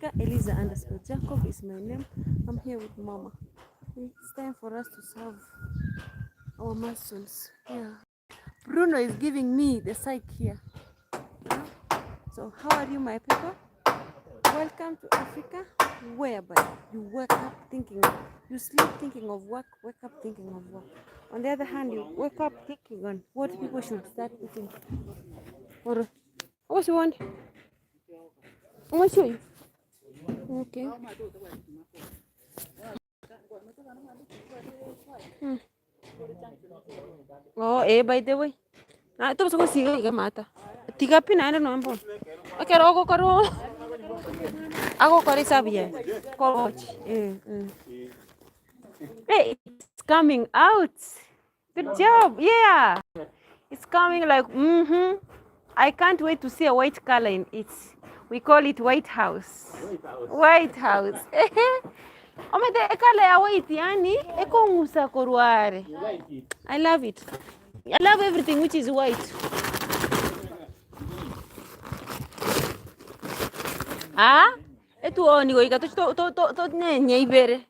Africa. Eliza_Jacob is my name. I'm here with Mama. It's time for us to serve our muscles. Yeah. Bruno is giving me the psych here. So how are you, my people? Welcome to Africa, whereby you wake up thinking, you sleep thinking of work, wake up thinking of work. On the other hand, you wake up thinking on what people should start eating. Or what you want? I'm gonna show you. Okay. Oh, by the way. Ito sa ko siga iga mata. Tiga pina no ambo. Okay, ako karo. Ako kari sabi ya. Coach. Hey, it's coming out. Good job. Yeah. It's coming like I can't wait to see a white color in it. We call it White House. White House. Omede color ya white yani eko ngusa korware. I love it. I love everything which is white. Ah? Etu oni go ikato to nenye ibere.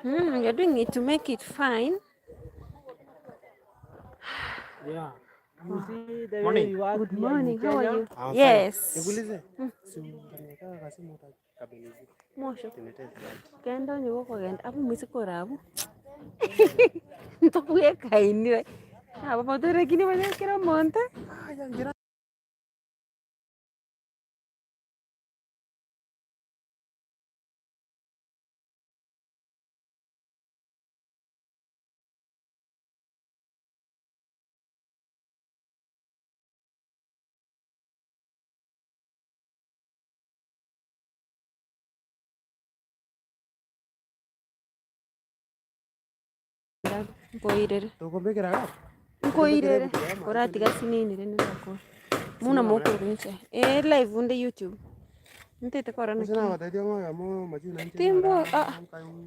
You're doing it to make it fine. Yeah. You see the Morning. way you work. Good morning. How are you? I'm Yes. Nikuulize. Si mfanyakazi kasi mtakabilizi. Mosho. Tineteza. Kendo ni wako genda abu misikora abu. Ntokuye kaini. Aba motor kini wale kira monte. Koirere. Tukumbikira ga? Koirere. Kora tiga sinini rene nako. Muna moko kunche. Live unde YouTube. Ntete kora na. Sina watadio ngoja mo majuna nje. Timbo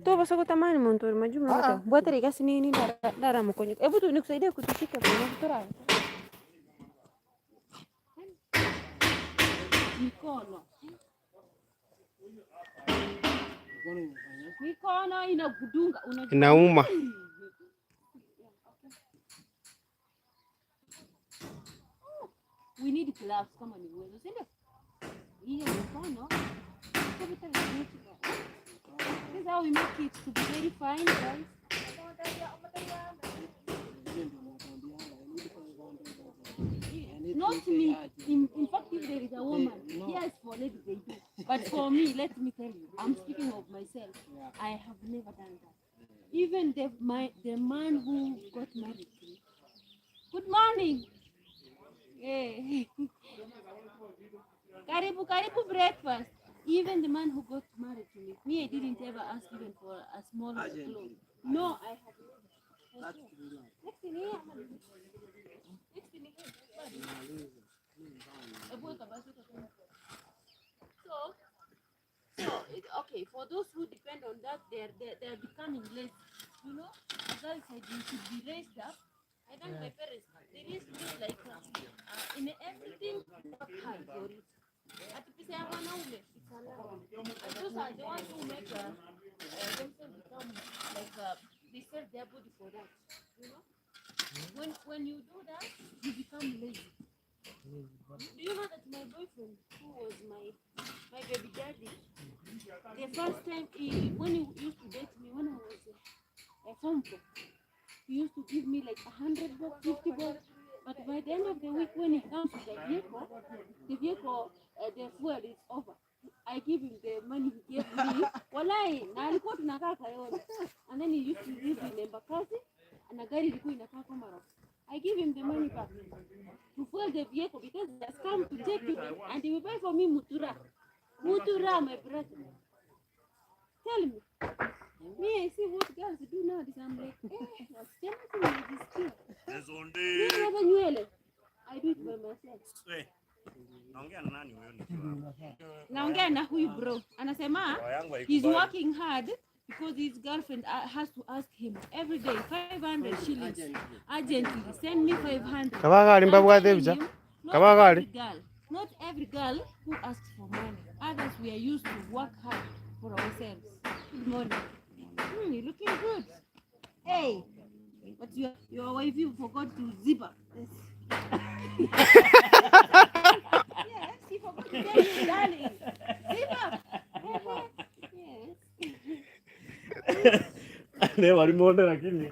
to basa ko tamani montor majuma mata. Bwateri tiga sinini dara mkonyo. Ebu tu nikusaidia kutushika kwa kutora. Mikono. Mikono inagudunga Inauma. We need gloves kama ni uwezo, si ndio? Hiyo mikono. This is how we make it to be very fine, guys. Not me. In fact, if there is a woman, yes, for ladies they do. But for me, let me tell you, I'm speaking of myself. I have never done that. Even the man who got married to me. Good morning. Hey. Karibu breakfast. Even the man who got married to me, I didn't ever ask even for a small clothes. No, I haven't. Next in here. Okay, for those who depend on that, they're becoming lazy. You know, as I said, you should be raised up. I thank my parents. They raised me like in everything work hard for it. At the pisa one only, it's allowed. And those are the ones who make themselves become like they sell their body for that. You know, when you do that, you become lazy. Do you know that my boyfriend, who was my baby daddy, the first time when he used to date me when I was a phone call, he used to give me like 100 bucks, 50 bucks. But by the end of the week, when he comes to the vehicle, the fuel is over. I give him the money he gave me. Walai, na alikuwa tunakaa Kayole. And then he used to live in Embakasi, and a gari ilikuwa inakaa Komaro. I give him the money back to fuel the vehicle because he has come to take it, and he will buy for me mutura. Mutura, my brother. Tell me. Me, I see what girls do now. I'm like, what's tempting with this kid? I do it by myself. Naongea na huyu bro. Anasema he's working hard because his girlfriend has to ask him every day 500 shillings. Urgently, send me 500. Kabagali mbabwa debja. Kabagali. not every girl who asks for money. Others, we are used to work hard for ourselves. Good morning. You're looking good. Hey, but your wife, you forgot to zip up. Yes, she forgot to tell you, darling. Zip up. Yes. Leo walimuona lakini.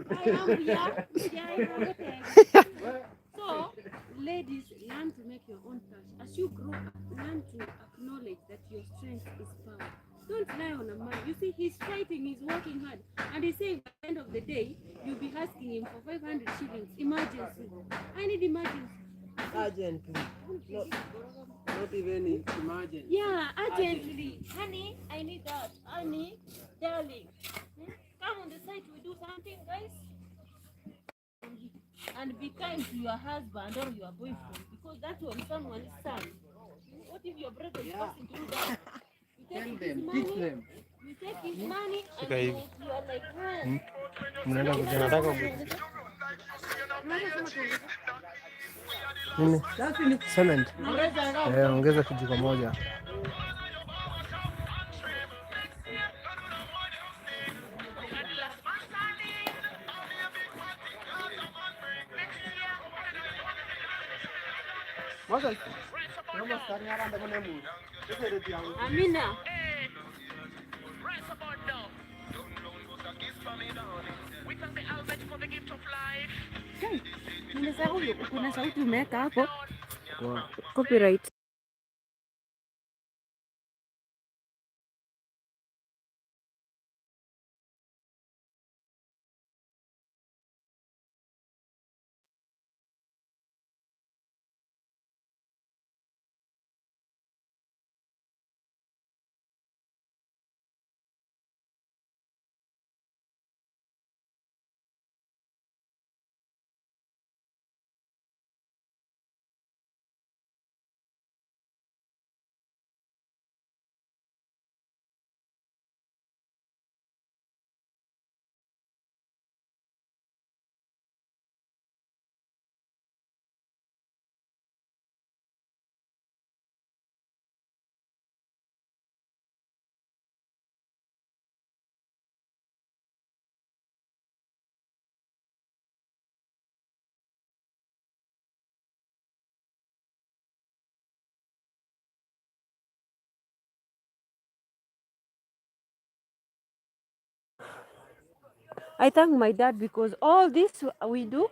So, ladies, learn to make your own cash. As you grow up, learn to acknowledge that your strength is power. Don't rely on a man. You see, he's fighting, he's working hard, and he's saying at the end of the day, you'll be asking him for 500 shillings. Emergency. I need emergency. Urgently. Not even emergency. Yeah, urgently. Honey, I need that. Honey, darling. Come on the site, we do something, guys. And be kind to your husband or your boyfriend, because that's when someone is sad. What if your brother is passing through that? You take his money, you take his money and you are like, hey. Mnaenda kujana nini? Cement. Ongeza kijiko moja. Amina. Kuna sauti umeweka hapo. Copyright. I thank my dad because all this we do,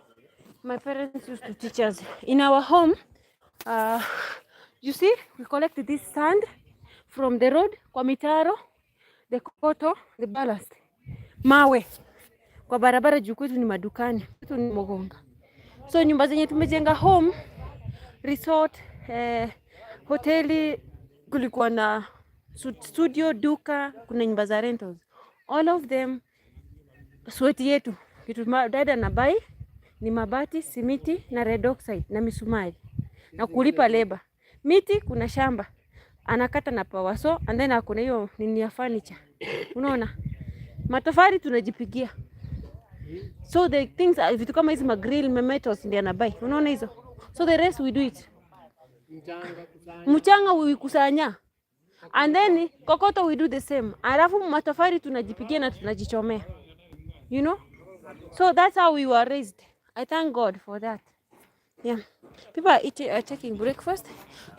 my parents used to teach us. In our home, you see, we collect this sand from the road, kwa mitaro, the koto, the ballast, mawe, kwa barabara juu kwetu ni madukani, kwetu ni Mogonga. So nyumba zenye tumejenga home, resort, hoteli, kulikuwa na studio, duka, kuna nyumba za rentals. All of them, sweat yetu, kitu dada na bai, ni mabati, simiti na red oxide na misumari. Na kulipa leba. Miti kuna shamba. Anakata na power saw and then kuna hiyo nini ya furniture. Unaona? Matofali tunajipigia. So the things vitu kama hizi magrill, metals ndio anabai. Unaona hizo? So the rest we do it. Mchanga we kusanya. And then kokoto we do the same. Alafu matofali tunajipigia na tunajichomea. You know? So that's how we were raised. I thank God for that. Yeah. People are taking breakfast.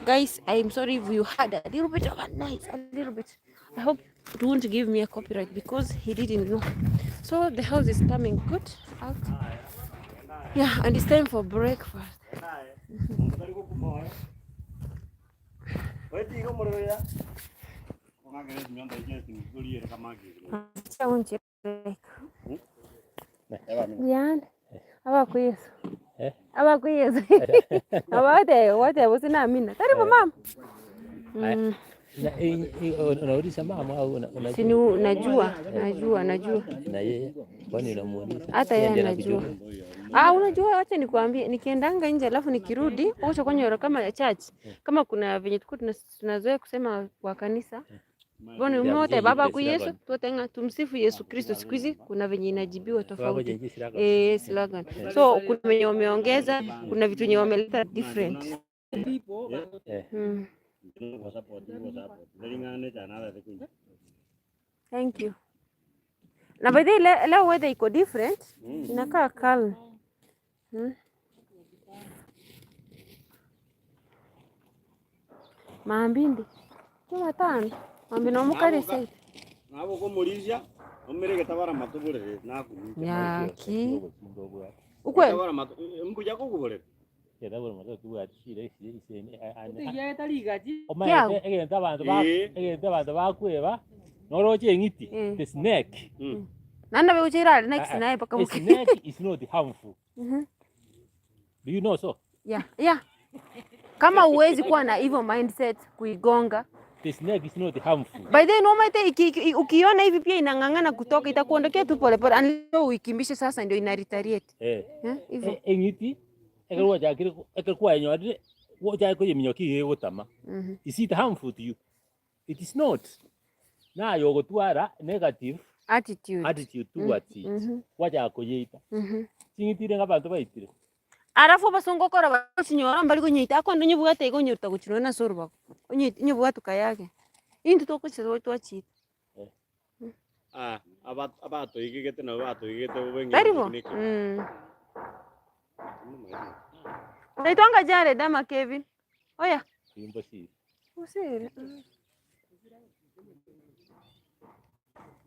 Guys, I'm sorry if you had a little bit of a noise, a little bit. I hope it won't give me a copyright because he didn't know. So the house is coming good out. Yeah, and it's time for breakfast. Amina. Karibu mama. Unauliza mama au unajua? Najua. Na yeye kwani unamuuliza? Hata yeye anajua. Unajua, wacha nikwambie, nikiendanga nje alafu nikirudi, acha kwenye kama ya church. Kama kuna venye tunazoea kusema kwa kanisa. Bwana mmoja baba kwa Yesu, tutenga tumsifu Yesu Kristo. Siku hizi kuna venye inajibiwa tofauti. Slogan. So kuna venye wameongeza, kuna vitu wenye wameleta different. people. Thank you. Na by the way, leo weather iko different. Inakaa calm. Mambindi. Kama tano. Mambi no mukare sai. Nabo ko murisha, omereke tabara matubure na ku. Yaki. Ukwe. Tabara matu, mkuja ko kubure. Ya dabura mato tu atishire iseni Ya taligaji. Yeah. egenta abantu bakweba noroche ngiti the snake. Nanda be uchira next naye paka A snake is not harmful. Do you know so? Yeah. Kama uwezi kuwa na hivyo mindset kuigonga. The snake is not harmful. By the no matter ukiona hivi pia inang'ang'ana kutoka itakuondokea tu pole pole unless uikimbishe sasa ndio ina retaliate. Hivyo. Ngiti ekerwa jakire ekerwa enyo woja ko yeminyoki yegotama. Is it harmful to you? It is not. Na yogo tuara negative attitude towards it. Waja ko yeita. Singitire ngabantu baitire. Arafu basongokora bachinyora mbali kunyita akondo nyubwate igonyurta guchino na sorba. Nyubwatu kayake. Intu tokuchiro twachita. Abato igigete na abato igigete ubenge. Karibu. Naitwanga Jared dama Kevin. Oya. Impossible. Usire.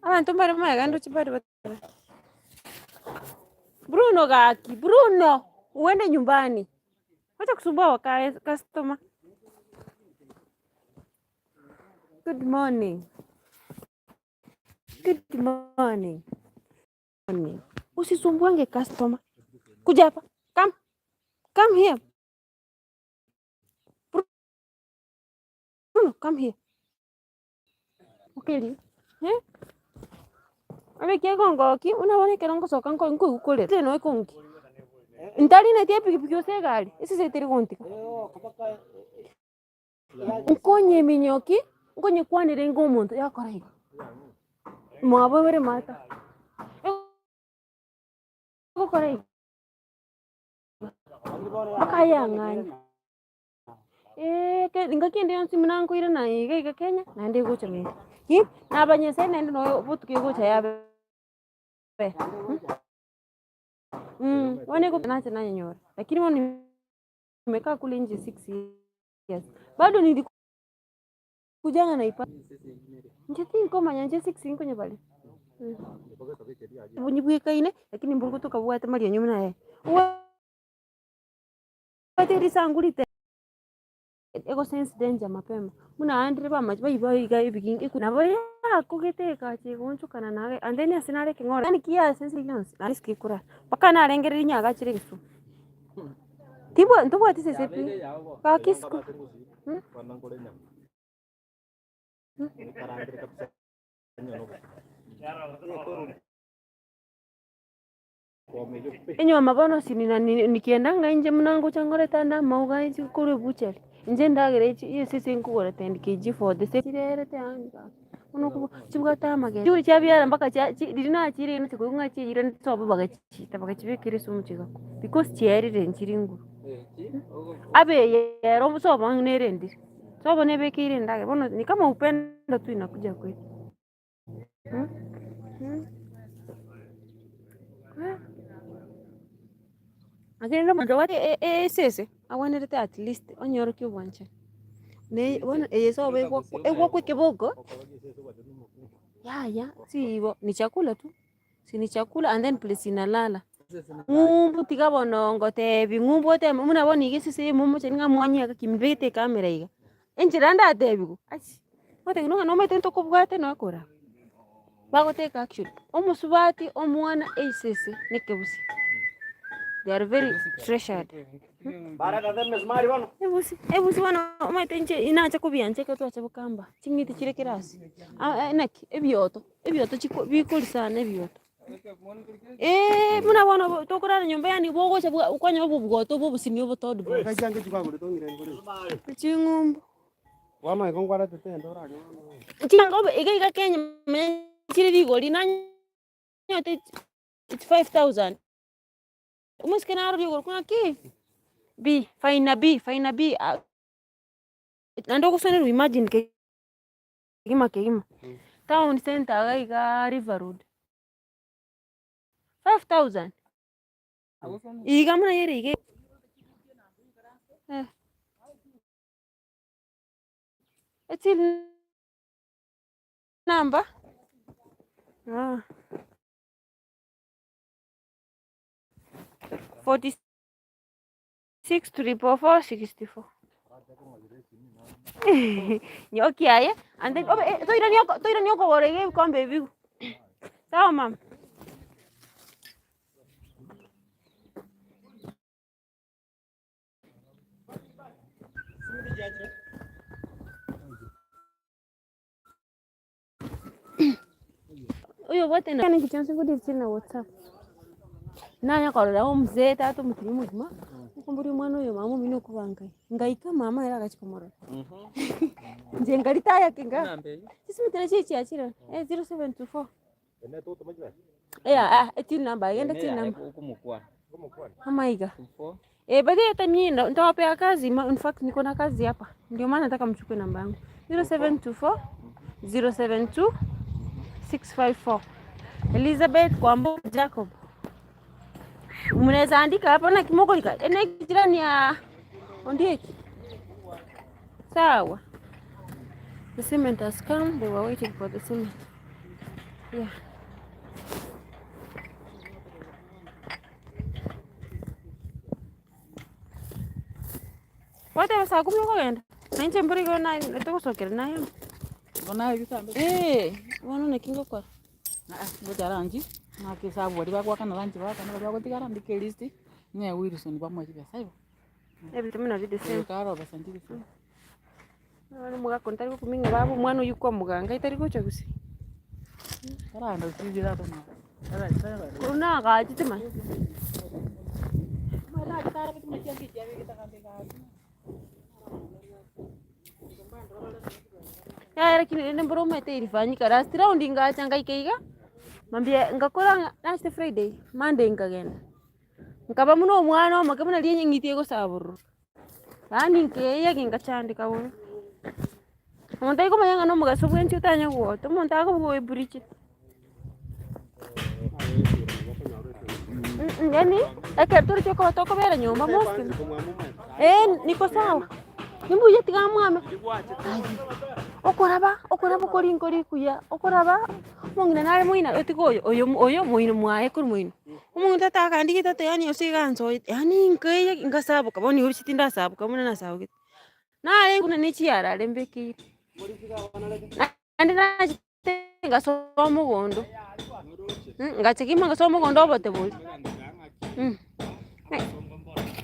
Abantu bari magando chibari batara. Bruno, uende nyumbani. Wacha kusumbua wakae customer. Good morning. Usisumbuange customer. Kuja hapa. Come here. Bruno, come here. Okay. Ame kia kongo ki unabone kerongo soka nko ukole. Teno ikongi. Ntali na tie pikipiki osegari. Isi se tiri kontika. Ukonye minyoki, ukonye kwanire ngo muntu yakora higo. Mwabo bere mata. Ukora higo. Akaya ngani. Ngakende yonsi mnango ira na iga Kenya na ndi gocha me. Na banyese na ndi no butuke gocha yabe. Wane ko nacha na nyora. Lakini wao nimekaa kule nje 6 years. Bado nilikujanga na ipa. Njeti ngoma nyanje 6 kwenye bali. Bunyibuika ine lakini mburu kutoka bwate mali nyuma naye. Wate risangulite. Ego sense danger mapema. Muna andre ba machi baiga ibigingi kuna bari akugete chigonchukana nawe and then asinare kingora ani kia sense lons aliski kura paka na rengeri nyaga chire gisu tibo ntubo atise sepi ka kisku enyo mabono sinina nikiendanga nje mnango changore tanda mauga ichi kure bucheli nje ndagere ichi iyo sisi nkugora 10 kg for the same rete anga uno chibuga tamage cyo cyabyara mbaka dirina chiri no chikunga chiri ntobo bagachita bagachibekere sumu chigako because chiyarire nchiringu abe yero musobo nerendi sobo nebekire ndage bono ni kama upendo tu inakuja kwetu agenda mando wate sese awanirete at least onyoro kyobwancha ne bona yeso ego kwa kibogo ya sibo ni chakula tu si ni chakula and then place inalala ngumbu tikabono ngote bingumbu te muna boni gisisi mumu chenga mwanya ka kimbete kamera iga enjiranda atebigo achi wote no mete ntoko bwate no akora bagoteka action omusubati omwana sese nekebusi. They are very treasured. Ebusi wana umaitenje inacha kubianje ka twacha bukamba. Chingiti chire kirasi. Naki ebyoto chiko bikuri sana ebyoto. Muna wana tokora nyumba yani bogo cha ukwanya bubwoto bubusini obutodu. Kajange chikagure tongire ngore. Chingumbu. Wano ikongwara tetendo ra. Chingobe iga Kenya chire bigori na nyote it's 5,000. Umasikana arudi kuna ki B, fine B. Nando kusana imagine kegima. Town center gaiga River Road. 5,000. Iga muna yere ige. It's in number. 46 344 64. Nyoki aye. And then toira nyoko gorege kombe bigu. Sawa mama. Uyo wote na kichana ngudi tsina WhatsApp. Nanya korora mzee tatu mutirimu juma. Kumburi mwana uyo mamu mino kubanga. Ngaika mama era gachikomora. Nje ngarita yake nga. Sisi mitera chichi achira. 0724. Ene toto majira. Tin number, yenda tin number. Kumukwa. Amaiga. Baadaye hata mimi nitawapea kazi. In fact niko na kazi hapa. Ndio maana nataka mchukue namba yangu. 0724 072 654. Elizabeth Kwambo Jacob. Mnaweza andika hapa na kimoko lika. Ene jirani ya Ondieki. Sawa. The cement has come. They were waiting for the cement. Yeah. Wote wasa kumoko genda. Nanje mburi gona nitogosokera nayo. Bona ibitambe. Wana nekingo kwa. Ngoja rangi. Na kisabu wali bakwa kana rangi baka na bako tigara ndike list. Ne Wilson bamwe kibesa ibo. Everything na did the same. Karo basantiri. Wana muga kontari kuminga babu mwana yuko muganga itari gocha gusi. Kara ndo tigira to na. Kuna gaji tema. Mara kitara bitu mtia kiti ya kitaka ndika. Lakini nende mboro mete ilifanyika last round ngachanga ikeiga. Mambia ngakora last Friday, Monday ngagenda. Nkaba muno mwana omakabona liye ngitie go saburu. Bani nkeya ngachandika wono. Omuntu ayiko mayanga no mugaso bwenchi utanya gwoto. Omuntu akabwo eburichi. Yani, turi choko toko bera nyomba mosi. Niko sawa. Nimbu yetiga mwame. Okoraba kori kuya. Okoraba mongina nare moina etigoyo oyo moino mwae kuri moino. Umuntu atakandiki tate yani osiganzo yani nkeye ngasabo kaboni uri sitinda sabo kamuna na sabo. Nare kuna nichi yara lembeki. Andi na ngasomo gondo. Ngachekima ngasomo gondo bote buli.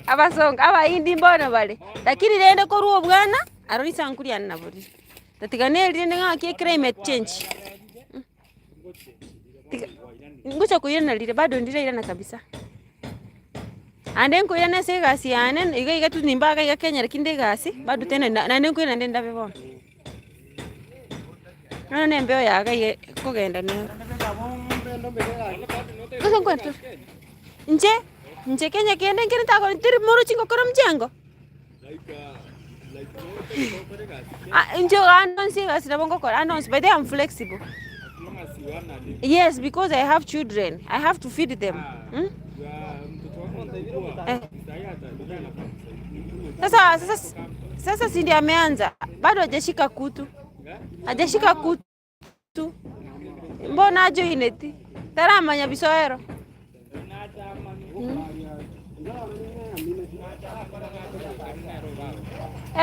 Abasonga abayindi mbona bale. Lakini rende ko ruo bwana arori sankuri anaburi. Tatigane rende ngaki climate change. Ngocha kuyena lile bado ndile ila na kabisa. Ande nko yana se gasi ane iga tu nimbaga iga Kenya lakini gasi bado tena na nko yana ndenda bebo. Nana nembeo yaga kugenda ne. Ngocha kwetu. Nje Kenya kiende ngene tako tiri moro chingo kora mjengo. Njo anonsi gasi na bongo kora anonsi but I'm flexible. Yes, because I have children. I have to feed them. Sasa si ndio ameanza. Bado hajashika kutu. Hajashika kutu. Mbona ajo ineti? Taramanya bisoero.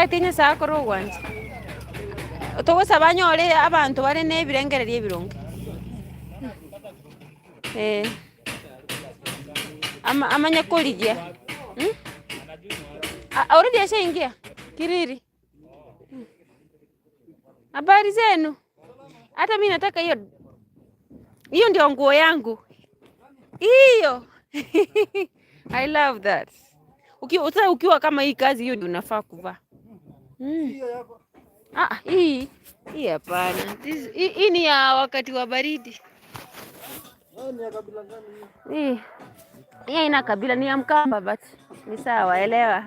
Tinya sakoro wanje. Togo sabanyole abantu bari nebirengere byebirungu. Amanya kolija. Already ashaingia Kiriri. Habari zenu? Hata mimi nataka hiyo. Hiyo ndio nguo yangu. Hiyo. I love that. Ukiwa kama hii kazi hiyo ndio unafaa kuvaa. Hii hapana. Hii ni ya wakati wa baridi. Ni ya kabila gani hii? Hii ina kabila ni ya Mkamba but Ni sawa, elewa.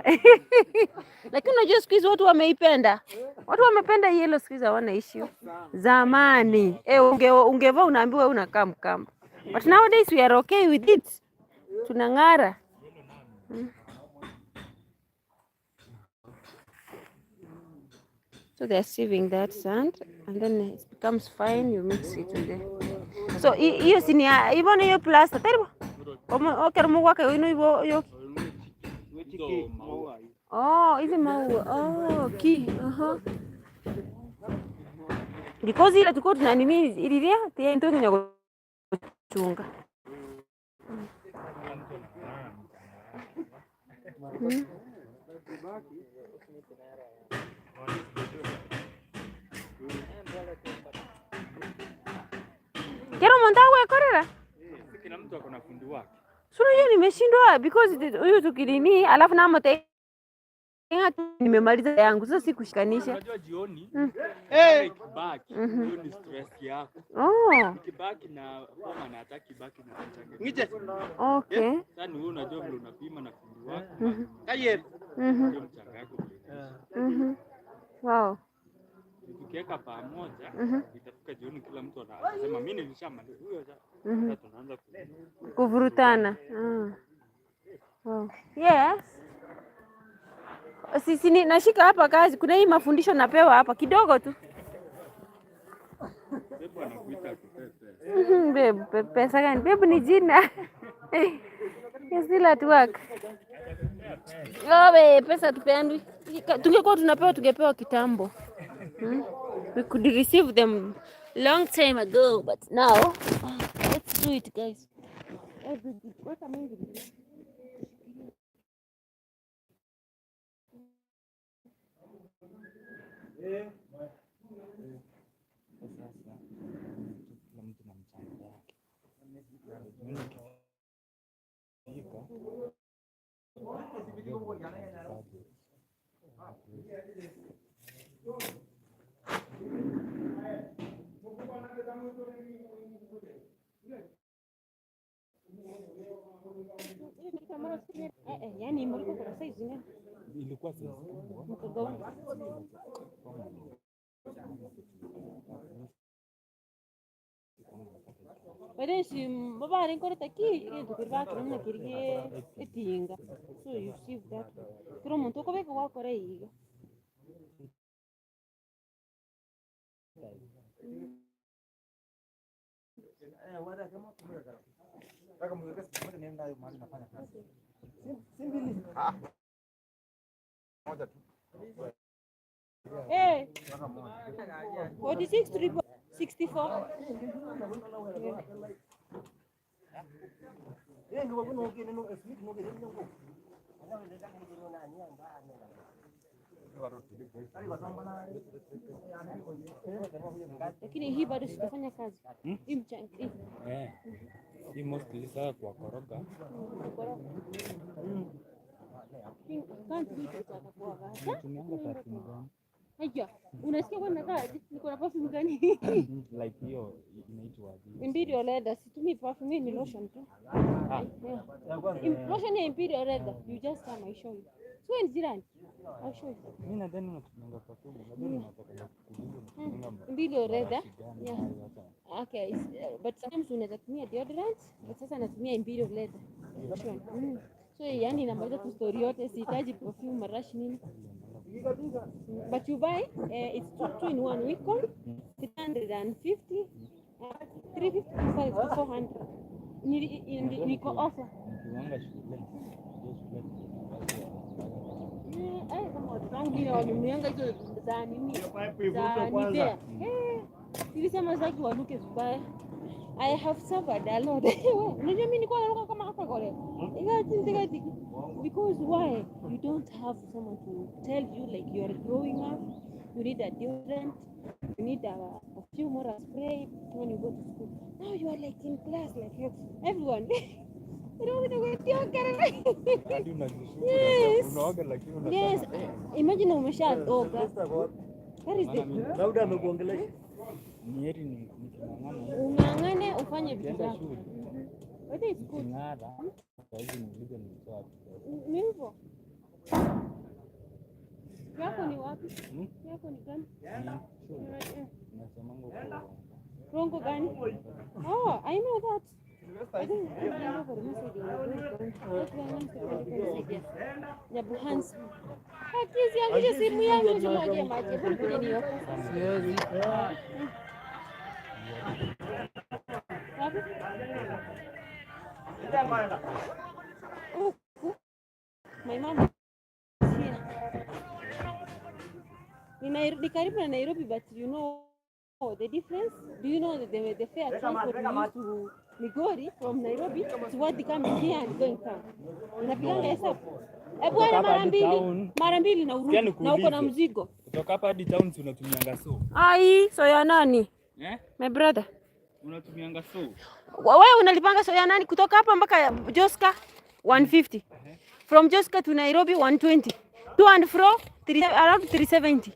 Lakini unajua siku hizi watu wameipenda. Watu wamependa yellow siku hizi hawana issue. Zamani, ungevaa unaambiwa una kam. But nowadays we are okay with it. Tunang'ara. So they're sieving that sand and then it becomes fine, you mix it with it. So hiyo si ni hivyo na hiyo plaster taribu. Kama mwaka hiyo. Oh, hizi maua. Oh, okay. Because ile tuko tuna nini ililia tia ndio kwenye kuchunga. Kero montawe korera? Kila mtu ako na fundi wake. Sura hiyo nimeshindwa because huyu tukilini alafu na moto nimemaliza yangu sasa sikushikanisha. Unajua jioni kibaki hiyo ni stress yako. Kibaki na kama na hataki baki na mchanga. Okay. Sasa ni wewe unajua vile unapima na fundi wako. Kaye. Ndio mchanga yako. Wow. Tukiweka pamoja itafika jioni kila mtu anasema mimi nilishamaliza huyo sasa tunaanza kuvurutana. Wow. Yes. Sisi nashika hapa kazi. Kuna hii mafundisho napewa hapa kidogo tu. Bebo anakuita Bebo, pesa gani? Bebo ni jina. Yes, still at work. Yobe, pesa tupeandwi. Tungekuwa tungepewa kitambo. We could receive them long time ago, but now let's do it, guys. What amazing. Yani mlikuwa kwa size gani? Ilikuwa size mkagawa. But si baba rin ko taki ito kirba kanya kirge etinga. So you see that. Pero monto ko be ko kore iga. Hey, 46 to 64. Lakini hii bado sitafanya kazi. Hii mchanga. Hii mostly saa kwa koroga. Can't do it kwa Haya, unasikia kwa nakaa niko na perfume gani? Like hiyo inaitwa Imperial Leather, situmii perfume ni lotion tu. Lotion ya Imperial Leather, you just come I show you. So in jirani, I'll show you. Mimi nadhani unatumia perfume, nadhani unataka kuuliza Imperial Leather. Yeah. Okay, but sometimes unaweza tumia deodorant, but sasa natumia Imperial Leather. Lotion. So yani inamaliza tu story yote, sihitaji perfume marashi nini. But you buy it's two in one week on 350 350 to 400 niko offer kama watu ni wanunuanga hizo za nini za nivea nilisema zaki wanuke vibaya. I have suffered a lot. Unajua mimi niko naruka kama hapa kole. Because why? You don't have someone to tell you like you are growing up. You need a deodorant. You need a few more spray when you go to school. Now you are like in class like everyone. You don't want to go deodorant. Yes. Imagine umeshaoga. Where is the Lauda amekuongelea Nieri niking'ang'ana ung'ang'ane ufanye vitu zako. Weather is good. Ngara. Saizi nilivyo nilitoa. Ni hivyo. Yako ni wapi? Yako ni gani? Nasomango kwa. Rongo gani? Oh, I know that. I think I know for message. Ya Buhans. Akizi yangu simu yangu tumwagie maji. Hebu nikuje niyo. Siwezi. Wapi? My mom is here. Ni karibu na Nairobi, but you know the difference? Do you know the fare transport we used to Migori from Nairobi to what become here and going town? Unapiganga hesabu? Bwana mara mbili na urudi na uko na mzigo. Kutoka hapa hadi town unatumianga so. Ai, so ya nani? My brother. Unatumianga so. Wewe unalipanga so ya nani kutoka hapa mpaka Joska 150. From Joska to Nairobi 120. To and fro around 370.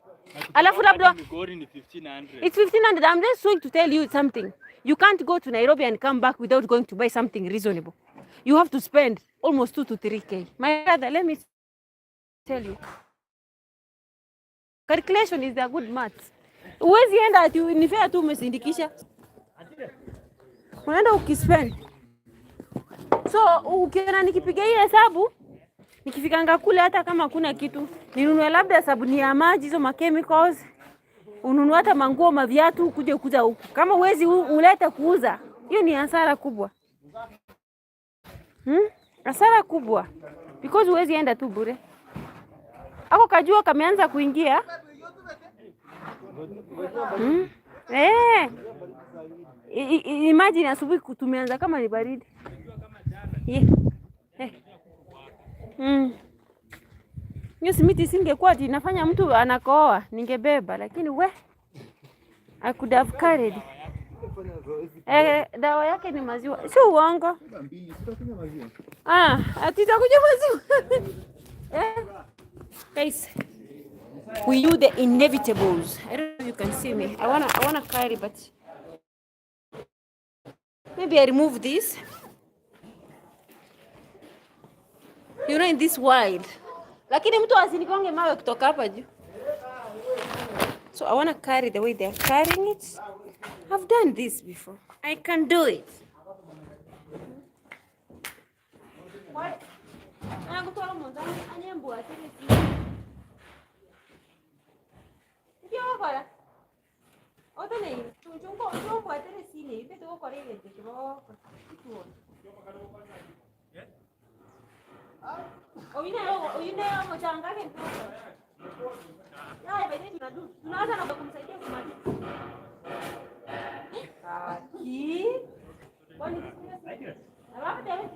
Alafu labda Migori ni 1500. It's 1500. I'm just going to tell you something. You can't go to Nairobi and come back without going to buy something reasonable. You have to spend almost 2 to 3K. My brother, let me tell you. Calculation is a good math. Uwezi enda ati ni fair tu umesindikisha. Unaenda ukispend. So ukiona nikipiga hii hesabu, nikifikanga kule hata kama kuna kitu, ninunue labda sabuni ya maji, hizo ma chemicals, ununue hata manguo, maviatu, kuja kuuza huku. Kama uwezi ulete kuuza, hiyo ni hasara kubwa. Hasara kubwa. Because uwezi enda tu bure. Ako kajua kameanza kuingia. Imagine asubuhi tumeanza kama ni baridi. Hiyo simiti singekuwa ati inafanya mtu anakoa, ningebeba, lakini I could have carried. Dawa yake ni maziwa. Sio uongo. Ati itakuja maziwa. Guys, we do the inevitables. I don't know if you can see me. I wanna carry, but maybe I remove this. You know, in this wild. Lakini mtu asinikonge mawe kutoka hapa juu. So I wanna carry the way they're carrying it. I've done this before. I can do it. What? Nakutoa mwanzo anyembo atili. Ndio bora. Oto nei, tunjungo atili sini, ipe to kwa ile tekebo. Oyine mchanga ni mtoto. Yeye bado tunaanza na kumsaidia kumaliza. Aki. Kwani sisi? Alafu tena.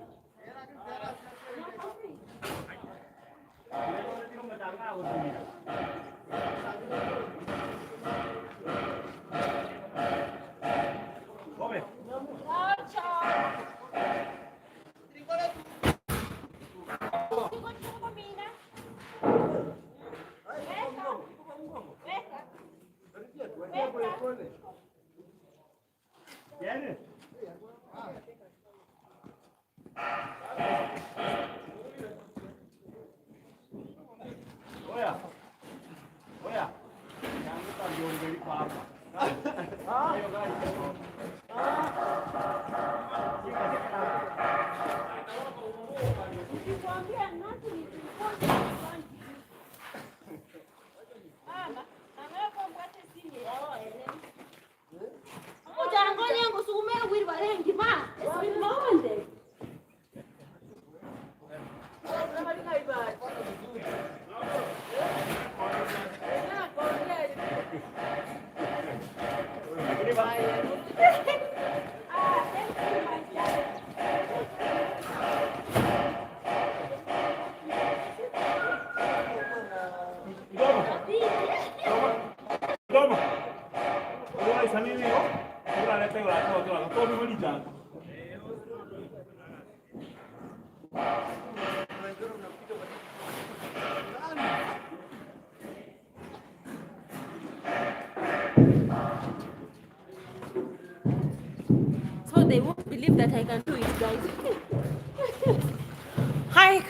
So they won't believe that I can do it, guys.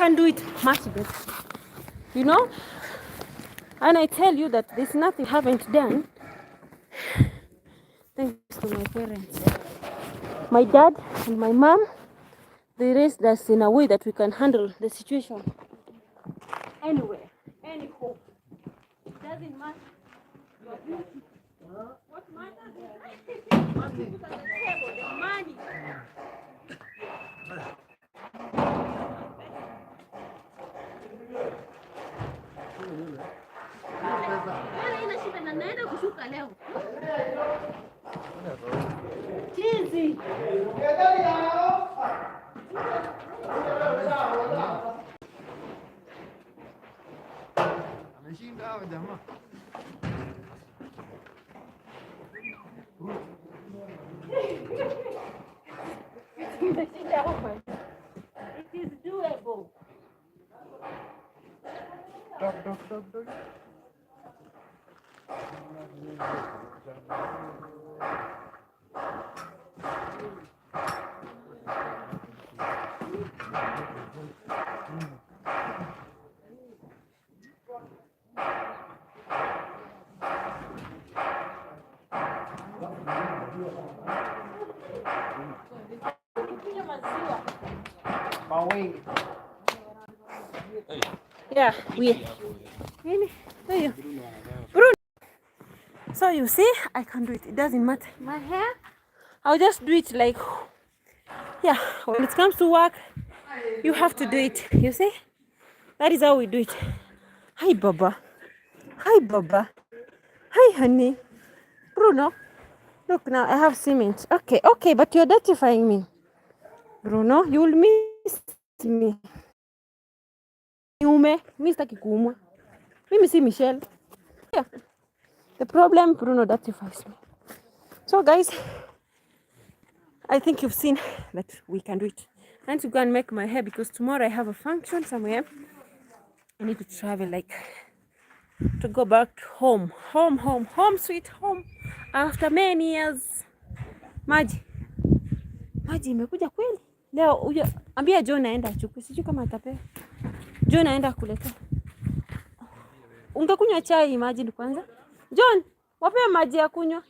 can do it much better. You know? And I tell you that there's nothing I haven't done thanks to my parents. My dad and my mom, they raised us in a way that we can handle the situation anywhere, anyhow. It doesn't matter. You are beautiful. What matters is what you put on the table, the money. Ina shida na naenda kushuka leo. Chizi. Ameshinda hao jamaa. It is doable. Dog. Yeah, Bruno. So you see, I can do it. It doesn't matter. My hair, I'll just do it like, yeah, when it comes to work, you have to do it. You see? That is how we do it. Hi, Baba. Hi, honey. Bruno, look now, I have cement. Okay, but you're dirtifying me. Bruno, you'll miss me. Mimi sitaki kuumwa. Mimi si Michelle. Yeah. The problem, Bruno dirtifies me. So guys, I think you've seen that we can do it. I need to go and make my hair because tomorrow I have a function somewhere. I need to travel, like, to go back home. Home, sweet home. After many years. Maji imekuja kweli. Leo ambia John aenda achukue. Sijui kama atapea. John aenda kuleta. Ungekunywa chai, imagine kwanza. John, wape maji ya kunywa.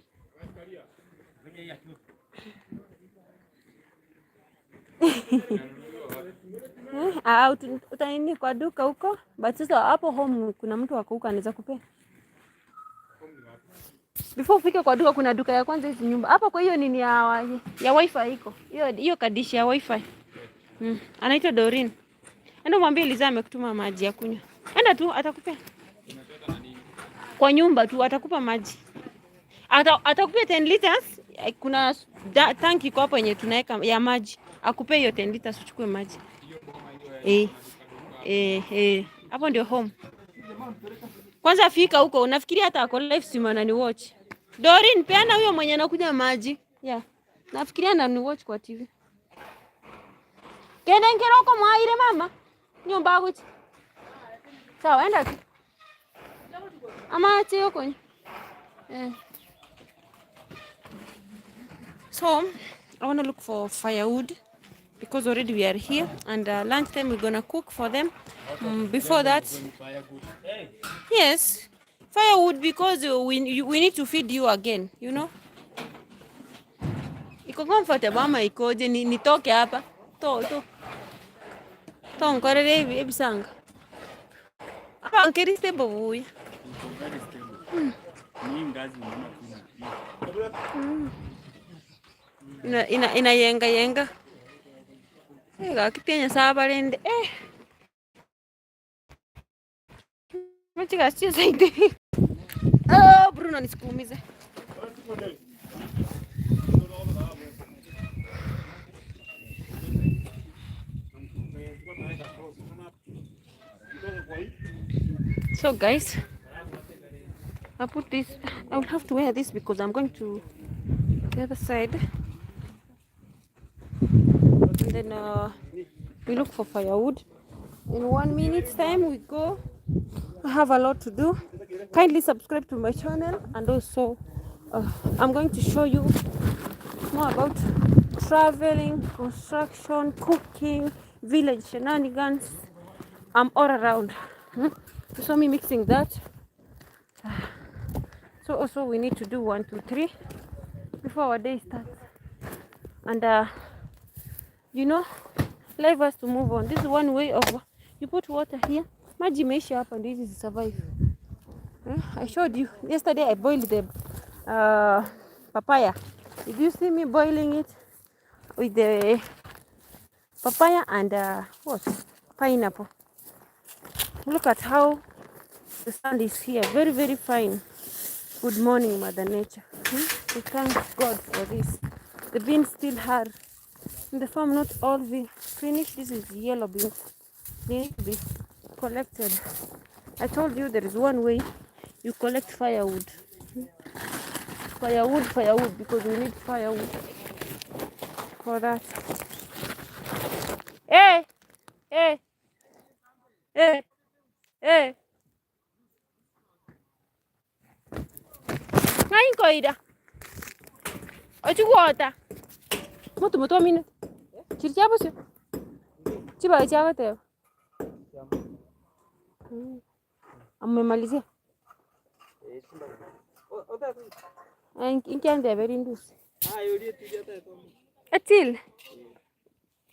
Utanini kwa duka huko, but sasa hapo home kuna mtu wako huko anaweza kupea. Before ufike kwa duka kuna duka ya kwanza hizi nyumba. Hapa kwa hiyo nini ya wifi iko. Hiyo kadishi ya wifi. Anaitwa Dorin. Enda mwambie Liza amekutuma maji ya kunywa. Enda tu atakupea. Kwa nyumba tu atakupa maji. Atakupea 10 liters. Kuna tanki kwa hapo yenye tunaweka ya maji. Akupe hiyo 10 liters uchukue maji. Hapo ndio home. Kwanza fika huko, unafikiria hata ako live stream anani watch. Dorin, peana huyo mwenye anakuja maji. Yeah. Nafikiria anani watch kwa TV. Kenda ngero kwa mwaire mama. Nyumba yako. Sawa, enda tu. Ama ati huko. So, I want to look for firewood because already we are here and lunchtime we're gonna cook for them. Before that, yes, firewood because we need to feed you again, you know. Iko comfortable ama ikoje nitoke hapa to nkorere hivi sanga hapa ngeri stable huyu ina yenga akipenya sabalende Machiga sio zaidi. Bruno nisikuumize. So guys, I put this, I will have to wear this because I'm going to the other side. And then we look for firewood. In 1 minute's time we go. I have a lot to do. Kindly subscribe to my channel, and also I'm going to show you more about traveling, construction, cooking, village shenanigans, I'm all around. You saw me mixing that. So also we need to do 1, 2, 3 before our day starts. And you know, life has to move on. This is one way of, you put water here, maji imeisha hapa ndio hizi survive. I showed you yesterday. I boiled the papaya. Did you see me boiling it with the papaya and what, pineapple? Look at how the sand is here, very, very fine. Good morning, Mother Nature. We thank God for this. The beans still hard. In the farm, not all finished. This is yellow beans. They need to be collected. I told you there is one way you collect firewood. Firewood, because we need firewood for that. Hey, hey, hey, hey. Ngayon ko ida. Ochu water. Moto mine. Chircha bosi. Chiba chaga te. Amemalizia. Inkiande very ndus. Atil.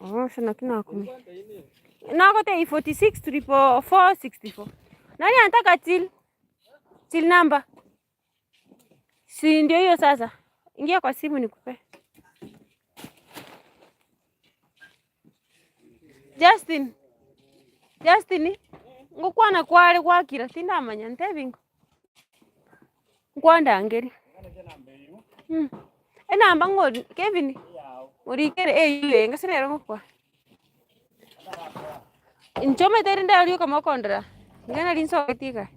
Oh, sana kina kumi. Nako te 46 4 64. Nani anataka till? Till number. Si ndio hiyo sasa. Ingia kwa simu nikupe. Justin, ngukwana kwale kwakira tindamanya ntebingo. Nkwanda ngeri. Enamba ngodi Kevin. Urikere yule ngasinero ngokwa. Inchome terinda aliyo kama kondra. Ngana linso katika.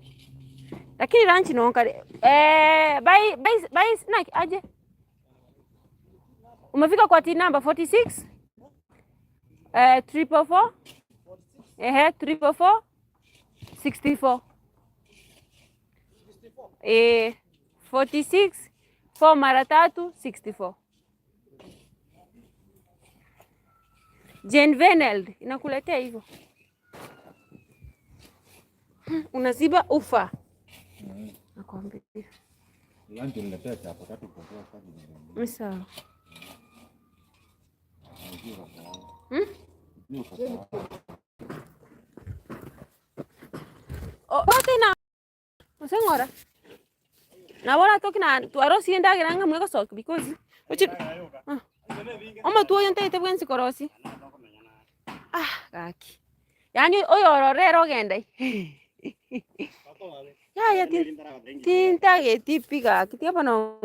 Lakini ranchi nonkare. Bai snack aje. Umefika kwa tin number 46? 444? 444 64. 46 4 mara 3 64. Jane Veneld inakuletea hivyo. Unaziba ufa. Nakwambia. Lanti niletea chapa tatu kwa kwa. Sawa. Tena usengora na wala tokina tuaro sienda geranga mweko sok because uchi oma tuo yonte te bwensi korosi kaki yani oyo ororero gendai ya tinta ge tipiga kitiapa no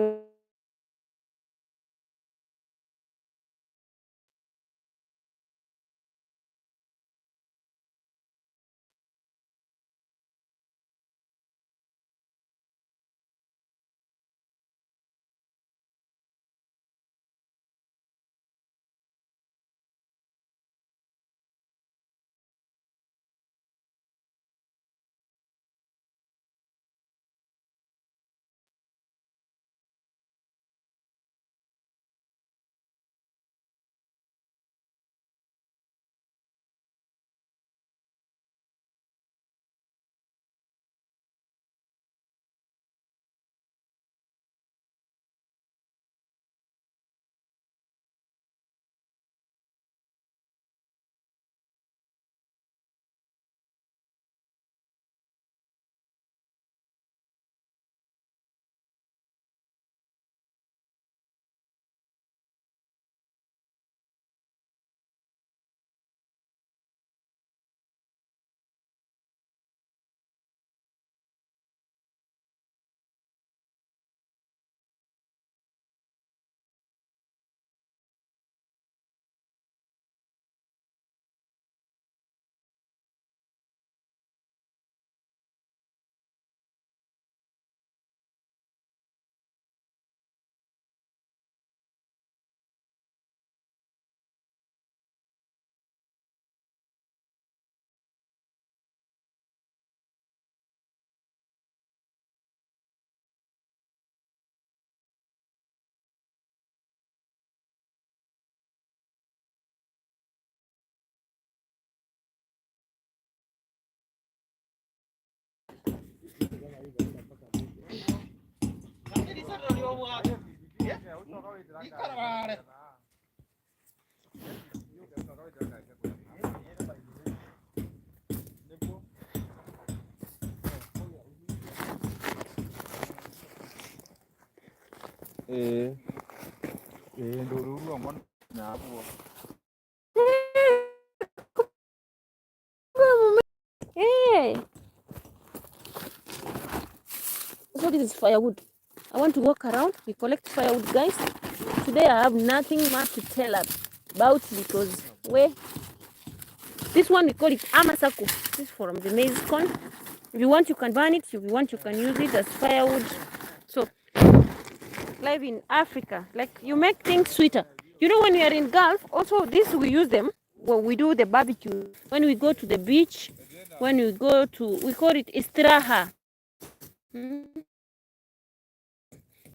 Ndururu amon na buo. Hey, so this is firewood. I want to walk around. We collect firewood, guys. Today I have nothing much to tell about because this one we call it amasaku. This is from the maize corn. If you want, you can burn it. If you want, you can use it as firewood. So, live in Africa, like you make things sweeter. You know, when we are in Gulf, also this we use them when we do the barbecue. When we go to the beach, when we go to, we call it istiraha.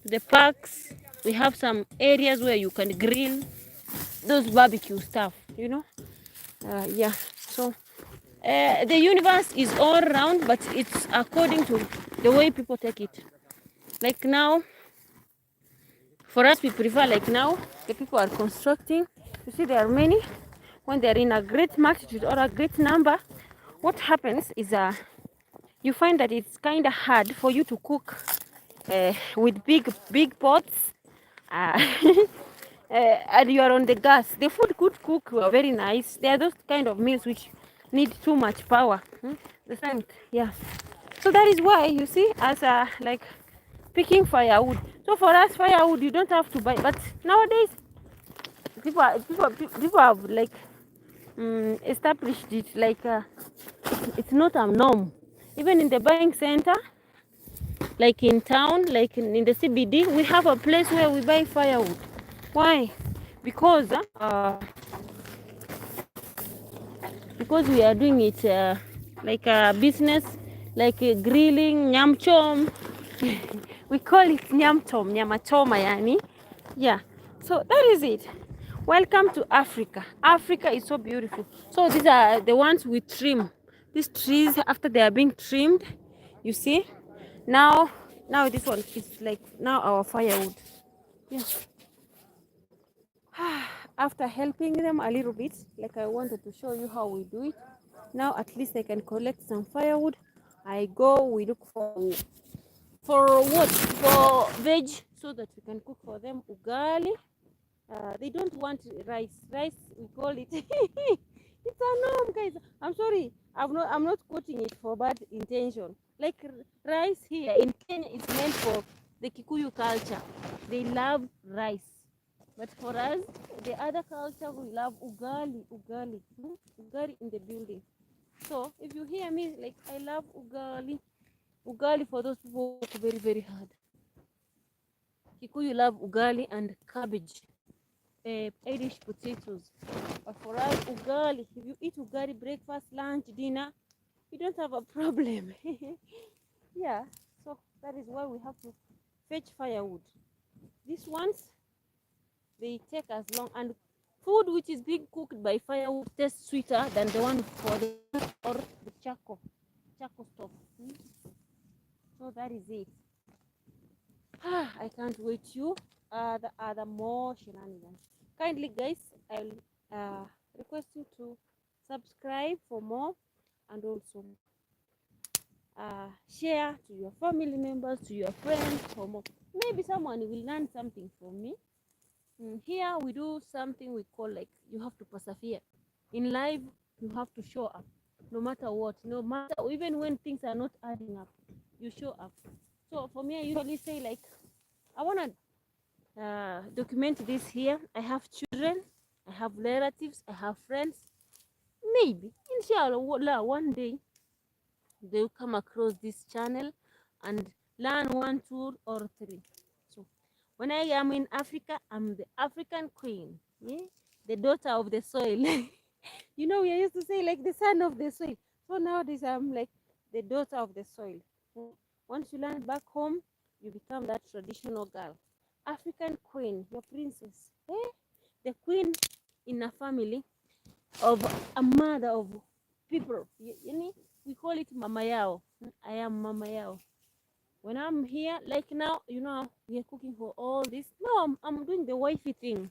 The parks, we have some areas where you can grill those barbecue stuff, you know. Yeah, so the universe is all around, but it's according to the way people take it. Like now, for us, we prefer, like now, the people are constructing. You see, there are many. When they're in a great multitude or a great number, what happens is you find that it's kind of hard for you to cook with big pots. And you are on the gas. The food could cook very nice. There are those kind of meals which need too much power. The strength, yeah. So that is why you see, as like picking firewood. So for us, firewood you don't have to buy. But nowadays, people have like established it like it's not a norm. Even in the buying center, like in town, like in the CBD, we have a place where we buy firewood. Why? Because we are doing it like a business, like grilling, nyam chom. We call it nyam chom, nyama choma yani. Yeah. So that is it. Welcome to Africa. Africa is so beautiful. So these are the ones we trim. These trees, after they are being trimmed, you see. Now this one is like now our firewood. Yeah. After helping them a little bit, like I wanted to show you how we do it. Now at least I can collect some firewood. We look for what? For veg, so that we can cook for them ugali. They don't want rice. Rice, we call it. It's a norm, guys. I'm sorry. I'm not quoting it for bad intention. Like rice here in Kenya is meant for the Kikuyu culture. They love rice. But for us, the other culture, we love ugali. Ugali in the building. So if you hear me, like I love ugali. Ugali for those people who work very, very hard. Kikuyu love ugali and cabbage. Irish potatoes. But for us, ugali, if you eat ugali breakfast, lunch, dinner, you don't have a problem. Yeah, so that is why we have to fetch firewood. These ones, they take as long, and food which is being cooked by firewood tastes sweeter than the one for the charcoal stove. So that is it. I can't wait you the other more shenanigans. Kindly guys, I'll request you to subscribe for more, and also share to your family members, to your friends for more. Maybe someone will learn something from me. Here we do something we call, like, you have to persevere. In life, you have to show up. No matter what, no matter, even when things are not adding up, you show up. So for me, I usually say, like, I want to document this here. I have children, I have relatives, I have friends. Maybe, inshallah, one day they'll come across this channel and learn 1, 2, or 3. So when I am in Africa, I'm the African queen, yeah? The daughter of the soil. You know, we used to say, like, the son of the soil. So nowadays, I'm like the daughter of the soil. Once you land back home, you become that traditional girl. African queen, your princess. The queen in a family of a mother of people. You know, we call it Mama Yao. I am Mama Yao. when I'm here, like now, you know, we are cooking for all this. No, I'm doing the wifey thing,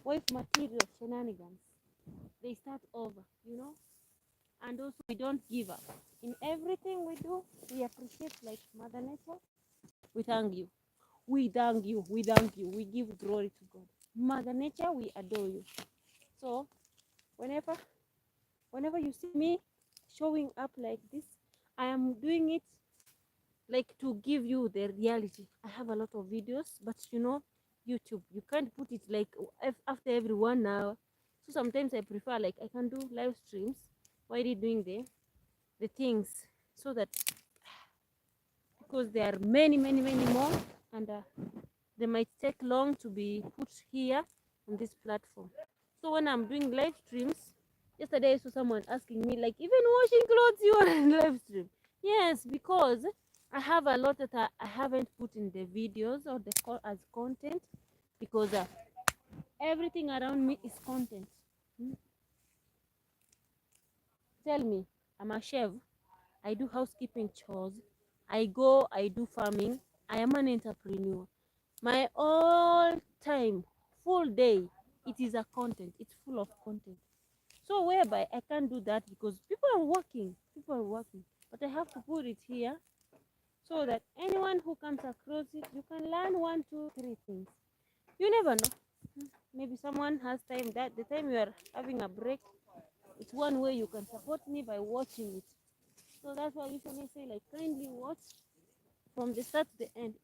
wife material shenanigans. They start over, you know, and also we don't give up. In everything we do, we appreciate like Mother Nature. We thank you. We thank you. We thank you. We give glory to God. Mother Nature, we adore you. So whenever you see me showing up like this, I am doing it like to give you the reality. I have a lot of videos, but you know, YouTube, you can't put it like after every 1 hour. So sometimes I prefer like I can do live streams while doing the things, so that because there are many more, and they might take long to be put here on this platform. So when I'm doing live streams, yesterday I saw someone asking me like, even washing clothes you are in live stream? Yes, because I have a lot that I haven't put in the videos or the as content, because everything around me is content. Tell me, I'm a chef. I do housekeeping chores. I do farming. I am an entrepreneur. My all time, full day, it is a content. It's full of content. So whereby I can't do that because people are working. But I have to put it here so that anyone who comes across it, you can learn 1, 2, 3 things. You never know. Maybe someone has time, that the time you are having a break, it's one way you can support me by watching it. So that's why I usually say like, kindly watch from the start to the end.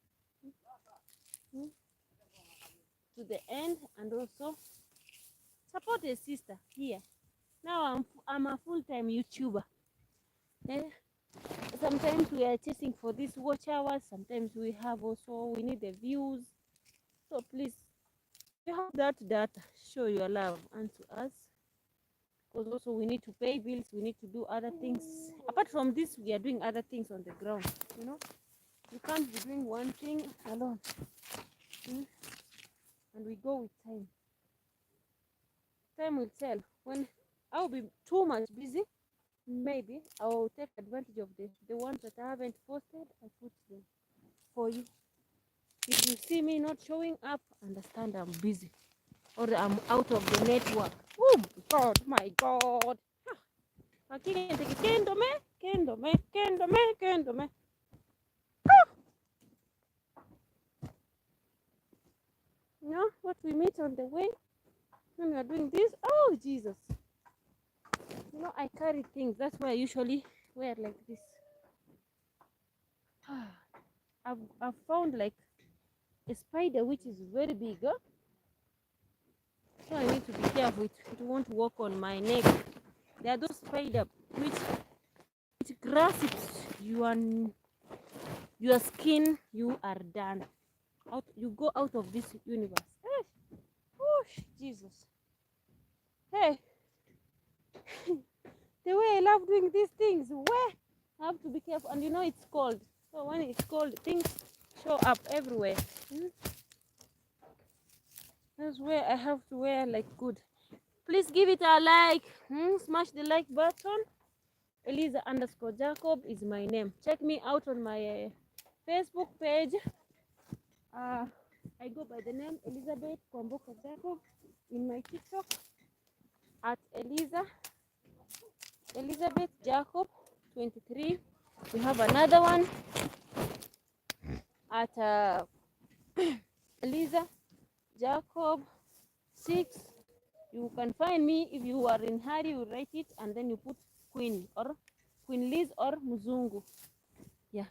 To the end, and also support a sister here. Now I'm a full-time YouTuber. Sometimes we are chasing for these watch hours. Sometimes we need the views. So please, if you have that data, show your love unto us. Because also we need to pay bills. We need to do other things. Apart from this, we are doing other things on the ground. You know, you can't be doing one thing alone. And we go with time. Time will tell. When I'll be too much busy, maybe I'll take advantage of the ones that I haven't posted. I put them for you. If you see me not showing up, understand I'm busy or I'm out of the network. Oh my God. You know what we meet on the way when we are doing this? Oh Jesus. You know, I carry things. That's why I usually wear like this. I've found like a spider which is very big. So I need to be careful. It won't walk on my neck. There are those spiders which grasps your skin. You are done. You go out of this universe. Hey. Oh, Jesus. Hey. The way I love doing these things, where I have to be careful. And you know it's cold. So when it's cold, things show up everywhere. That's where I have to wear like good. Please give it a like. Smash the like button. Eliza_Jacob is my name. Check me out on my Facebook page. I go by the name Elizabeth Kwamboka Jacob. In my TikTok at Elizabeth Jacob 23. We have another one at Eliza Jacob 6. You can find me if you are in hurry. You write it and then you put Queen or Queen Liz or Muzungu. Yeah,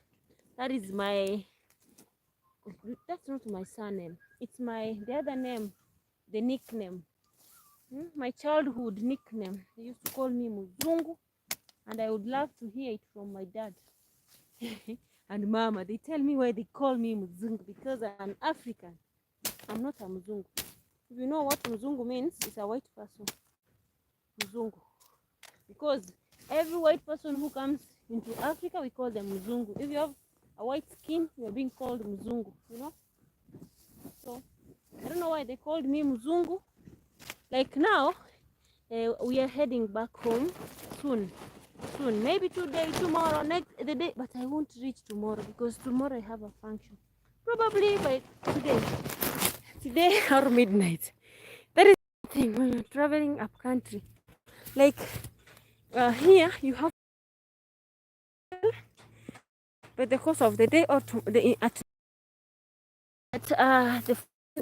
that is my. That's not my surname. It's the other name, the nickname. My childhood nickname. They used to call me Muzungu, and I would love to hear it from my dad and Mama. They tell me why they call me Muzungu, because I'm African. I'm not a Muzungu. If you know what Muzungu means, it's a white person. Muzungu. Because every white person who comes into Africa, we call them Muzungu. If you have a white skin, you're being called Muzungu, you know? So, I don't know why they called me Muzungu. Like now, we are heading back home soon. Maybe today, tomorrow, the day, but I won't reach tomorrow because tomorrow I have a function. Probably by today or midnight. That is the thing when you're traveling up country. Like here, you have by the course of the day or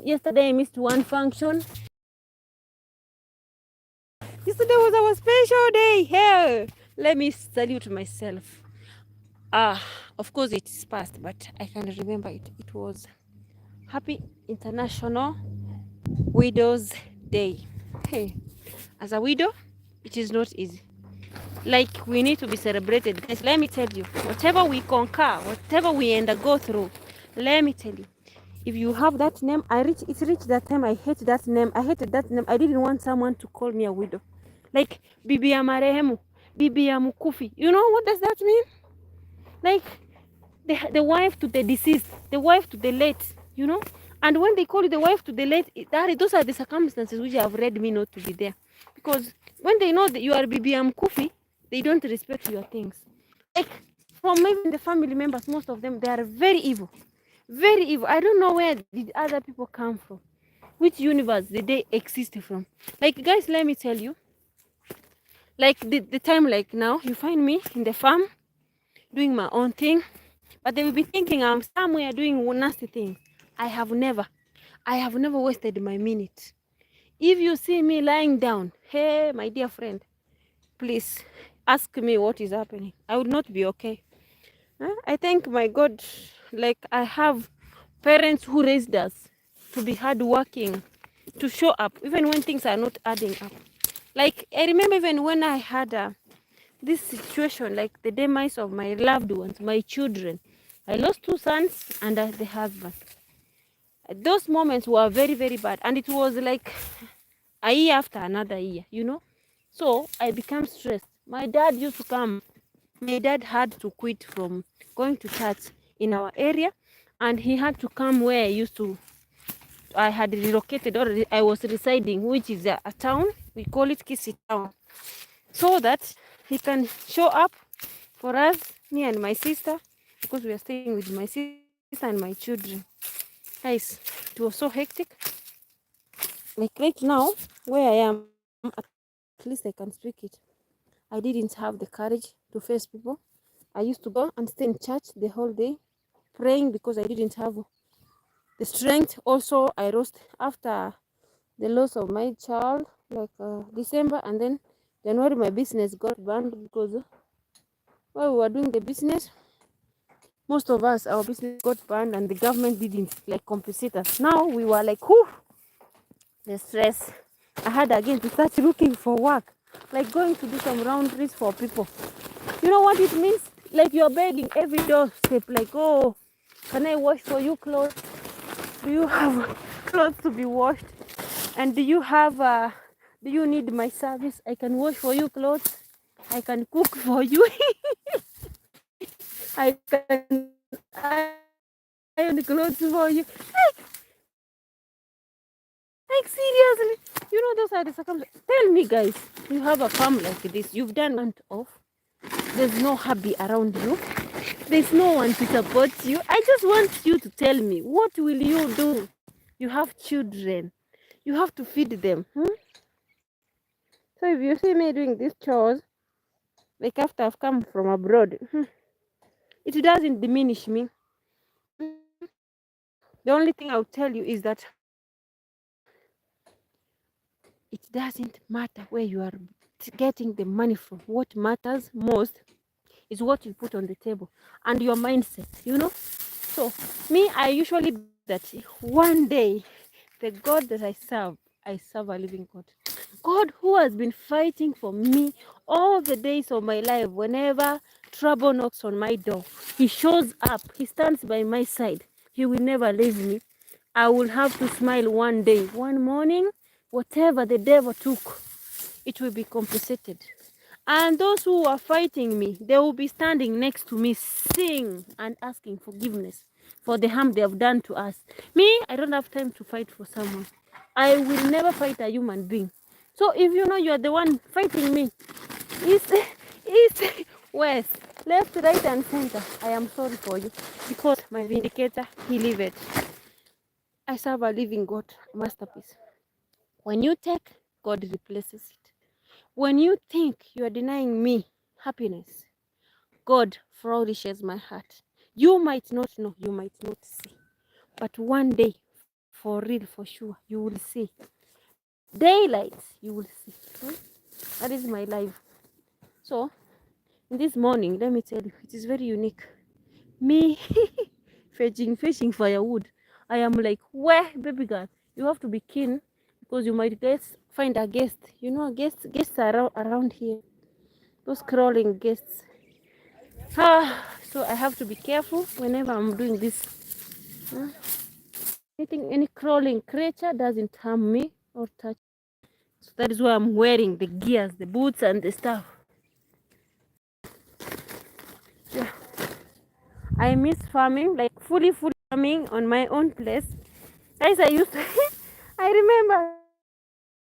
yesterday I missed one function. Yesterday was our special day. Here, let me salute myself. Of course it is past, but I can remember it. It was Happy International Widows Day. Hey, as a widow, it is not easy. Like, we need to be celebrated, guys. Let me tell you, whatever we conquer, whatever we go through, let me tell you, if you have that name, it reached that time I hate that name. I hated that name. I didn't want someone to call me a widow. Like bibi ya marehemu, bibi ya mukufi. You know what does that mean? Like the wife to the deceased, the wife to the late, you know? And when they call you the wife to the late, those are the circumstances which have led me not to be there. Because when they know that you are bibi ya mukufi, they don't respect your things. Like from even the family members, most of them, they are very evil. Very evil. I don't know where did other people come from. Which universe did they exist from? Like, guys, let me tell you. Like the time like now, you find me in the farm doing my own thing, but they will be thinking I'm somewhere doing nasty things. I have never wasted my minute. If you see me lying down, hey, my dear friend, please ask me what is happening. I would not be okay. I thank my God, like I have parents who raised us to be hardworking, to show up, even when things are not adding up. Like, I remember even when I had this situation, like the demise of my loved ones, my children. I lost 2 sons and the husband. Those moments were very, very bad. And it was like a year after another year, you know. So I became stressed. My dad used to come. My dad had to quit from going to church in our area. And he had to come where I had relocated, or I was residing, which is a town. We call it Kisii Town. So that he can show up for us, me and my sister, because we are staying with my sister and my children. Guys, it was so hectic. Like right now, where I am, at least I can speak it. I didn't have the courage to face people. I used to go and stay in church the whole day, praying because I didn't have the strength. Also, I lost after the loss of my child, like December, and then January my business got banned because while we were doing the business, most of us, our business got banned and the government didn't like compensate us. Now we were like, whew, the stress. I had again to start looking for work, like going to do some roundaries for people. You know what it means? Like you're begging every doorstep, like, oh, can I wash for you clothes? Do you have clothes to be washed? And do you need my service? I can wash for you clothes. I can cook for you. I can iron clothes for you. Like seriously, you know those are the circumstances. Tell me, guys, you have a farm like this. You've done month off. There's no hubby around you. There's no one to support you. I just want you to tell me, what will you do? You have children. You have to feed them. So if you see me doing these chores, like after I've come from abroad, it doesn't diminish me. The only thing I'll tell you is that it doesn't matter where you are getting the money from. What matters most is what you put on the table and your mindset, you know. So me, I usually do that. One day, the God that I serve a living God. God who has been fighting for me all the days of my life. Whenever trouble knocks on my door, he shows up. He stands by my side. He will never leave me. I will have to smile one day. One morning, whatever the devil took, it will be compensated. And those who are fighting me, they will be standing next to me, sing and asking forgiveness for the harm they have done to us. Me, I don't have time to fight for someone. I will never fight a human being. So if you know you are the one fighting me, east, west, left, right, and center. I am sorry for you because my vindicator, he lived. I serve a living God, masterpiece. When you take, God replaces it. When you think you are denying me happiness, God flourishes my heart. You might not know, you might not see, but one day, for real, for sure, you will see. Daylight, you will see. That is my life. So, this morning, let me tell you, it is very unique. Me fetching firewood. I am like, where, baby girl? You have to be keen because you might find a guest. You know, guests are around here. Those crawling guests. So I have to be careful whenever I'm doing this. Any crawling creature doesn't harm me or touch. So that is why I'm wearing the gears, the boots, and the stuff. Yeah. I miss farming, like fully farming on my own place. Guys, I used to, I remember,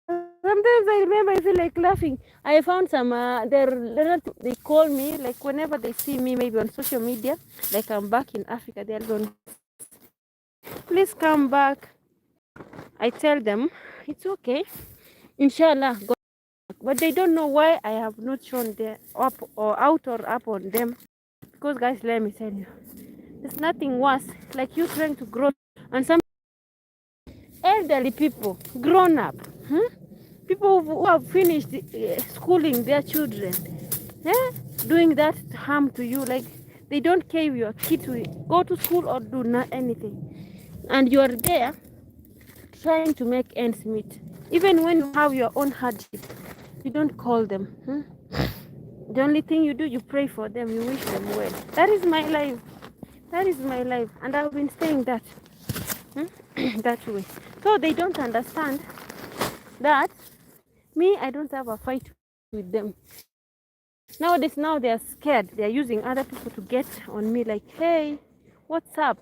sometimes I feel like laughing. I found some, they call me, like whenever they see me, maybe on social media, like I'm back in Africa, they're going, please come back. I tell them, it's okay, inshallah, God. But they don't know why I have not shown the up or out or up on them. Because guys, let me tell you, there's nothing worse like you trying to grow and some elderly people, grown up, people who have finished schooling their children, doing that harm to you. Like they don't care if your kid to go to school or do not anything, and you are there trying to make ends meet. Even when you have your own hardship, you don't call them. The only thing you do, you pray for them, you wish them well. That is my life. That is my life, and I've been saying that that way. So they don't understand that me, I don't have a fight with them. Nowadays, now they are scared. They are using other people to get on me, like, hey, what's up?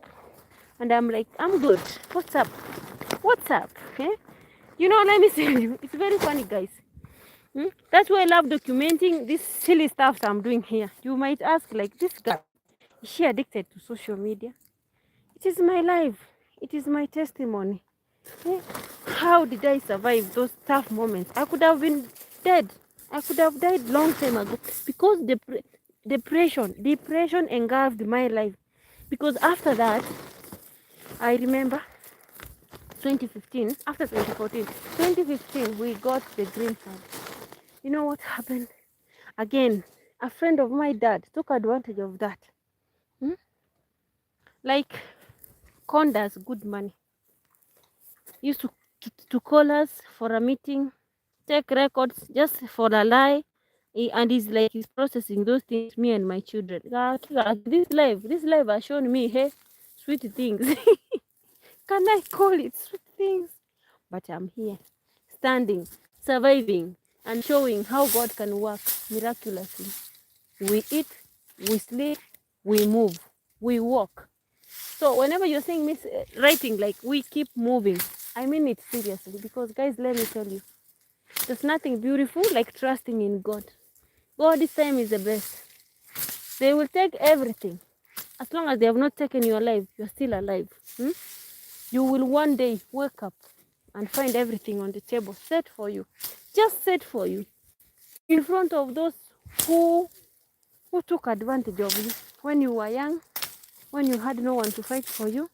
And I'm like, I'm good. What's up? What's up? Okay? You know, let me tell you, it's very funny, guys. That's why I love documenting this silly stuff I'm doing here. You might ask, like, this guy, is she addicted to social media? It is my life. It is my testimony. How did I survive those tough moments? I could have been dead. I could have died long time ago because depression engulfed my life. Because after that, I remember 2015, after 2014, 2015, we got the green card. You know what happened? Again, a friend of my dad took advantage of that. Like, conned us good money. Used to call us for a meeting, take records just for a lie, and he's like he's processing those things, me and my children. This life has shown me, hey, sweet things. Can I call it sweet things? But I'm here, standing, surviving, and showing how God can work miraculously. We eat, we sleep, we move, we walk. So whenever you're saying me writing like we keep moving, I mean it seriously, because guys, let me tell you, there's nothing beautiful like trusting in God. God this time is the best. They will take everything. As long as they have not taken your life, you're still alive. You will one day wake up and find everything on the table set for you. Just set for you. In front of those who took advantage of you when you were young, when you had no one to fight for you,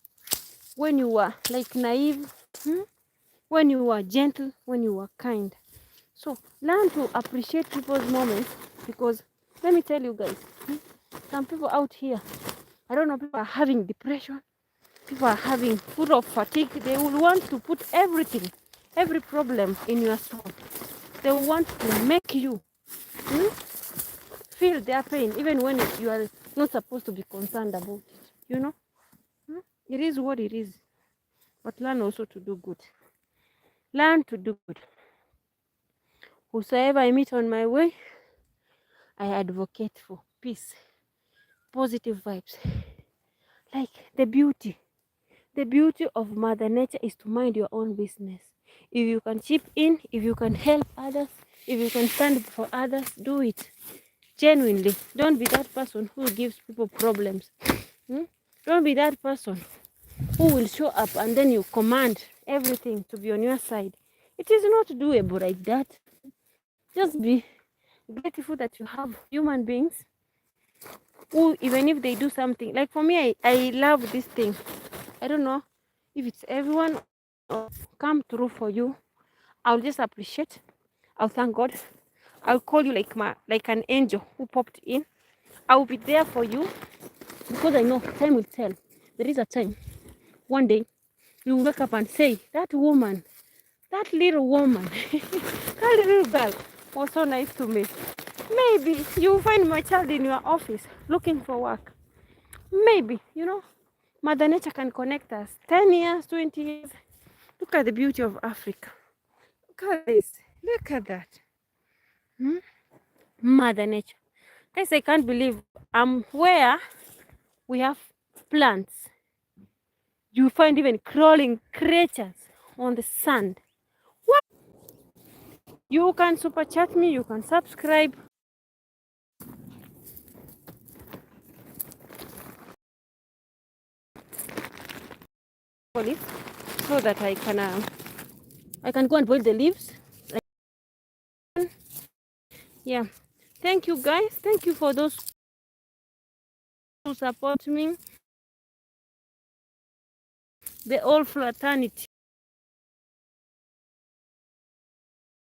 when you were like naive, when you were gentle, when you were kind. So learn to appreciate people's moments, because let me tell you guys, some people out here, I don't know, people are having depression, people are having full of fatigue. They will want to put everything, every problem in your soul. They will want to make you feel their pain, even when you are not supposed to be concerned about it. You know, it is what it is. But learn also to do good. Learn to do good. Whosoever I meet on my way, I advocate for peace, positive vibes. Like the beauty of Mother Nature is to mind your own business. If you can chip in, if you can help others, if you can stand for others, do it. Genuinely, don't be that person who gives people problems. Don't be that person who will show up and then you command everything to be on your side. It is not doable like that. Just be grateful that you have human beings who, even if they do something, like for me, I love this thing. I don't know if it's everyone or come through for you. I'll just appreciate. I'll thank God. I'll call you like an angel who popped in. I'll be there for you because I know time will tell. There is a time. One day you wake up and say, that woman, that little woman, that little girl was so nice to me. Maybe you find my child in your office looking for work. Maybe, Mother Nature can connect us. 10 years, 20 years. Look at the beauty of Africa. Look at this. Look at that. Mother Nature. Guys, I can't believe I'm where we have plants. You find even crawling creatures on the sand. What? You can super chat me, you can subscribe. So that I can go and boil the leaves. Yeah. Thank you guys. Thank you for those who support me. The whole fraternity.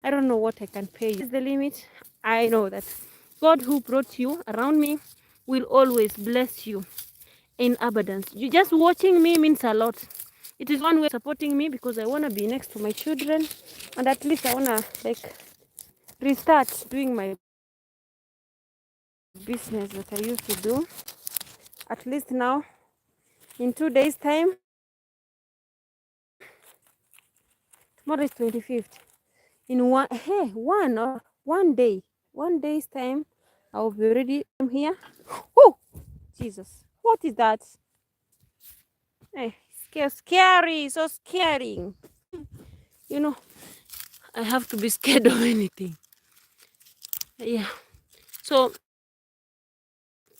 I don't know what I can pay you. Is the limit. I know that God who brought you around me will always bless you in abundance. You just watching me means a lot. It is one way of supporting me because I want to be next to my children, and at least I want to restart doing my business that I used to do. At least now, in 2 days time, tomorrow is 25th. In one day's time, I will be ready. I'm here. Oh, Jesus! What is that? Hey, scary, so scary. I have to be scared of anything. Yeah. So,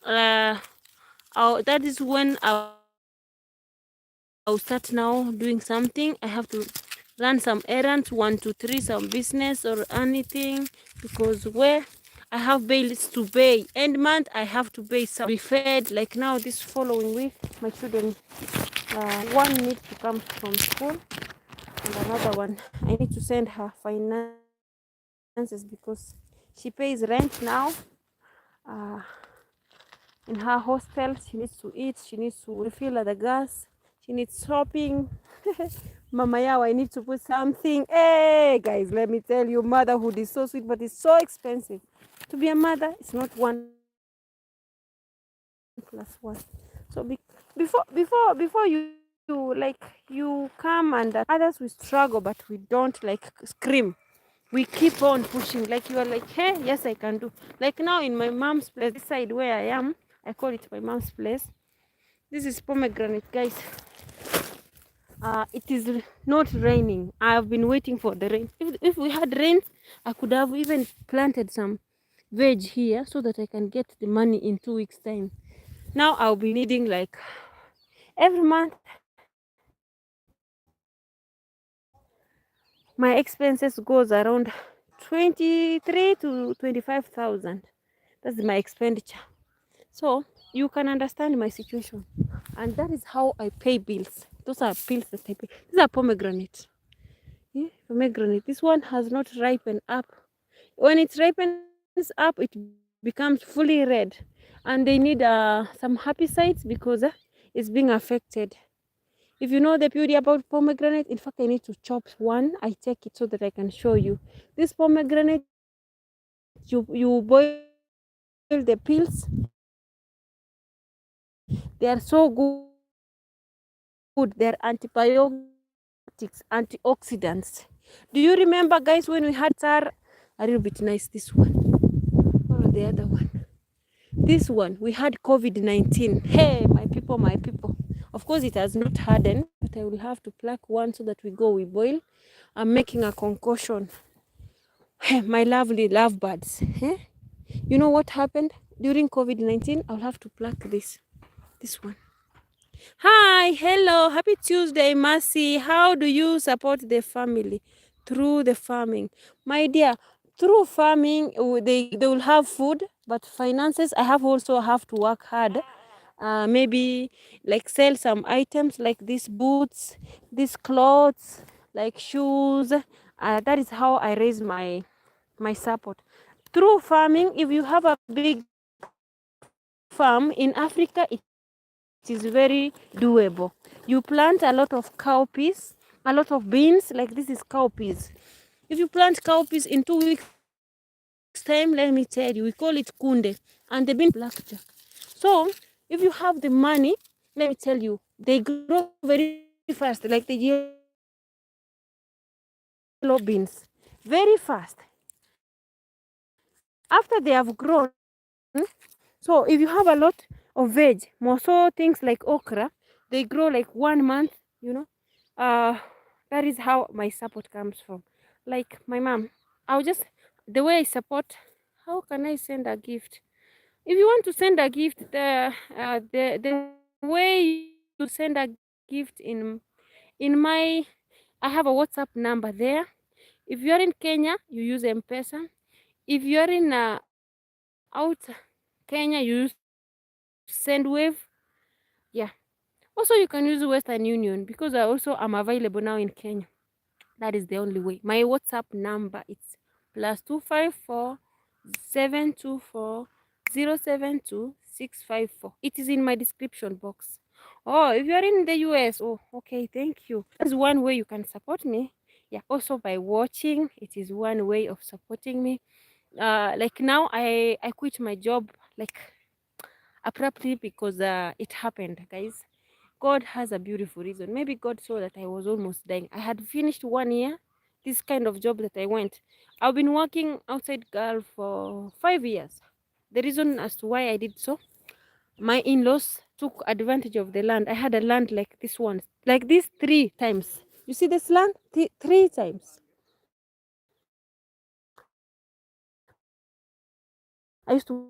that is when I'll start now doing something. I have to run some errands, 1, 2, 3, some business or anything, because where I have bills to pay. End month, I have to pay some. Be fed. Like now, this following week, my children, one needs to come from school, and another one, I need to send her finances because she pays rent now. In her hostel, she needs to eat, she needs to refill the gas, she needs shopping. Mama Yao, I need to put something. Hey guys, let me tell you, motherhood is so sweet, but it's so expensive. To be a mother, it's not 1 + 1. So before you come, and others will struggle, but we don't scream. We keep on pushing. Like you are like, hey, yes, I can do. Like now in my mom's place, this side where I am, I call it my mom's place. This is pomegranate, guys. It is not raining. I have been waiting for the rain. If we had rain, I could have even planted some veg here so that I can get the money in 2 weeks time. Now I'll be needing every month. My expenses goes around 23 to 25,000. That's my expenditure. So you can understand my situation, and that is how I pay bills. Those are bills that I pay. These are pomegranate. Yeah, pomegranate. This one has not ripened up. When it ripens up, it becomes fully red, and they need some herbicides because it's being affected. If you know the beauty about pomegranate, in fact, I need to chop one. I take it so that I can show you. This pomegranate, you boil the peels. They are so good. They're antibiotics, antioxidants. Do you remember, guys, when we had a little bit nice, this one, or the other one? This one, we had COVID-19. Hey, my people. Of course, it has not hardened, but I will have to pluck one so that we boil. I'm making a concoction. Hey, my lovely lovebirds. You know what happened during COVID-19? I'll have to pluck this one. Hi, hello, happy Tuesday, Mercy. How do you support the family through the farming? My dear, through farming, they will have food, but finances, I also have to work hard. Maybe like sell some items like these boots, these clothes, like shoes. That is how I raise my support. Through farming, if you have a big farm in Africa, it is very doable. You plant a lot of cowpeas, a lot of beans, like this is cowpeas. If you plant cowpeas in 2 weeks time, let me tell you, we call it kunde, and the bean blackjack. So if you have the money, let me tell you, they grow very fast, like the yellow beans, very fast. After they have grown, so if you have a lot of veg, more so things like okra, they grow like 1 month, you know. That is how my support comes from. Like my mom, the way I support, how can I send a gift? If you want to send a gift, the way you send a gift in my, I have a WhatsApp number there. If you're in Kenya, you use M-Pesa. If you're in out Kenya, you use SendWave. Yeah. Also, you can use Western Union because I also am available now in Kenya. That is the only way. My WhatsApp number is +254 724 072 654. It is in my description box. Oh, if you're in the US, oh, okay, thank you. That's one way you can support me. Yeah, also by watching, it is one way of supporting me. Like now, I quit my job like abruptly because it happened, guys. God has a beautiful reason. Maybe God saw that I was almost dying. I had finished 1 year, this kind of job that I went. I've been working outside Girl for 5 years. The reason as to why I did so, my in-laws took advantage of the land. I had a land like this one, like this 3 times. You see this land? 3 times. I used to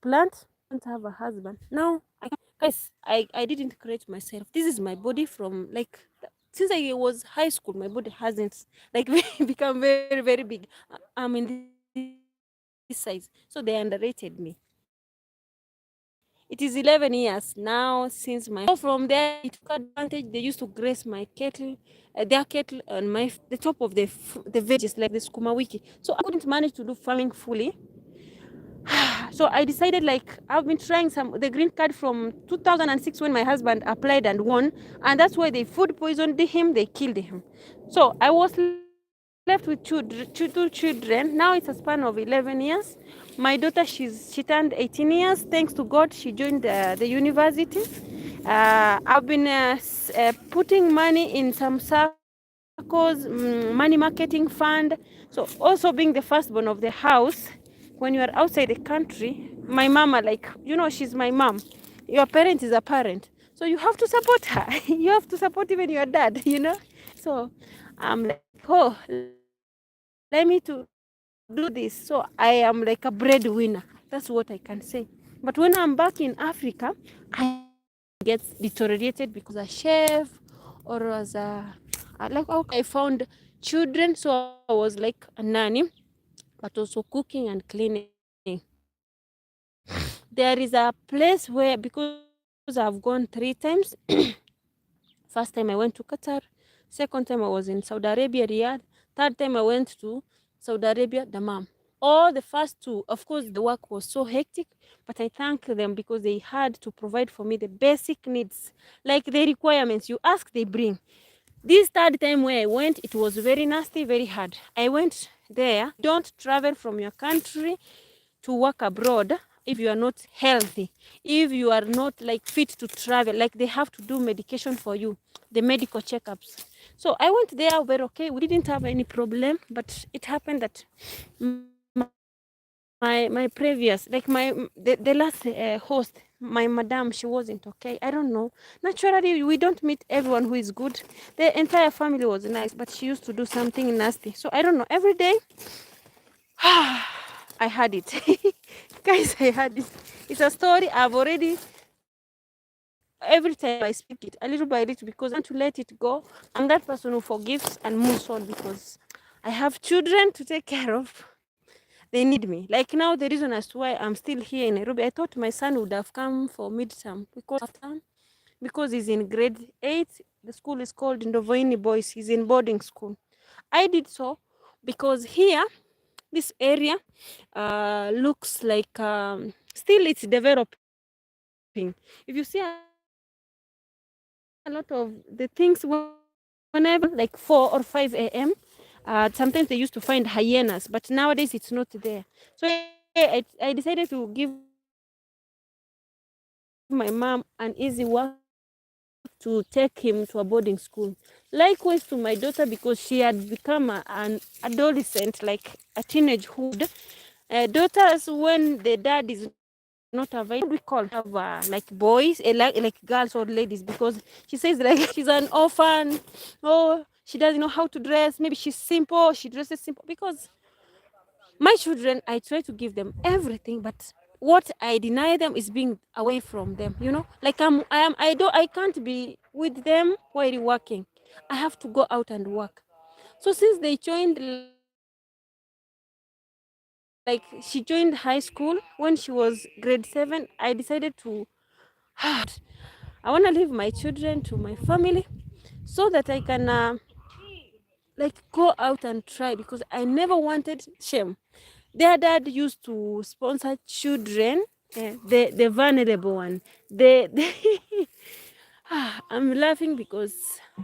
plant and have a husband. Now, I didn't create myself. This is my body from like since I was high school. My body hasn't like become very very big. I'm in this size, so they underrated me. It is 11 years now since my. So from there, it took advantage. They used to grace my cattle, their cattle on the top of the veggies like the skuma wiki. So I couldn't manage to do farming fully. So I decided, like, I've been trying the green card from 2006 when my husband applied and won, and that's why they food poisoned him, they killed him. So I was left with 2 children. Now it's a span of 11 years. My daughter, she turned 18 years. Thanks to God, she joined the university. I've been putting money in some circles, money marketing fund. So also being the firstborn of the house, when you are outside the country, my mama, like, you know, she's my mom. Your parent is a parent. So you have to support her. You have to support even your dad, you know. So I'm like, oh, let me to do this. So I am like a breadwinner. That's what I can say. But when I'm back in Africa, I get deteriorated because a chef or as like I found children. So I was like a nanny, but also cooking and cleaning. There is a place where, because I've gone 3 times, first time I went to Qatar, second time I was in Saudi Arabia, Riyadh, third time I went to Saudi Arabia, Dammam. All the first 2, of course, the work was so hectic, but I thank them because they had to provide for me the basic needs, like the requirements you ask, they bring. This third time where I went, it was very nasty, very hard. I went there. Don't travel from your country to work abroad if you are not healthy, if you are not like fit to travel. Like they have to do medication for you, the medical checkups. So I went there, we're okay, we didn't have any problem, but it happened that my previous, like the last host, my madam, she wasn't okay. I don't know, naturally we don't meet everyone who is good. The entire family was nice, but she used to do something nasty. So I don't know, every day I had it. Guys, I had it. It's a story I've already, every time I speak it, a little by little, because I want to let it go. I'm that person who forgives and moves on because I have children to take care of. They need me. Like now, the reason as to why I'm still here in Nairobi, I thought my son would have come for midterm because he's in grade 8. The school is called Ndovoini Boys. He's in boarding school. I did so because here, this area looks like still it's developing. If you see a lot of the things whenever like 4 or 5 a.m. Sometimes they used to find hyenas, but nowadays it's not there. So I decided to give my mom an easy work to take him to a boarding school. Likewise to my daughter, because she had become an adolescent, like a teenagehood. Daughters, when the dad is not available, we call her like boys, like girls or ladies, because she says like she's an orphan. Oh, she doesn't know how to dress. Maybe she's simple. She dresses simple. Because my children, I try to give them everything, but what I deny them is being away from them. You know, like I can't be with them while working. I have to go out and work. So since they joined, like she joined high school when she was grade 7, I decided to, I want to leave my children to my family so that I can like go out and try, because I never wanted shame. Their dad used to sponsor children, the vulnerable one. I'm laughing because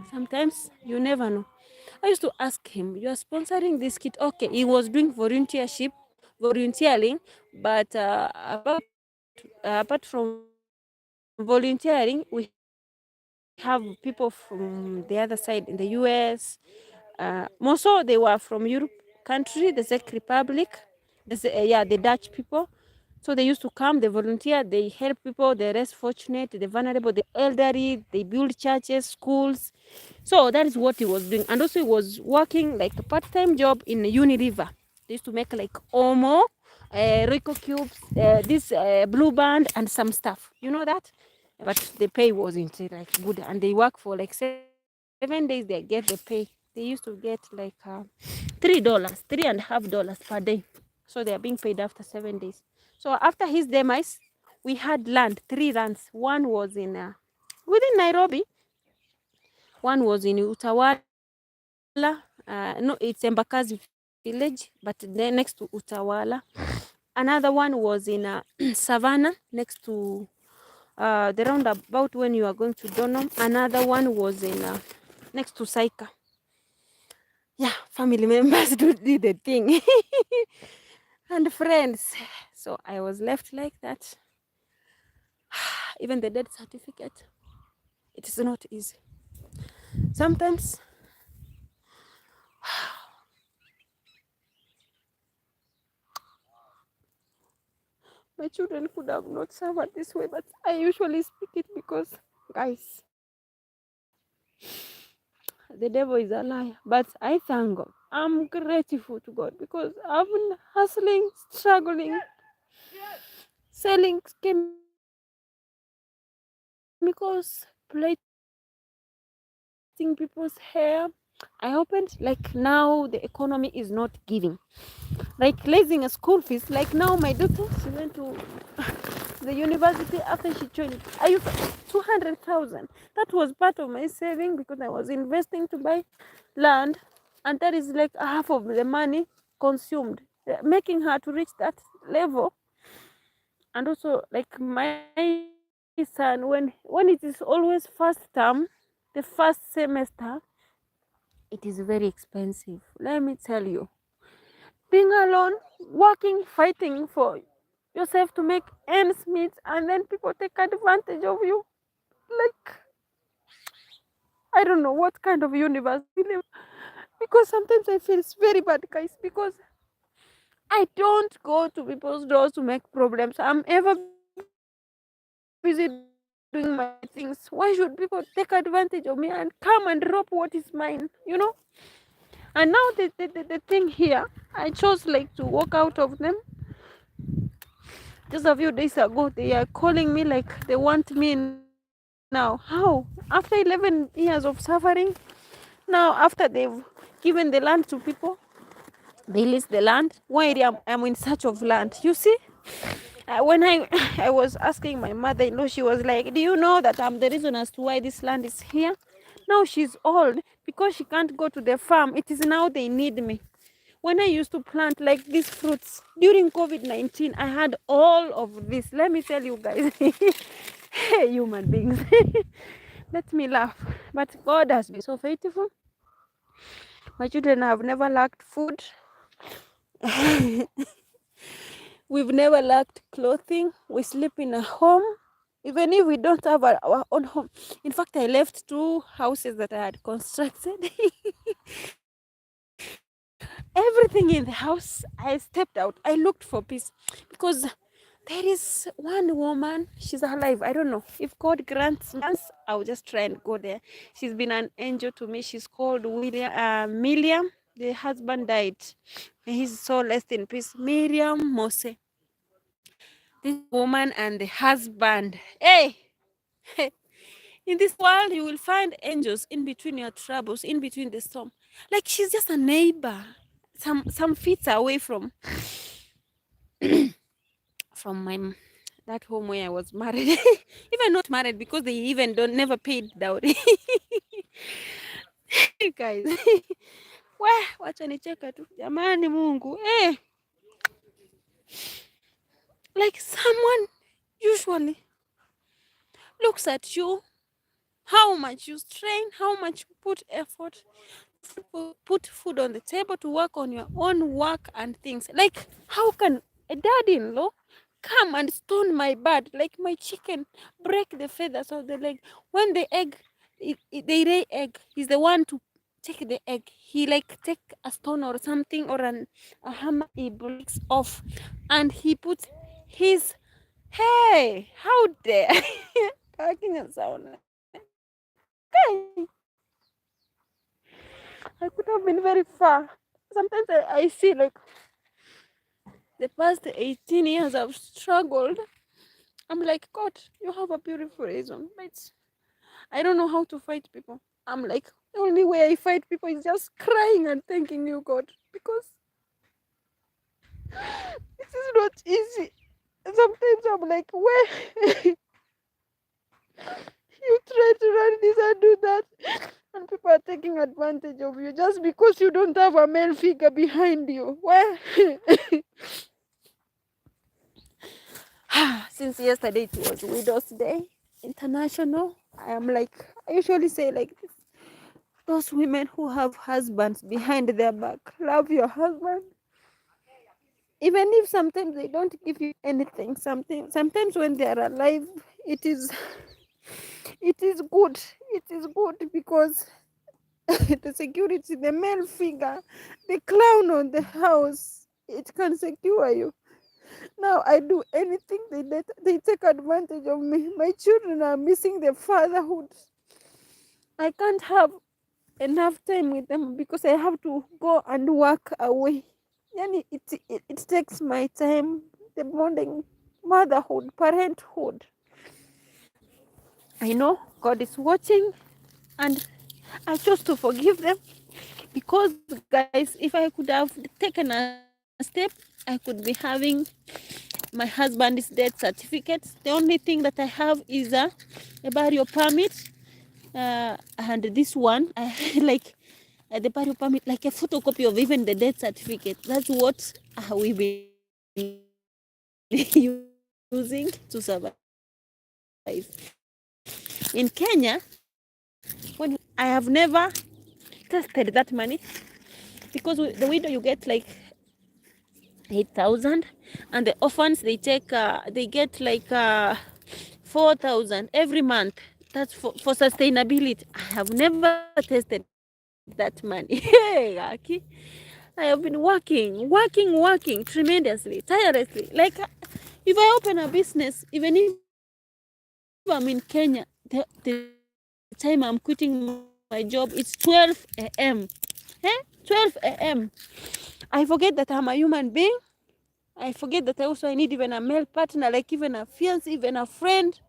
sometimes you never know. I used to ask him, "You are sponsoring this kid?" Okay, he was doing volunteering, but apart from volunteering, we have people from the other side in the US. Most of they were from Europe country, the Czech Republic, the Dutch people. So they used to come, they volunteer, they help people, the less fortunate, the vulnerable, the elderly, they build churches, schools. So that is what he was doing. And also he was working like a part-time job in Unilever. They used to make like Omo, Rico Cubes, this Blue Band and some stuff. You know that? But the pay wasn't like good. And they work for like 7 days, they get the pay. They used to get like $3.5 per day. So they are being paid after 7 days. So after his demise, we had land, 3 lands. One was in within Nairobi. One was in Utawala. No, it's Embakazi village, but then next to Utawala. Another one was in Savannah, next to the roundabout when you are going to Donham. Another one was in next to Saika. Yeah, family members did the thing. And friends. So I was left like that. Even the death certificate, it is not easy. Sometimes my children could have not suffered this way, but I usually speak it because, guys, the devil is a liar. But I thank God. I'm grateful to God because I've been hustling, struggling, selling chemicals, plating people's hair. I opened, like now the economy is not giving. Like raising a school fees. Like now my daughter, she went to the university after she joined. I used 200,000. That was part of my saving because I was investing to buy land, and that is like half of the money consumed, making her to reach that level. And also like my son, when it is always first term, the first semester, it is very expensive. Let me tell you, being alone, working, fighting for yourself to make ends meet, and then people take advantage of you. Like, I don't know what kind of universe we live. Because sometimes I feel it's very bad, guys, because I don't go to people's doors to make problems. I'm ever busy doing my things. Why should people take advantage of me and come and rob what is mine, you know? And now the thing here, I chose like to walk out of them Just a few days ago, they are calling me like they want me now. How? After 11 years of suffering, now after they've given the land to people, they lease the land. Why I'm in search of land? You see? When I was asking my mother-in-law, she was like, do you know that I'm the reason as to why this land is here? Now she's old because she can't go to the farm. It is now they need me. When I used to plant like these fruits during COVID-19, I had all of this. Let me tell you guys, hey, human beings, let me laugh. But God has been so faithful. My children have never lacked food. We've never lacked clothing. We sleep in a home, even if we don't have our own home. In fact, I left 2 houses that I had constructed. Everything in the house, I stepped out. I looked for peace because there is one woman, she's alive. I don't know if God grants us, I'll just try and go there. She's been an angel to me. She's called Miriam. The husband died. May his soul rest in peace. Miriam Mose. This woman and the husband. Hey, in this world, you will find angels in between your troubles, in between the storm. Like she's just a neighbor. Some feet away from that home where I was married. Even not married because they even never paid dowry. Guys, wacha nicheka tu jamani, Mungu like someone usually looks at you, how much you strain, how much you put effort, put food on the table to work on your own work and things. Like, how can a dad-in-law come and stone my bird, like my chicken, break the feathers of the leg? When the egg, they lay egg, he's the one to take the egg. He like take a stone or something or a hammer, he breaks off and he puts his, hey, how dare talking and sound. I could have been very far. Sometimes I see like the past 18 years I've struggled. I'm like, God, you have a beautiful reason. But I don't know how to fight people. I'm like, the only way I fight people is just crying and thanking you, God, because this is not easy. Sometimes I'm like, where you try to run this and do that, and people are taking advantage of you just because you don't have a male figure behind you. Where? Since yesterday it was Widow's Day International, I am like, I usually say like this, those women who have husbands behind their back, love your husband. Even if sometimes they don't give you anything, sometimes when they are alive, it is good. It is good because the security, the male figure, the clown on the house, it can secure you. Now I do anything, they take advantage of me. My children are missing the fatherhood. I can't have enough time with them because I have to go and work away. Yani it takes my time, the bonding, motherhood, parenthood. I know God is watching and I chose to forgive them because, guys, if I could have taken a step, I could be having my husband's death certificate. The only thing that I have is a burial permit, and this one, I like the burial permit, like a photocopy of even the death certificate. That's what we've been using to survive. In Kenya, when I have never tested that money because the widow you get like 8,000, and the orphans they take they get like 4,000 every month. That's for sustainability. I have never tested that money. Hey, Aki, I have been working tremendously, tirelessly. Like if I open a business, even if I'm in Kenya, the time I'm quitting my job, it's 12 a.m. 12 a.m. I forget that I'm a human being. I forget that I need even a male partner, like even a fiance, even a friend,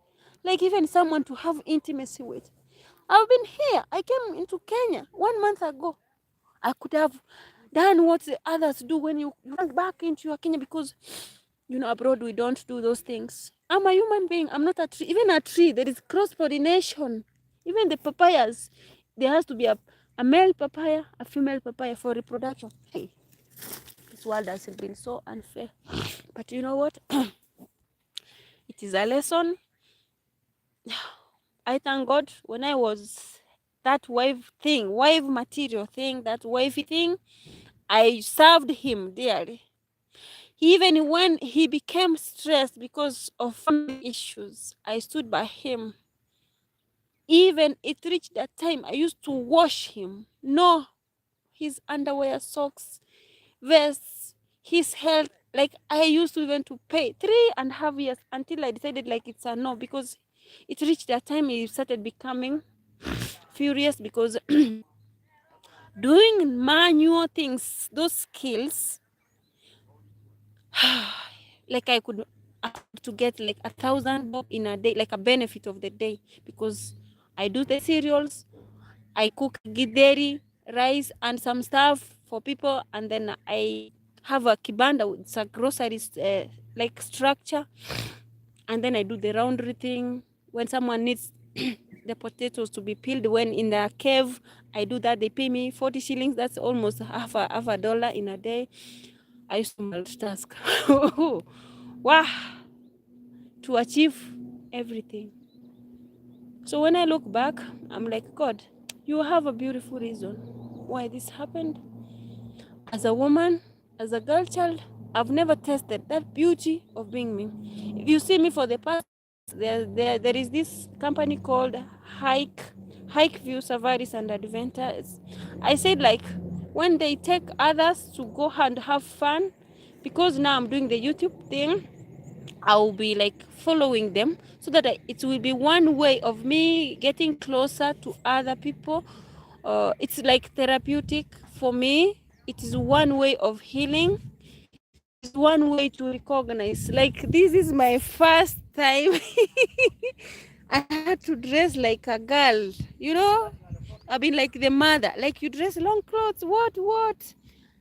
like even someone to have intimacy with. I've been here. I came into Kenya 1 month ago. I could have done what the others do when you went back into your Kenya, because you know abroad we don't do those things. I'm a human being. I'm not a tree. Even a tree, there is cross-pollination. Even the papayas, there has to be a male papaya, a female papaya for reproduction. Hey, this world has been so unfair. But you know what? It is a lesson. I thank God when I was that wife material thing, that wifey thing, I served him dearly. Even when he became stressed because of family issues, I stood by him. Even it reached that time I used to wash him. No, his underwear, socks, vests, his health. Like I used to even to pay 3.5 years until I decided like it's a no, because it reached that time he started becoming furious because doing manual things, those skills, like I could to get like 1,000 bob in a day, like a benefit of the day, because I do the cereals, I cook githeri, rice and some stuff for people, and then I have a kibanda with a groceries like structure, and then I do the laundry thing. When someone needs the potatoes to be peeled when in the cave, I do that. They pay me 40 shillings. That's almost half a dollar in a day. I used to multitask. Wow, to achieve everything. So when I look back, I'm like, God, you have a beautiful reason why this happened. As a woman, as a girl child, I've never tasted that beauty of being me. If you see me for the past, there is this company called Hike View Safaris and Adventures. I said like when they take others to go and have fun, because now I'm doing the YouTube thing, I'll be like following them so that it will be one way of me getting closer to other people. It's like therapeutic for me. It is one way of healing. It's one way to recognize. Like this is my first time. I had to dress like a girl, you know. I've been like the mother, like you dress long clothes. What?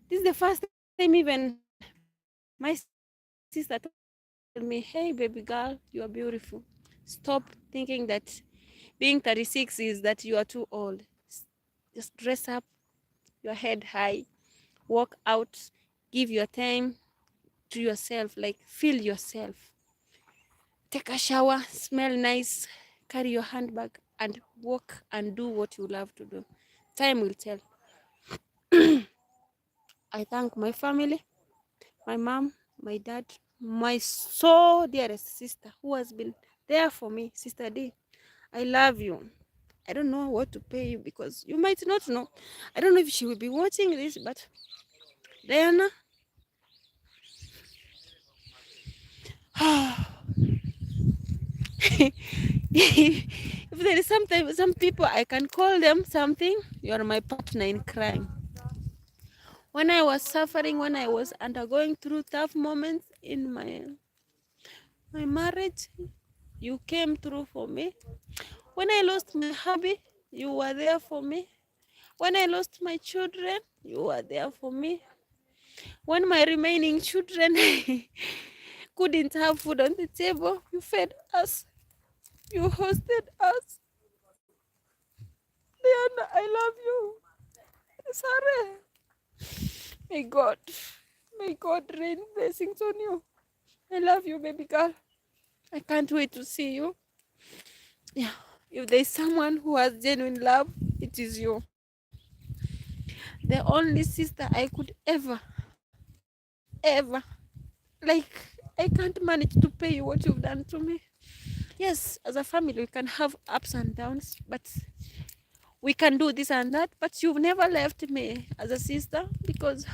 This is the first time even my sister told me, hey baby girl, you are beautiful. Stop thinking that being 36 is that you are too old. Just dress up, your head high, walk out, give your time to yourself, like feel yourself. Take a shower, smell nice, carry your handbag and walk and do what you love to do. Time will tell. I thank my family, my mom, my dad, my so dearest sister who has been there for me, Sister D. I love you. I don't know what to pay you because you might not know. I don't know if she will be watching this, but Diana, if there is some people I can call them something, you are my partner in crime. When I was suffering, when I was undergoing through tough moments in my marriage, you came through for me. When I lost my hubby, you were there for me. When I lost my children, you were there for me. When my remaining children couldn't have food on the table, you fed us. You hosted us. Diana, I love you. Sorry. May God rain blessings on you. I love you, baby girl. I can't wait to see you. Yeah. If there's someone who has genuine love, it is you. The only sister I could ever, like, I can't manage to pay you what you've done to me. Yes, as a family, we can have ups and downs, but we can do this and that, but you've never left me as a sister, because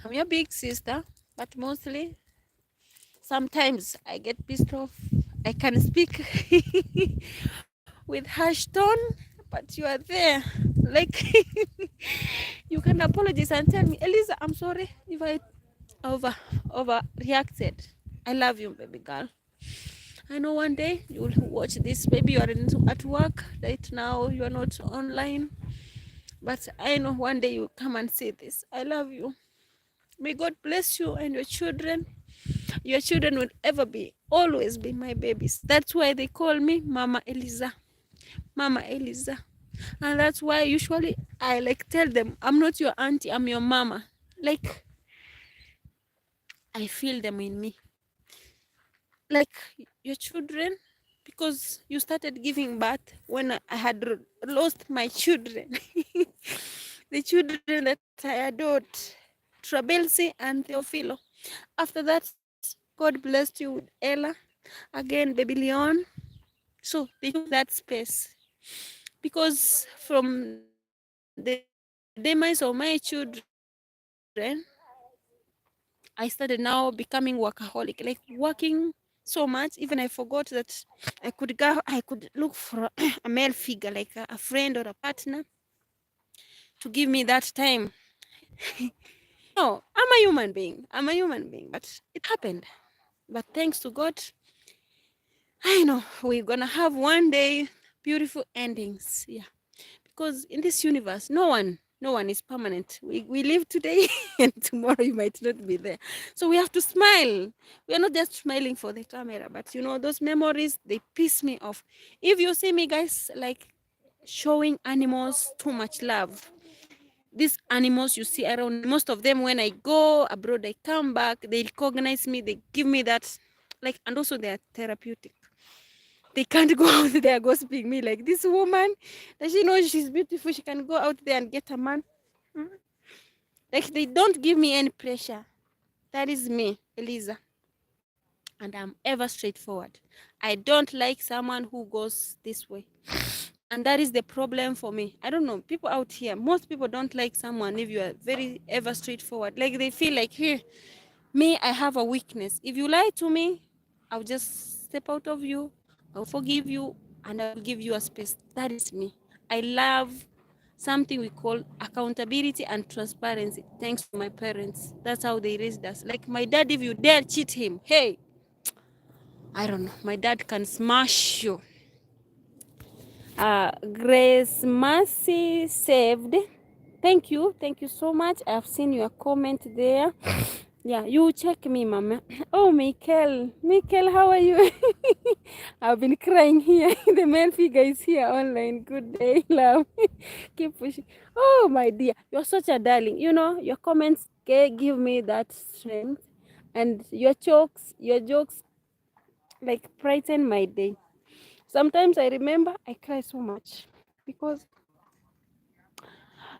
I'm your big sister, but mostly, sometimes I get pissed off. I can speak with harsh tone, but you are there. Like, you can apologize and tell me, Eliza, I'm sorry if I overreacted. I love you, baby girl. I know one day you will watch this. Maybe you are at work right now. You are not online, but I know one day you will come and see this. I love you. May God bless you and your children. Your children will always be my babies. That's why they call me Mama Eliza. Mama Eliza. And that's why usually I like tell them, I'm not your auntie, I'm your mama. Like, I feel them in me. Like your children, because you started giving birth when I had lost my children. The children that I adored, Trabelsi and Theophilo. After that, God blessed you with Ella, again, baby Leon. So they took that space. Because from the demise of my children, I started now becoming workaholic, like working so much, even I forgot that I could look for a male figure, like a friend or a partner to give me that time. No, I'm a human being, but it happened. But thanks to God, I know we're gonna have one day beautiful endings. Yeah, because in this universe, no one is permanent. We live today and tomorrow you might not be there. So we have to smile. We are not just smiling for the camera, but you know, those memories, they piss me off. If you see me, guys, like showing animals too much love, these animals you see around, most of them, when I go abroad, I come back, they recognize me, they give me that, like, and also they are therapeutic. They can't go out there gossiping me like, this woman, does she know she's beautiful? She can go out there and get a man. Like, they don't give me any pressure. That is me, Eliza. And I'm ever straightforward. I don't like someone who goes this way. And that is the problem for me. I don't know, people out here, most people don't like someone if you are very ever straightforward. Like, they feel like, here, me, I have a weakness. If you lie to me, I'll just step out of you, I'll forgive you, and I'll give you a space. That is me. I love something we call accountability and transparency. Thanks to my parents. That's how they raised us. Like my dad, if you dare cheat him, hey, I don't know, my dad can smash you. Grace Mercy saved. Thank you so much. I've seen your comment there. Yeah, you check me, mama. Oh, Michael, how are you? I've been crying here. The male figure is here online. Good day, love. Keep pushing. Oh, my dear, you're such a darling. You know, your comments give me that strength, and your jokes like brighten my day. Sometimes I remember I cry so much because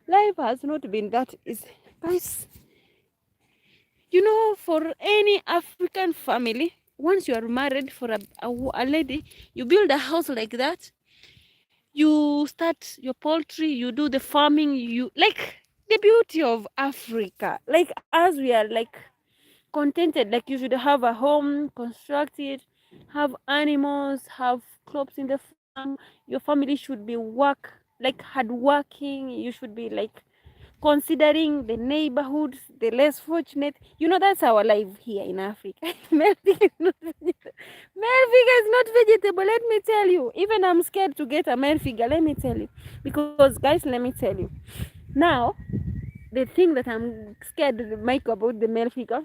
life has not been that easy. Guys, you know, for any African family, once you are married for a lady, you build a house like that, you start your poultry, you do the farming, you like the beauty of Africa. Like, as we are like contented, like you should have a home, construct it, have animals, have crops in the farm. Your family should be hardworking. You should be like considering the neighborhoods, the less fortunate. You know, that's our life here in Africa. Male figure is not vegetable. Let me tell you. Even I'm scared to get a male figure. Let me tell you. Because, guys, let me tell you. Now, the thing that I'm scared, Mike, about the male figure,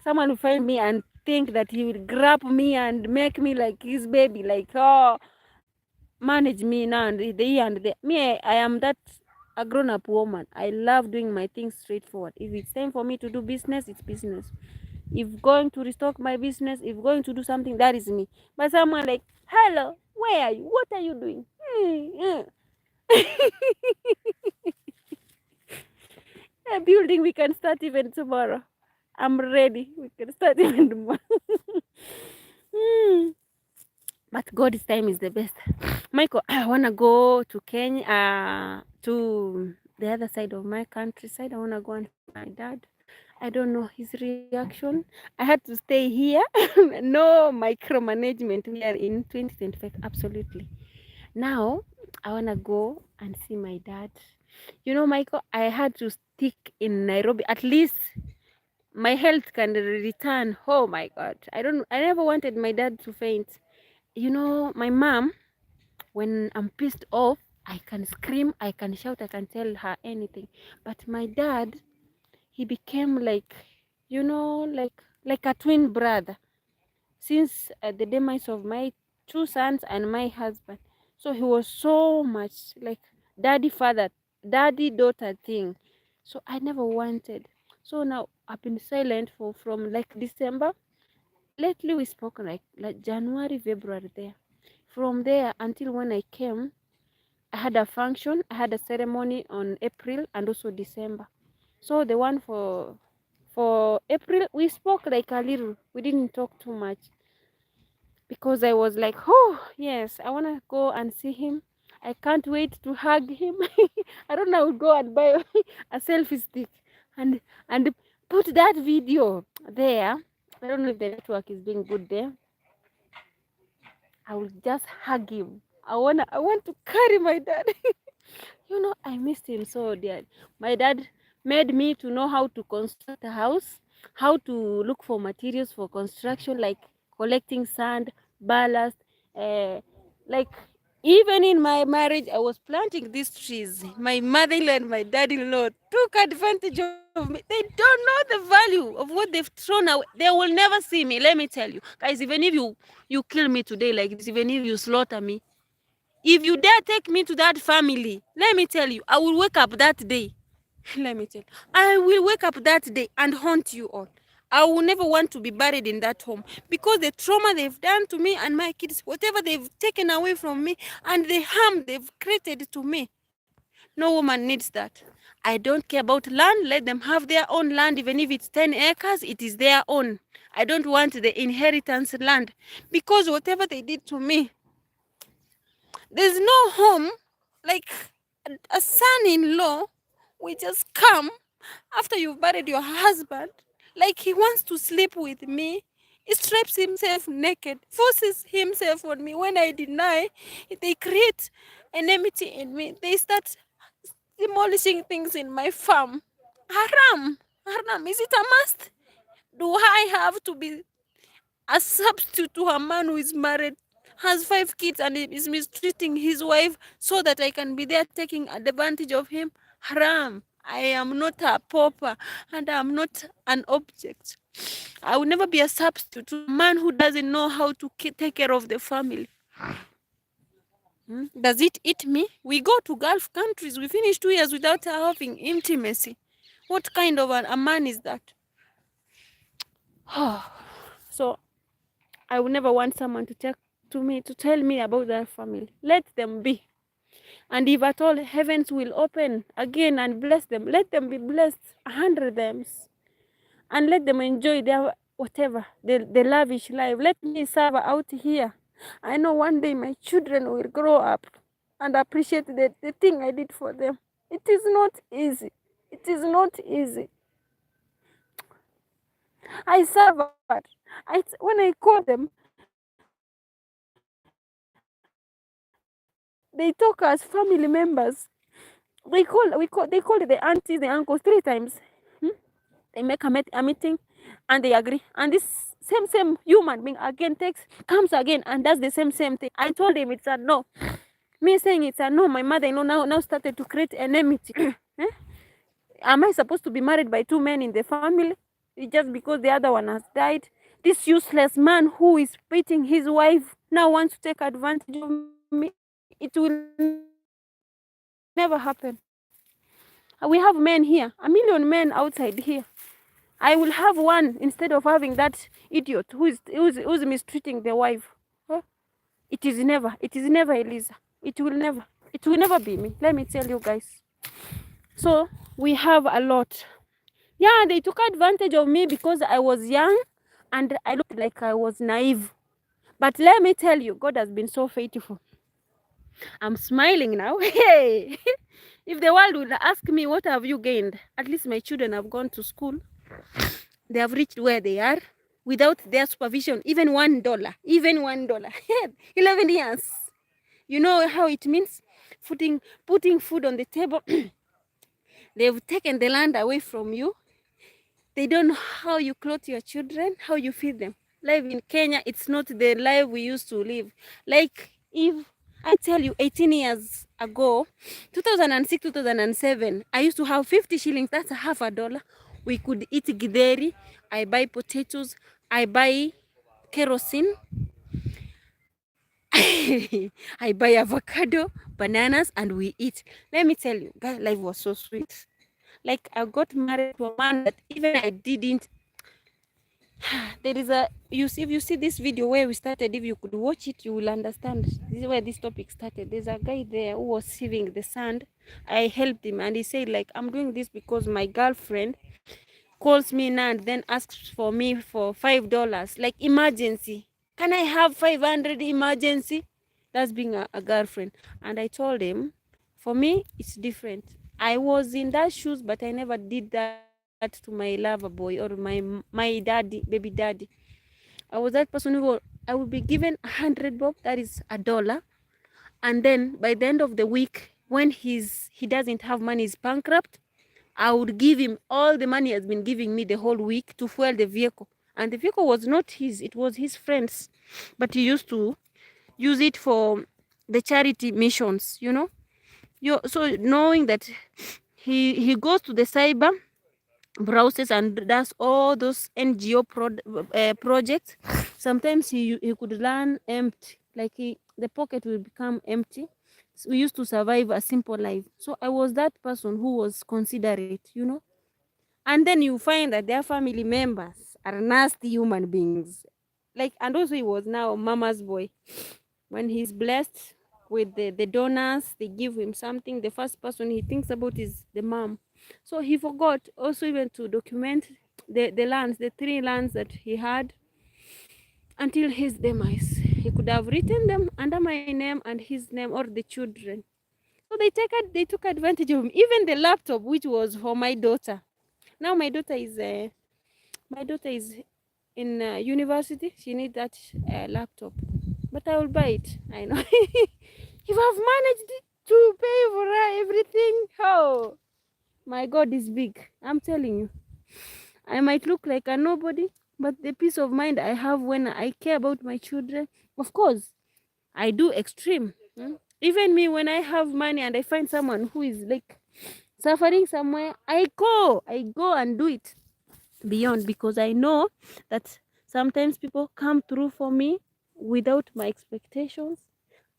someone will find me and think that he will grab me and make me like his baby. Like, oh, manage me now and the. Me, I am that a grown-up woman. I love doing my things straightforward. If it's time for me to do business, it's business. If going to restock my business, if going to do something, that is me. But someone like, hello, where are you? What are you doing? A building we can start even tomorrow. I'm ready. We can start even tomorrow. But God's time is the best. Michael, I want to go to Kenya, to the other side of my countryside. I want to go and see my dad. I don't know his reaction. I had to stay here. No micromanagement here in 2025. Absolutely. Now, I want to go and see my dad. You know, Michael, I had to stick in Nairobi at least my health can return. Oh my God. I never wanted my dad to faint. You know, my mom, when I'm pissed off, I can scream, I can shout, I can tell her anything. But my dad, he became like, you know, like a twin brother since the demise of my 2 sons and my husband. So he was so much like daddy father, daddy daughter thing. So I never wanted. So now I've been silent for from like December. Lately we spoke like January, February there. From there until when I came, I had a function, I had a ceremony on April and also December. So the one for April, we spoke like a little. We didn't talk too much because I was like, oh yes, I wanna go and see him. I can't wait to hug him. I don't know, I would go and buy a selfie stick and put that video there. I don't know if the network is being good there. I will just hug him. I want to carry my dad. You know, I missed him so dear. My dad made me to know how to construct a house, how to look for materials for construction, like collecting sand, ballast, like even in my marriage, I was planting these trees. My mother-in-law and my dad-in-law took advantage of me. They don't know the value of what they've thrown away. They will never see me. Let me tell you, guys. Even if you kill me today like this, even if you slaughter me, if you dare take me to that family, let me tell you, I will wake up that day. Let me tell you, I will wake up that day and haunt you all. I will never want to be buried in that home because the trauma they've done to me and my kids, whatever they've taken away from me and the harm they've created to me, no woman needs that. I don't care about land. Let them have their own land. Even if it's 10 acres, it is their own. I don't want the inheritance land because whatever they did to me, there's no home like a son-in-law will just come after you've buried your husband, like he wants to sleep with me. He strips himself naked, forces himself on me. When I deny, they create enmity in me. They start demolishing things in my farm. Haram. Haram. Is it a must? Do I have to be a substitute to a man who is married, has 5 kids, and is mistreating his wife so that I can be there taking advantage of him? Haram. I am not a pauper and I am not an object. I will never be a substitute to a man who doesn't know how to take care of the family. Does it eat me? We go to Gulf countries. We finish 2 years without having intimacy. What kind of a man is that? So I will never want someone to tell me about their family. Let them be. And if at all heavens will open again and bless them, let them be blessed 100 times. And let them enjoy their whatever, the lavish life. Let me serve out here. I know one day my children will grow up and appreciate the thing I did for them. It is not easy. It is not easy. I suffered. When I call them, they talk as family members. They call the aunties, the uncles 3 times. They make a meeting and they agree. And this same human being again comes again and does the same thing. I told him it's a no. Me saying it's a no, my mother-in-law now started to create enmity. Am I supposed to be married by 2 men in the family just because the other one has died? This useless man who is beating his wife now wants to take advantage of me. It will never happen. We have men here, 1 million men outside here. I will have one instead of having that idiot who's mistreating the wife. It is never Eliza. It will never be me. Let me tell you guys. So we have a lot. Yeah, they took advantage of me because I was young and I looked like I was naive. But let me tell you, God has been so faithful. I'm smiling now. Hey, if the world would ask me, what have you gained? At least my children have gone to school. They have reached where they are without their supervision. Even $1. 11 years. You know how it means? Putting food on the table. They've taken the land away from you. They don't know how you clothe your children, how you feed them. Life in Kenya, it's not the life we used to live. Like if I tell you 18 years ago, 2006, 2007, I used to have 50 shillings, that's half a dollar. We could eat githeri, I buy potatoes, I buy kerosene, I buy avocado, bananas, and we eat. Let me tell you, that life was so sweet. Like I got married to a man that even I didn't. There is a if you see this video where we started, if you could watch it, you will understand. This is where this topic started. There's a guy there who was sieving the sand. I helped him, and he said like, I'm doing this because my girlfriend calls me now and then asks for me for $5, like emergency. Can I have 500 emergency? That's being a girlfriend. And I told him, for me, it's different. I was in that shoes, but I never did that to my lover boy or my daddy, baby daddy. I was that person who I would be given 100 bob, that is $1, and then by the end of the week, when he doesn't have money, he's bankrupt, I would give him all the money he has been giving me the whole week to fuel the vehicle. And the vehicle was not his, it was his friend's, but he used to use it for the charity missions, you know. So knowing that he goes to the cyber, browses and does all those NGO projects. Sometimes he could learn empty, like the pocket will become empty. So we used to survive a simple life. So I was that person who was considerate, you know. And then you find that their family members are nasty human beings. Like, and also he was now mama's boy. When he's blessed with the donors, they give him something, the first person he thinks about is the mom. So he forgot also even to document the lands, the 3 lands that he had until his demise. He could have written them under my name and his name or the children. So they took advantage of him. Even the laptop, which was for my daughter. Now my daughter is in university. She needs that laptop, but I will buy it. I know. If I've managed to pay for her everything, oh my God is big. I'm telling you. I might look like a nobody, but the peace of mind I have when I care about my children, of course, I do extreme. Even me, when I have money and I find someone who is like suffering somewhere, I go and do it beyond, because I know that sometimes people come through for me without my expectations,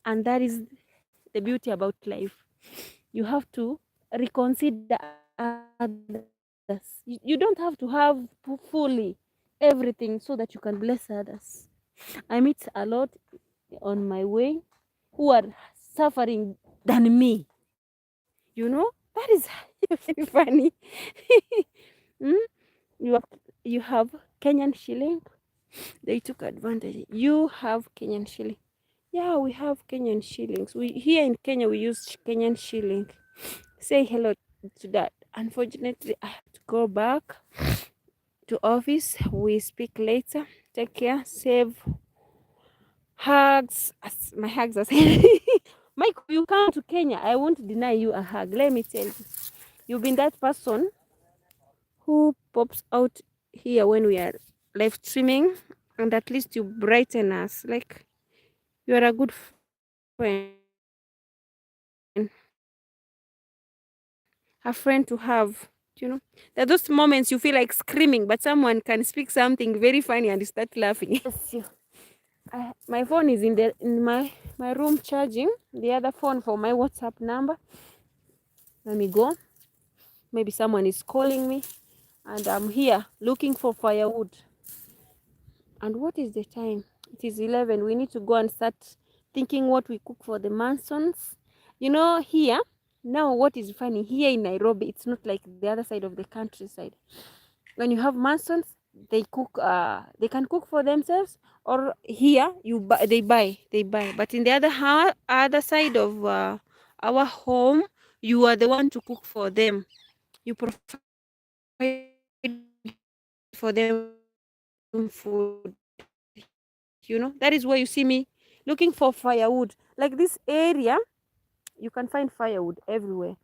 and that is the beauty about life. You have to reconsider others. You don't have to have fully everything so that you can bless others. I meet a lot on my way who are suffering than me. You know, that is very funny. You have Kenyan shilling. They took advantage. You have Kenyan shilling. Yeah, we have Kenyan shillings. We here in Kenya we use Kenyan shilling. Say hello to that. Unfortunately, I have to go back to office. We speak later. Take care. Save hugs. My hugs are Michael, you come to Kenya, I won't deny you a hug. Let me tell you. You've been that person who pops out here when we are live streaming, and at least you brighten us. Like, you are a good friend. A friend to have, you know. There are those moments you feel like screaming, but someone can speak something very funny and you start laughing. My phone is in my room charging. The other phone for my WhatsApp number. Let me go. Maybe someone is calling me, and I'm here looking for firewood. And what is the time? It is 11. We need to go and start thinking what we cook for the Mansons. You know, here now, what is funny here in Nairobi, it's not like the other side of the countryside. When you have Mansons, they cook. They can cook for themselves, or here they buy. But in the other side of our home, you are the one to cook for them. You provide for them food. You know, that is where you see me looking for firewood. Like this area, you can find firewood everywhere.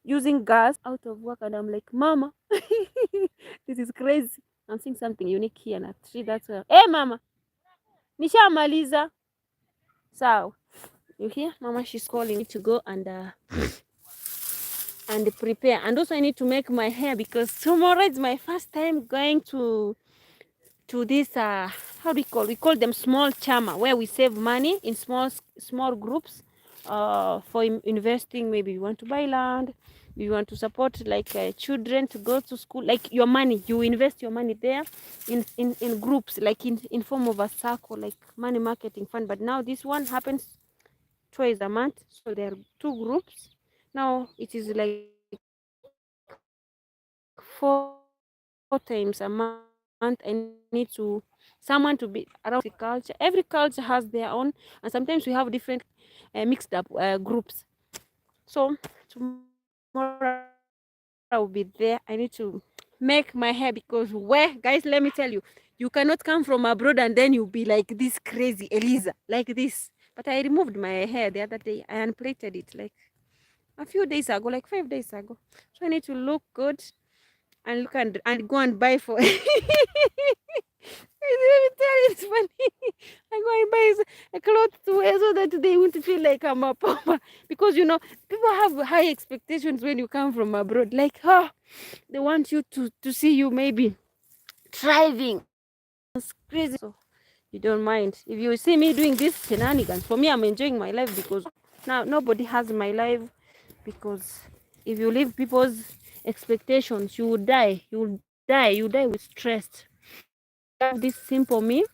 using gas out of work, and I'm like, Mama, this is crazy. I'm seeing something unique here in a tree. That's hey Mama, nishamaliza. So you hear, Mama? She's calling me to go and prepare. And also I need to make my hair because tomorrow is my first time going to this how do we call them small chama, where we save money in small groups for investing. Maybe you want to buy land, you want to support like children to go to school, like your money, you invest your money there in groups, like in form of a circle, like money marketing fund. But now this one happens twice a month, so there are 2 groups. Now it is like 4 times a month. I need to someone to be around the culture. Every culture has their own, and sometimes we have different mixed up groups. So tomorrow I will be there. I need to make my hair because guys, let me tell you, you cannot come from abroad and then you'll be like this crazy Eliza, like this. But I removed my hair the other day. I unplaited it like a few days ago, like 5 days ago. So I need to look good and look and go and buy for let me tell you, it's funny. I go and buy a cloth to wear so that they won't feel like I'm a pauper. Because you know, people have high expectations when you come from abroad. Like, they want you to see you maybe thriving. It's crazy. So you don't mind. If you see me doing this shenanigans, for me, I'm enjoying my life because now nobody has my life. Because if you leave people's expectations, you will die. You die with stress. I have this simple me,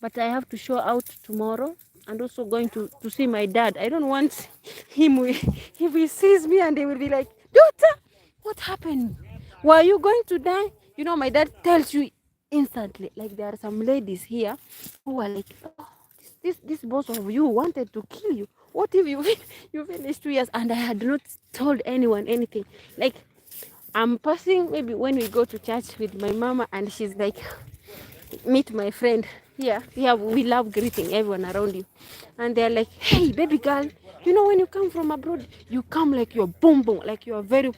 but I have to show out tomorrow. And also going to see my dad. I don't want him, if he sees me and they will be like, daughter, what happened? Why are you going to die? You know, my dad tells you instantly. Like, there are some ladies here who are like, oh, this boss of you wanted to kill you. What if you finished 2 years and I had not told anyone anything? Like, I'm passing maybe when we go to church with my mama and she's like, meet my friend here. We love greeting everyone around you. And they're like, hey, baby girl, you know, when you come from abroad, you come like you're boom boom, like you're very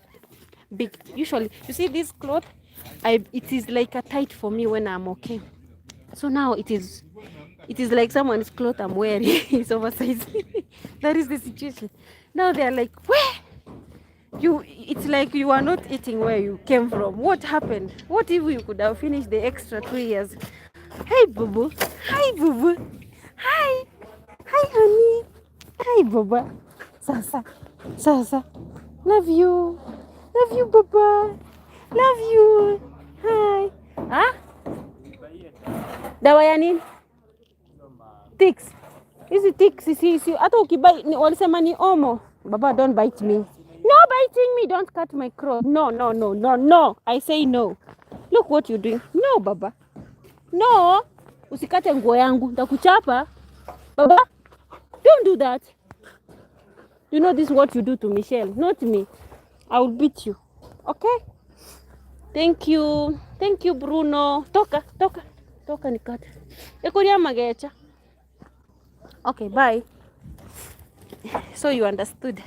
big. Usually, you see this cloth, it is like a tight for me when I'm okay. So now it is like someone's cloth I'm wearing. It's oversized. That is the situation. Now they're like, where? It's like you are not eating where you came from. What happened? What if you could have finished the extra 3 years? Hey, boo boo. Hi, boo boo. Hi. Hi, honey. Hi, Baba. Sasa. Love you. Love you, Baba. Love you. Hi. Huh? Dawa ya nini? Ticks. Hizi ticks si hata ukibai walisema ni omo. Baba, don't bite me. No biting me. Don't cut my crotch. No. I say no. Look what you're doing. No, Baba. No. Usikate nguo yangu. Nitakuchapa. Baba, don't do that. You know this is what you do to Michelle, not me. I will beat you. Okay? Thank you. Thank you, Bruno. Toka nikate. Ekoria magecha. Okay, bye. So you understood.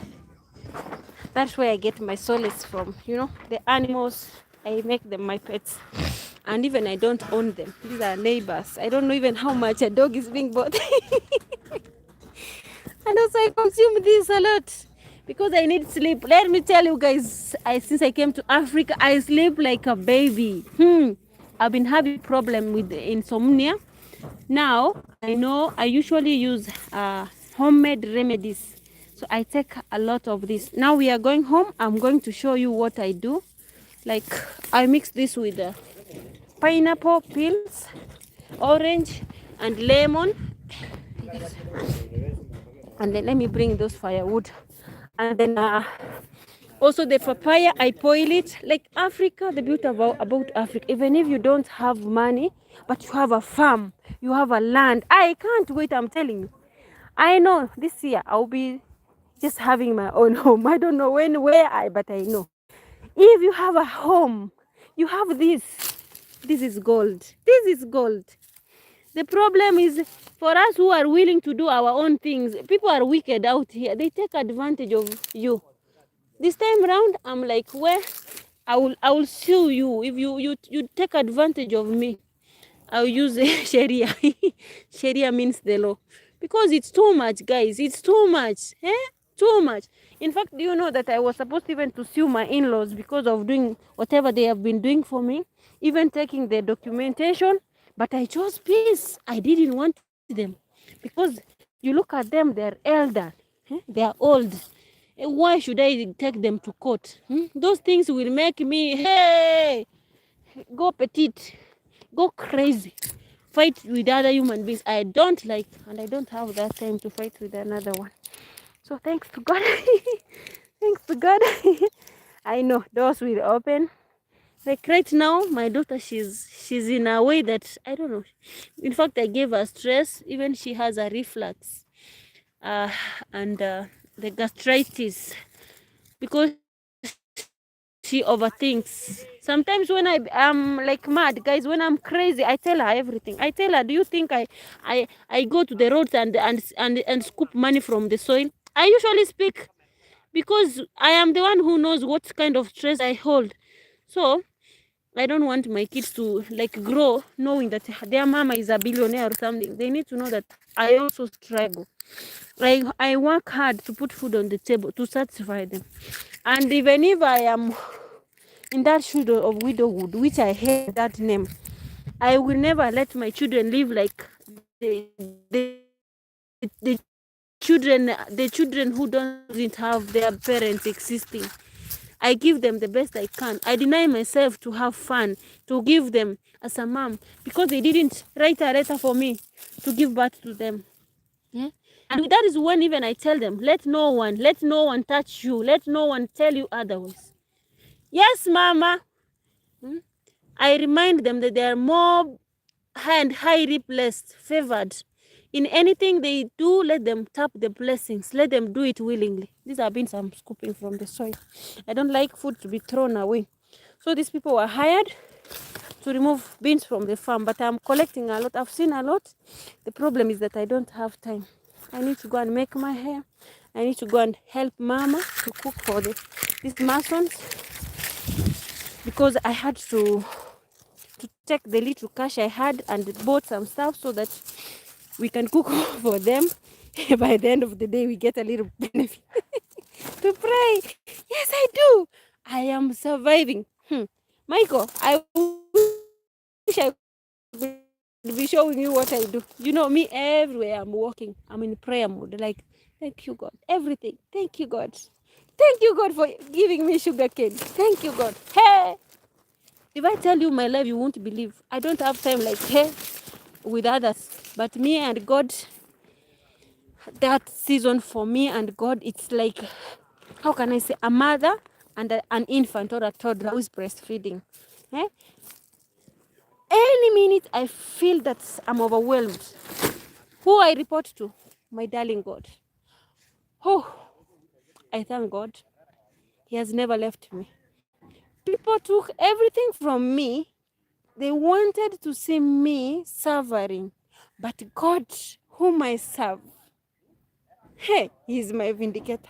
That's where I get my solace from. You know, the animals, I make them my pets. And even I don't own them. These are neighbors. I don't know even how much a dog is being bought. And also I consume this a lot because I need sleep. Let me tell you guys, since I came to Africa, I sleep like a baby. I've been having problem with insomnia. Now, I know I usually use homemade remedies. So I take a lot of this. Now we are going home. I'm going to show you what I do. Like, I mix this with pineapple peels, orange, and lemon. And then let me bring those firewood. And then also the papaya, I boil it. Like Africa, the beauty about Africa, even if you don't have money, but you have a farm, you have a land. I can't wait, I'm telling you. I know this year I'll be just having my own home. I don't know but I know. If you have a home, you have this. This is gold. This is gold. The problem is for us who are willing to do our own things, people are wicked out here. They take advantage of you. This time around, I'm like, where I will sue you if you take advantage of me. I'll use Sharia. Sharia means the law. Because it's too much, guys. It's too much. Too much. In fact, do you know that I was supposed even to sue my in-laws because of doing whatever they have been doing for me, even taking the documentation, but I chose peace. I didn't want them because you look at them, they're elder, they are old. Why should I take them to court? Those things will make me, hey, go petite, go crazy, fight with other human beings. I don't like, and I don't have that time to fight with another one. So thanks to God, thanks to God, I know doors will open. Like right now, my daughter, she's in a way that I don't know. In fact, I gave her stress. Even she has a reflux, and the gastritis, because she overthinks. Sometimes when I'm like mad, guys, when I'm crazy, I tell her everything. I tell her, do you think I go to the roads and scoop money from the soil? I usually speak because I am the one who knows what kind of stress I hold. So I don't want my kids to like grow knowing that their mama is a billionaire or something. They need to know that I also struggle. I work hard to put food on the table to satisfy them. And even if I am in that shoe of widowhood, which I hate that name, I will never let my children live like the children who don't have their parents existing. I give them the best I can. I deny myself to have fun, to give them as a mom, because they didn't write a letter for me to give birth to them. Yeah? And that is when even I tell them, let no one touch you. Let no one tell you otherwise. Yes, mama. I remind them that they are more highly blessed, favored. In anything they do, let them tap the blessings. Let them do it willingly. These are beans I'm scooping from the soil. I don't like food to be thrown away. So these people were hired to remove beans from the farm, but I'm collecting a lot. I've seen a lot. The problem is that I don't have time. I need to go and make my hair. I need to go and help mama to cook for these masons, because I had to take the little cash I had and bought some stuff so that we can cook for them. By the end of the day, we get a little benefit. To pray. Yes, I do. I am surviving. Michael, I wish I could be showing you what I do. You know me, everywhere I'm walking, I'm in prayer mode. Like, thank you, God. Everything. Thank you, God. Thank you, God, for giving me sugar cane. Thank you, God. Hey! If I tell you my life, you won't believe. I don't have time like hey with others. But me and God, that season for me and God, it's like, how can I say, a mother and an infant or a toddler who is breastfeeding. Any minute I feel that I'm overwhelmed, who I report to? My darling God. Oh, I thank God. He has never left me. People took everything from me. They wanted to see me suffering. But God, whom I serve, hey, He is my vindicator.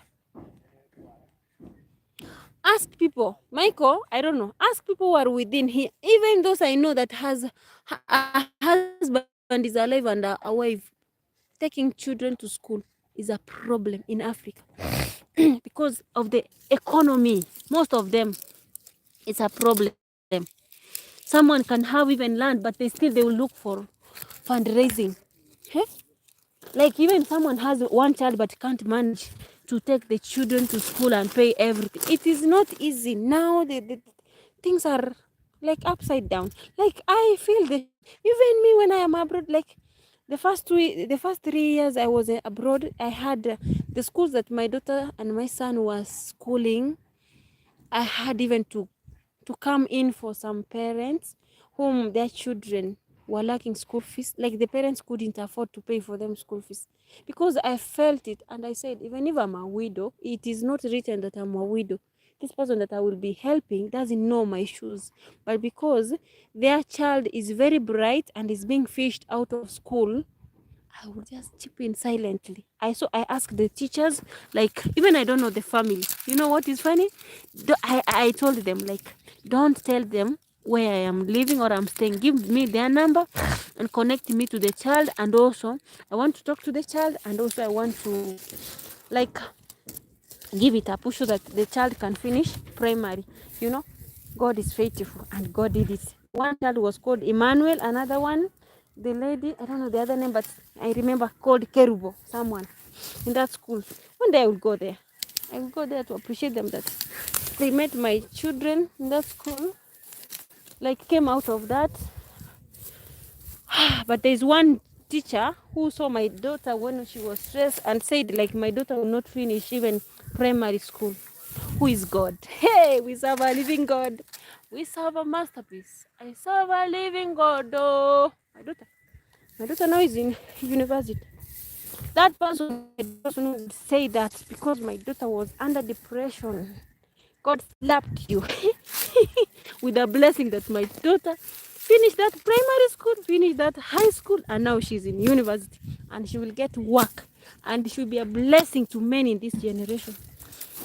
Ask people, Michael, I don't know, ask people who are within here, even those I know that has a husband is alive and a wife, taking children to school is a problem in Africa because of the economy. Most of them, it's a problem. Someone can have even land, but they will look for fundraising. Like even someone has one child but can't manage to take the children to school and pay everything. It is not easy. Now the things are like upside down. Like I feel even me when I am abroad, like the first 3 years I was abroad, I had the schools that my daughter and my son was schooling. I had even to come in for some parents whom their children were lacking school fees. Like the parents couldn't afford to pay for them school fees. Because I felt it and I said, even if I'm a widow, it is not written that I'm a widow. This person that I will be helping doesn't know my shoes. But because their child is very bright and is being fished out of school, I will just chip in silently. I asked the teachers, like, even I don't know the family. You know what is funny? I told them, like, don't tell them where I am living or I'm staying. Give me their number and connect me to the child. And also, I want to talk to the child, and also I want to, like, give it a push so that the child can finish primary. You know, God is faithful, and God did it. One child was called Emmanuel, another one, the lady, I don't know the other name, but I remember, called Kerubo, someone in that school. One day I will go there. I will go there to appreciate them, that they met my children in that school, like came out of that. But there's one teacher who saw my daughter when she was stressed and said, like, my daughter will not finish even primary school. Who is God? Hey, we serve a living God. We serve a masterpiece. I serve a living God. Oh, my daughter now is in university. That person would say that because my daughter was under depression, God slapped you with a blessing that my daughter finished that primary school, finished that high school, and now she's in university, and she will get work, and she will be a blessing to many in this generation.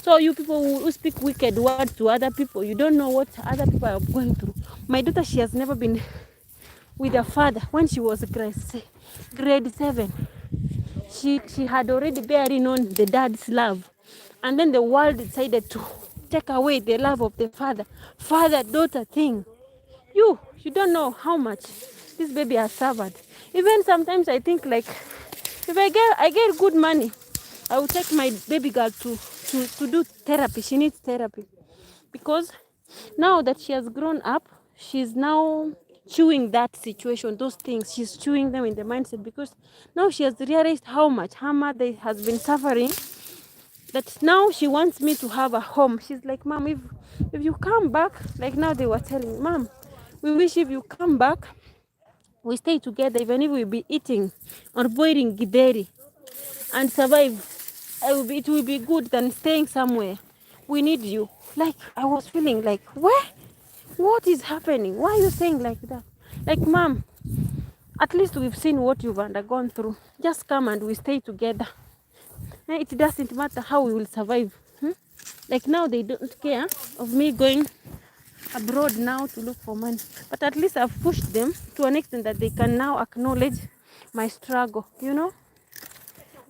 So you people who speak wicked words to other people, you don't know what other people are going through. My daughter, she has never been with her father. When she was grade 7, she had already barely known the dad's love. And then the world decided to take away the love of the father-daughter thing. You don't know how much this baby has suffered. Even sometimes I think, like, if I get good money, I will take my baby girl to do therapy. She needs therapy. Because now that she has grown up, she's now chewing that situation, those things. She's chewing them in the mindset, because now she has realized how much her mother has been suffering, that now she wants me to have a home. She's like, Mom, if you come back, like now they were telling me, Mom, we wish if you come back, we stay together, even if we be eating or boiling githeri and survive. It will be good than staying somewhere. We need you. Like, I was feeling like, what is happening? Why are you saying like that? Like, Mom, at least we've seen what you've undergone through. Just come and we stay together. It doesn't matter how we will survive. Like now they don't care of me going abroad now to look for money. But at least I've pushed them to an extent that they can now acknowledge my struggle, you know?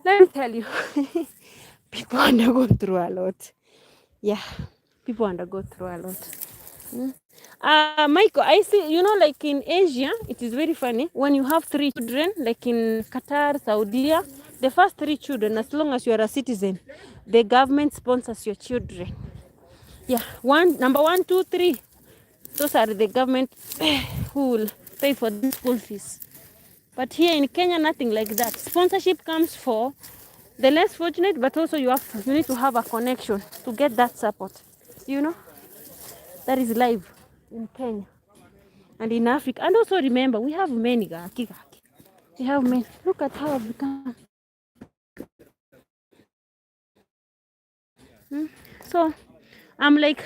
Let me tell you, people undergo through a lot. Yeah, people undergo through a lot. Michael, I see, you know, like in Asia, it is very funny. When you have 3 children, like in Qatar, Saudi, the first 3 children, as long as you are a citizen, the government sponsors your children. Yeah, number 1, 2, 3. Those are the government who will pay for the school fees. But here in Kenya, nothing like that. Sponsorship comes for the less fortunate, but also you need to have a connection to get that support. You know, that is life in Kenya and in Africa. And also remember, we have many. We have many. Look at how I've become. So I'm like,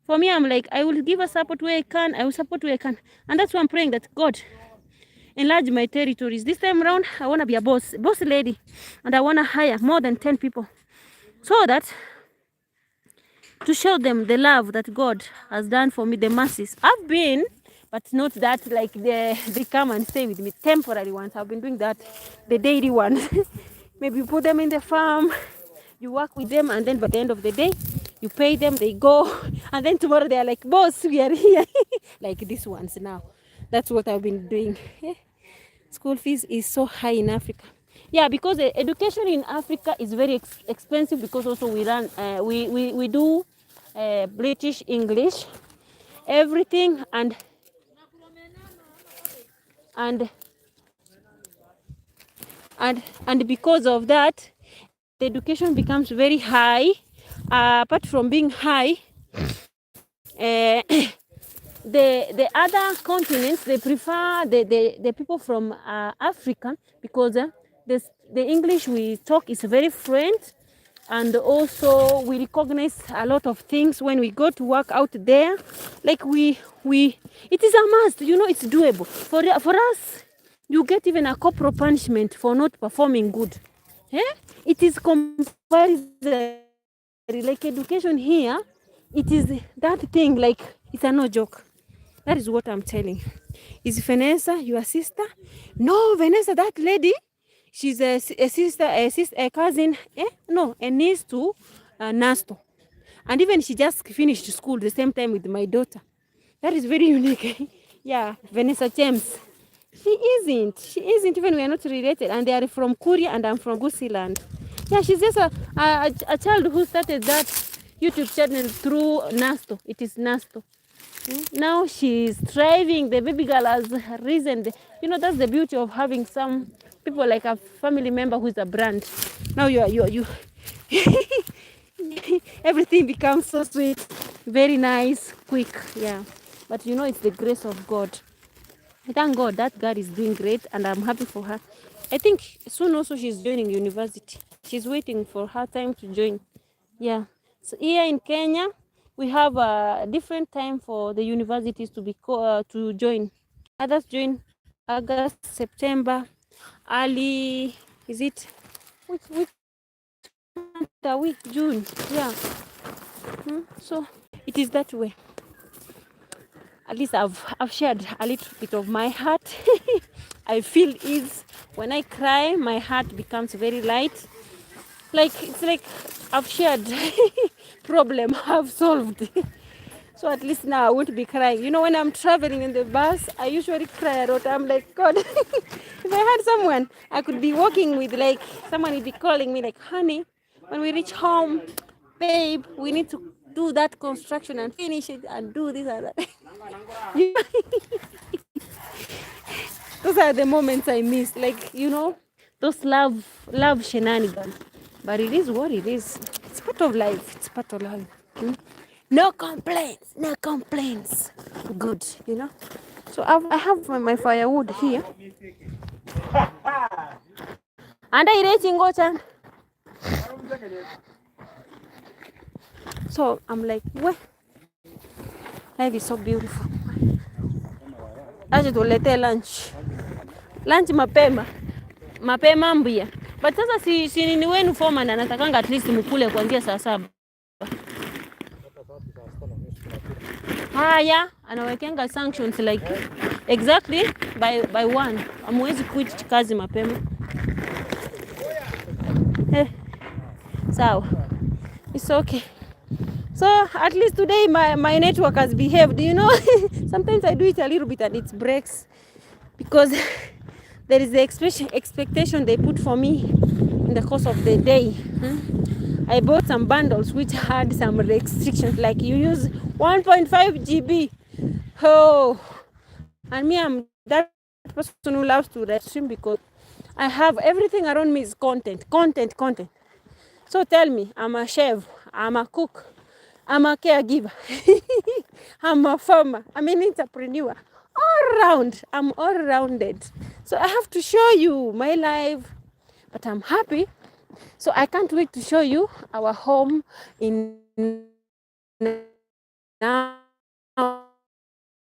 for me, I'm like, I will give a support where I can. I will support where I can. And that's why I'm praying that God enlarge my territories. This time around, I want to be a boss lady. And I want to hire more than 10 people. So that, to show them the love that God has done for me, the masses. I've been, but not that like they come and stay with me. Temporary ones. I've been doing that, the daily ones. Maybe you put them in the farm, you work with them, and then by the end of the day, you pay them, they go, and then tomorrow they are like, boss, we are here. Like these ones now. That's what I've been doing. School fees is so high in Africa. Yeah, because the education in Africa is very expensive, because also we run, we do British English, everything, and because of that, the education becomes very high. Apart from being high, the other continents, they prefer the people from Africa, because the English we talk is very fluent, and also we recognize a lot of things when we go to work out there. Like we it is a must, you know, it's doable for us. you get even a corporal punishment for not performing good. It is compulsory. Like education here, it is that thing, like it's a no joke. That is what I'm telling. Is Vanessa your sister? No, Vanessa, that lady, she's a sister, a cousin, no, a niece to Nasto. And even she just finished school the same time with my daughter. That is very unique. Yeah, Vanessa James. She isn't, even we are not related. And they are from Korea and I'm from Gusiland. Yeah, she's just a child who started that YouTube channel through Nasto. It is Nasto. Now she's thriving. The baby girl has risen. You know, that's the beauty of having some people like a family member who's a brand. Now you everything becomes so sweet, very nice, quick. Yeah, but you know, it's the grace of God. Thank God that girl is doing great, and I'm happy for her. I think soon also she's joining university. She's waiting for her time to join. Yeah. So here in Kenya, we have a different time for the universities to be to join. Others join August, September, early. Is it which month are we? June. Yeah. So it is that way. At least I've shared a little bit of my heart. I feel ease when I cry. My heart becomes very light. Like it's like I've shared problem I've solved. So at least now I won't be crying. You know, when I'm traveling in the bus, I usually cry a lot. I'm like, God, if I had someone, I could be walking with, like, someone would be calling me like, honey, when we reach home, babe, we need to do that construction and finish it and do this and that. Those are the moments I miss, like, you know, those love shenanigans. But it is what it is. It's part of life. It's part of life. No complaints. No complaints. Good, you know. So I have my firewood here. And I reaching Gochan. So I'm like, what? Life is so beautiful. Acha tulete lunch. Lunch mapema mbia. But sasa si nini wenu foreman anatakanga at least mkule kuanzia saa 7. Haya, anawekenga sanctions like exactly by 1. Amwezi quit kazi mapema. So it's okay. So at least today my network has behaved, you know. Sometimes I do it a little bit and it breaks because there is the expectation they put for me in the course of the day. I bought some bundles which had some restrictions, like you use 1.5 GB. Oh, and me, I'm that person who loves to live stream because I have everything around me is content. So tell me, I'm a chef, I'm a cook, I'm a caregiver, I'm a farmer, I'm an entrepreneur. All round, I'm all rounded. So I have to show you my life, but I'm happy. So I can't wait to show you our home in now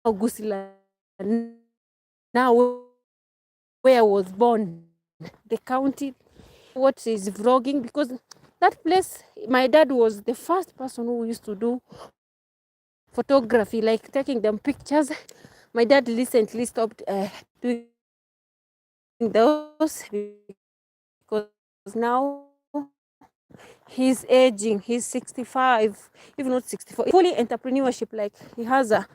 Gusiland, now where I was born, the county, what is vlogging, because that place, my dad was the first person who used to do photography, like taking them pictures. My dad recently stopped doing those because now he's aging. He's 65, if not 64. Fully entrepreneurship, like he has a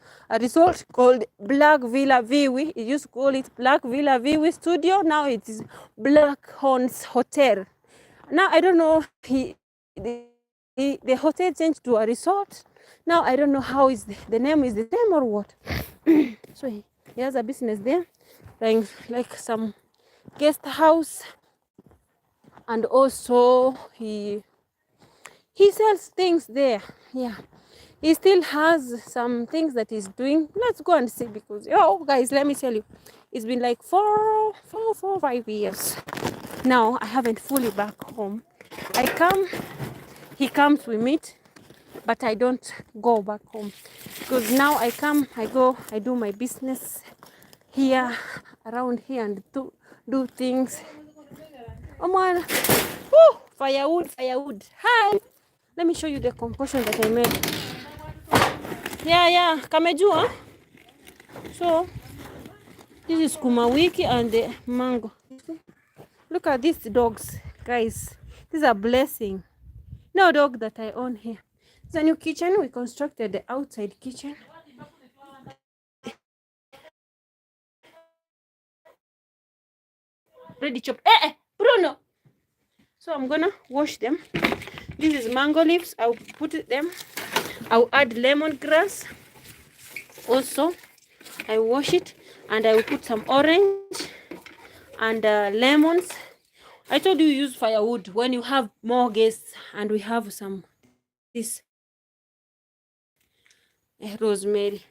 resort called Black Villa Viwi. He used to call it Black Villa Viwi Studio. Now it is Black Horns Hotel. Now I don't know, the hotel changed to a resort. Now I don't know how is the name is the same or what. So he has a business there, like some guest house, and also he sells things there. Yeah, he still has some things that he's doing. Let's go and see, because guys, let me tell you, it's been like 5 years now. I haven't fully back home. I come, he comes, we meet, but I don't go back home because now I come, I go, I do my business. here, around here, and do things. Oh man, woo! Firewood. Hi, let me show you the composition that I made. Yeah, kamejua. So this is kuma wiki and the mango. Look at these dogs, guys. This is a blessing. No dog that I own here. It's a new kitchen. We constructed the outside kitchen. Ready chop. Bruno. So I'm gonna wash them. This is mango leaves. I'll put them. I'll add lemongrass. Also, I wash it and I will put some orange and lemons. I told you use firewood when you have more guests, and we have some this rosemary.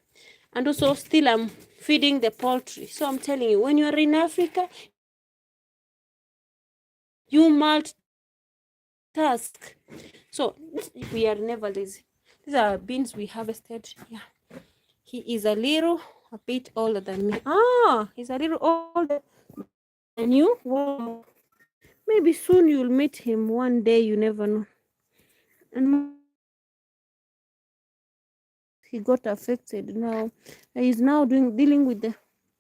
And also still I'm feeding the poultry. So I'm telling you, when you are in Africa, you multitask. So we are never lazy. These are beans we harvested. Yeah, he is a bit older than me. He's a little older than you. Wow. Maybe soon you'll meet him one day, you never know. And he got affected now. He's now dealing with the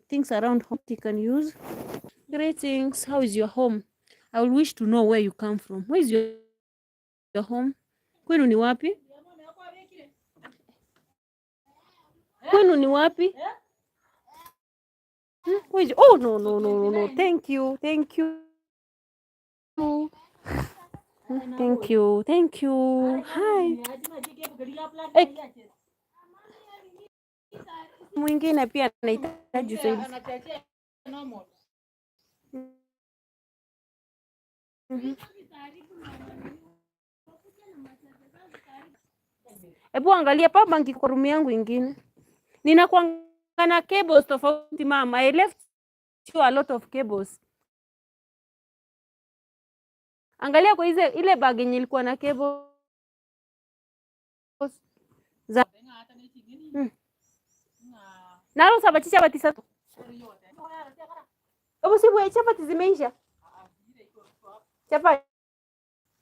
things around home he can use. Greetings. How is your home? I will wish to know where you come from. Where is your home? Kwenu ni wapi? Kwenu ni wapi? Where is oh no. Thank you. Thank you. Hi. Hey. Mwingine pia anahitaji usaidizi. Ebu angalia pa banki kwa room yangu ingine. Ninakuanga na cables tofauti mama. I left you a lot of cables. Angalia kwa ile bag yenye ilikuwa na cables. Nalo sabatisha batisa. Ebu sibu ya chapati zimeisha. Chapati.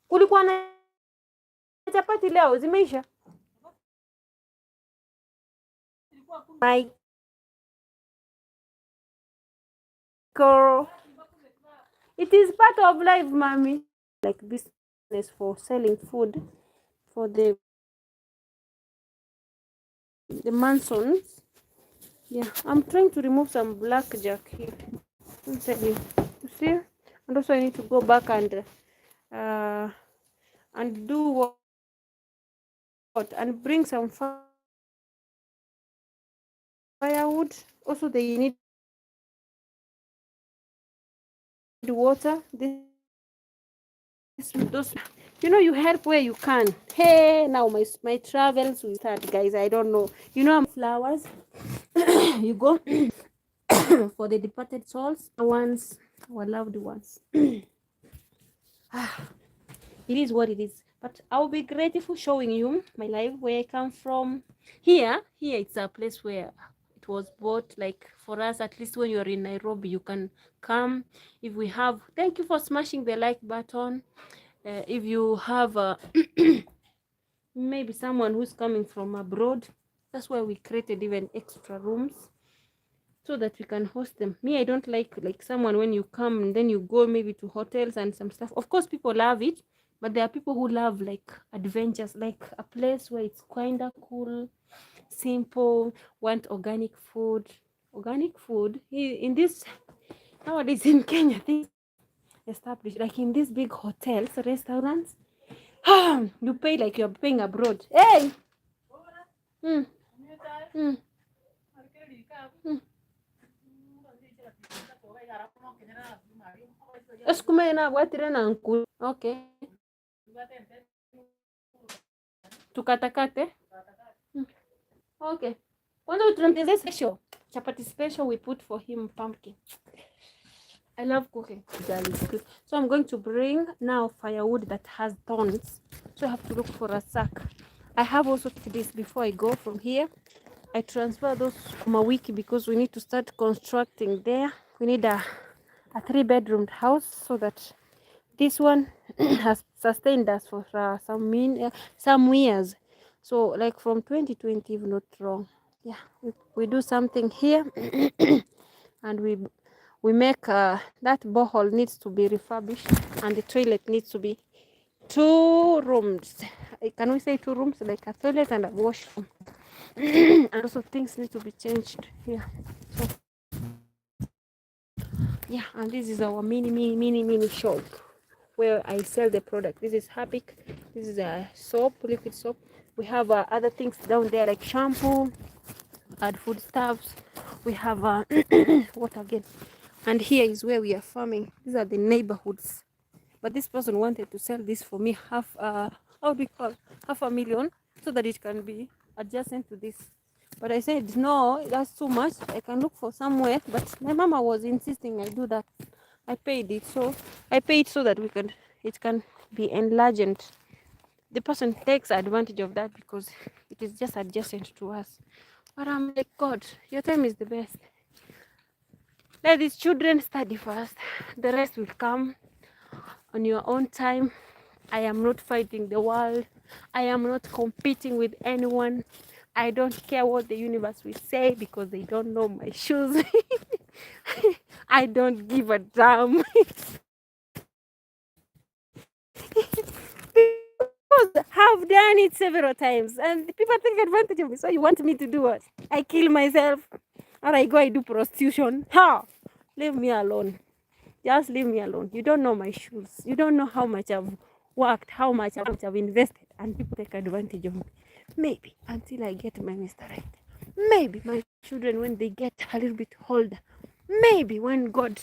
Kulikuwa na chapati leo zimeisha. My girl. It is part of life, mommy. Like business for selling food for the Mansons. Yeah, I'm trying to remove some blackjack here. I'll tell you. You see? And also I need to go back and do what? And bring some firewood. Also they need water. Those, you help where you can. Hey, now my travels will start, guys. I don't know. I'm flowers. You go for the departed souls, our loved ones. It is what it is. But I'll be grateful showing you my life, where I come from. Here it's a place where it was bought, like for us, at least when you're in Nairobi, you can come. If we have, thank you for smashing the like button. If you have maybe someone who's coming from abroad, that's why we created even extra rooms so that we can host them. Me, I don't like someone when you come and then you go maybe to hotels and some stuff. Of course, people love it, but there are people who love like adventures, like a place where it's kind of cool, simple, want organic food. In this nowadays in Kenya, things established like in these big hotels, restaurants. You pay like you're paying abroad. Hey. Okay. Tukatakate. Okay. This special chapati special, we put for him pumpkin. I love cooking. So I'm going to bring now firewood that has thorns. So I have to look for a sack. I have also this before I go from here. I transfer those from a wiki because we need to start constructing there. We need a 3-bedroom house so that this one has sustained us for some years. So like from 2020, if not wrong. Yeah, we do something here and we make that borehole needs to be refurbished and the toilet needs to be 2 rooms. Can we say 2 rooms, like a toilet and a washroom? And also things need to be changed here. So yeah, and this is our mini shop where I sell the product. This is Hapik. This is a soap, liquid soap. We have other things down there like shampoo and foodstuffs. We have what again? And here is where we are farming. These are the neighborhoods. But this person wanted to sell this for me $500,000 so that it can be adjacent to this. But I said, no, that's too much. I can look for somewhere. But my mama was insisting I do that. I paid it. So I paid so that it can be enlarged. The person takes advantage of that because it is just adjacent to us. But I'm like, God, your time is the best. Let these children study first. The rest will come on your own time. I am not fighting the world. I am not competing with anyone. I don't care what the universe will say because they don't know my shoes. I don't give a damn. Because I've done it several times and people take advantage of me. So you want me to do what? I kill myself or I go, I do prostitution. Ha! Leave me alone. Just leave me alone. You don't know my shoes. You don't know how much I've worked, how much I've invested, and people take advantage of me. Maybe until I get my Mr. Right. Maybe my children, when they get a little bit older. Maybe when God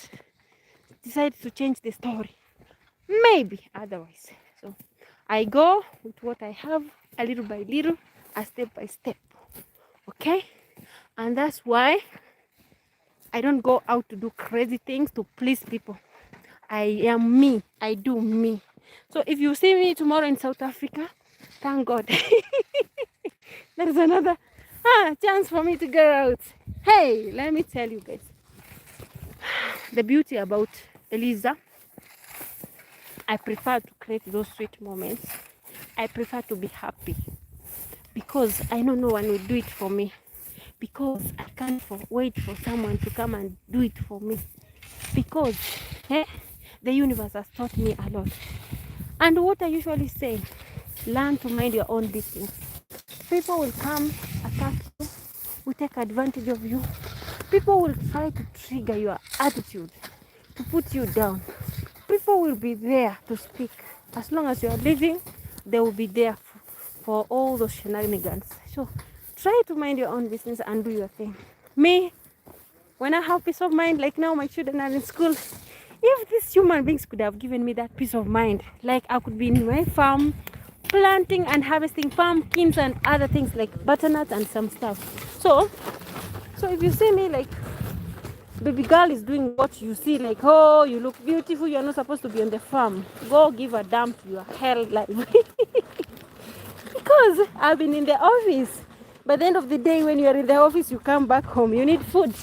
decides to change the story. Maybe otherwise. So I go with what I have, a little by little, a step by step. Okay? And that's why I don't go out to do crazy things to please people. I am me. I do me. So if you see me tomorrow in South Africa, thank God. There is another chance for me to go out. Hey, let me tell you guys. The beauty about Eliza, I prefer to create those sweet moments. I prefer to be happy. Because I know no one will do it for me. Because I can't wait for someone to come and do it for me. Because the universe has taught me a lot. And what I usually say, learn to mind your own business. People will come, attack you, will take advantage of you. People will try to trigger your attitude, to put you down. People will be there to speak. As long as you are living, they will be there for all those shenanigans. So try to mind your own business and do your thing. Me, when I have peace of mind, like now my children are in school, if these human beings could have given me that peace of mind, like I could be in my farm, planting and harvesting pumpkins and other things like butternut and some stuff. So if you see me like baby girl is doing what you see, like, oh, you look beautiful, you're not supposed to be on the farm, go give a damn to your hell life. Because I've been in the office. By the end of the day, when you are in the office, you come back home, you need food.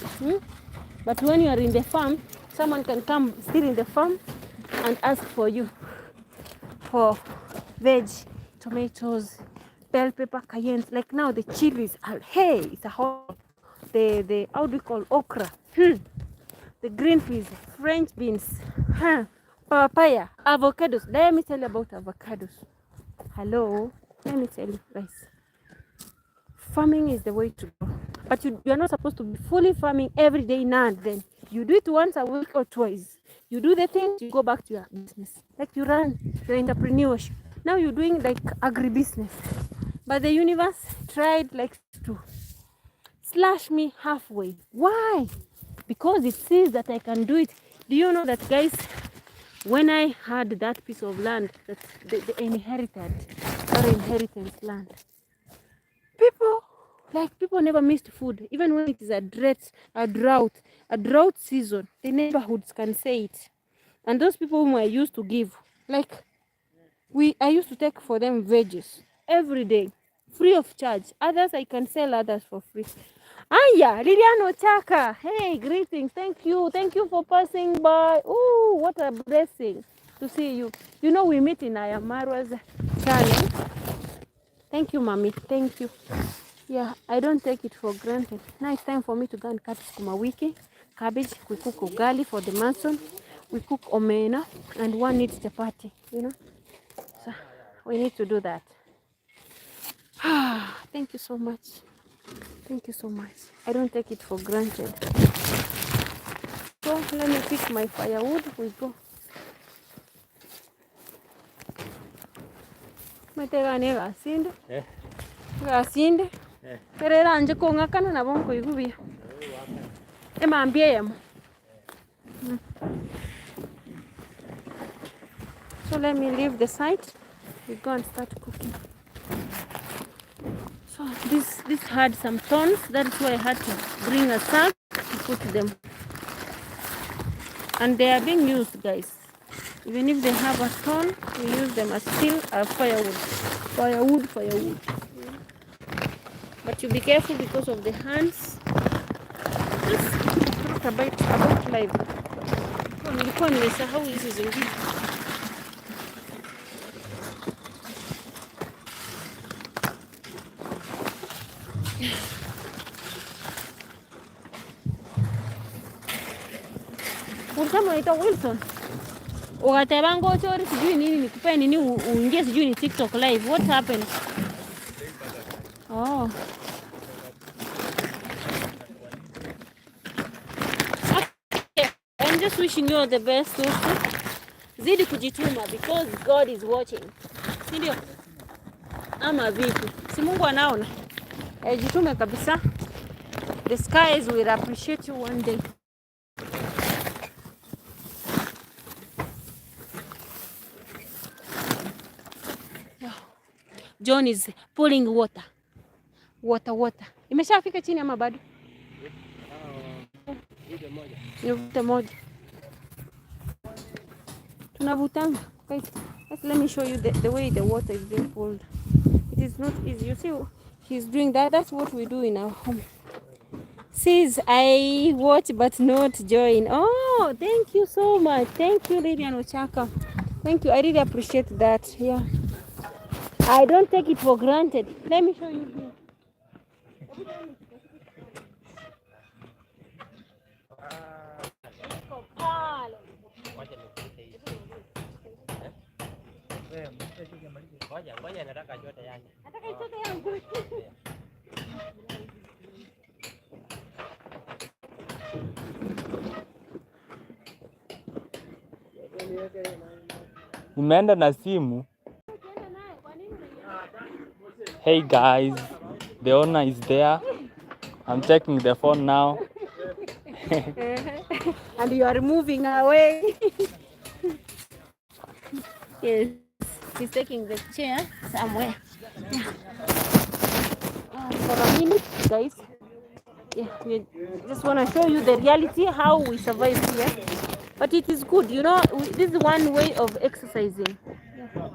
But when you are in the farm, someone can come still in the farm and ask for you for veg, tomatoes, bell pepper, cayennes. Like now the chilies are, hey, it's a hot. The how do we call okra? The green peas, French beans, papaya, avocados. Let me tell you about avocados. Hello, let me tell you guys. Farming is the way to go. But you are not supposed to be fully farming every day now and then. You do it once a week or twice. You do the things, you go back to your business. Like you run your entrepreneurship. Now you're doing like agribusiness. But the universe tried like to slash me halfway. Why? Because it sees that I can do it. Do you know that, guys? When I had that piece of land, that the inheritance land, people never missed food. Even when it is a drought season, the neighborhoods can say it. And those people whom I used to give, like I used to take for them veggies every day, free of charge. Others I can sell others for free. Aya, Lilian Ochaka. Hey, greetings. Thank you for passing by. Oh, what a blessing to see you. You know we meet in Ayamarwa's channel. Thank you, mommy. Thank you. Yeah, I don't take it for granted. Now it's time for me to go and cut sukuma wiki, cabbage. We cook ugali for the mason. We cook omena, and one needs chapati. You know, so we need to do that. Thank you so much. Thank you so much. I don't take it for granted. So let me pick my firewood. We go. Mategane gasinde. Gasinde. Pero anje konga kana na bonko igubia. Emambie yamo. So let me leave the site. We go and start cooking. So this had some thorns. That's why I had to bring a sack to put them. And they are being used, guys. Even if they have a thorn, we use them as still firewood. Firewood. But you be careful because of the hands. Just talk about life. Nilikuwa nimesahau hizi zingine. Kama unaitwa Wilson. Ukateba ngochori sijui nini nikupe nini uingie sijui ni TikTok live. What happened? Oh. Okay. I'm just wishing you all the best also. Zidi kujituma because God is watching. Si ndio? Ama vipi? Si Mungu anaona. Jitume kabisa. The skies will appreciate you one day. John is pulling water. Water. Imeshafika chini ama bado? Nivute moja. Tunavutanga. Guys, let me show you the way the water is being pulled. It is not easy. You see, he's doing that. That's what we do in our home. Says, I watch but not join. Oh, thank you so much. Thank you, Lilian Ochaka. Thank you. I really appreciate that. Yeah. I don't take it for granted. Let me show you here. Nimeenda na simu. Hey guys, the owner is there. I'm checking the phone now. And you are moving away. Yes, he's taking the chair somewhere. Yeah. For a minute, guys. Yeah, we just want to show you the reality, how we survive here. But it is good, you know, this is one way of exercising. Yeah.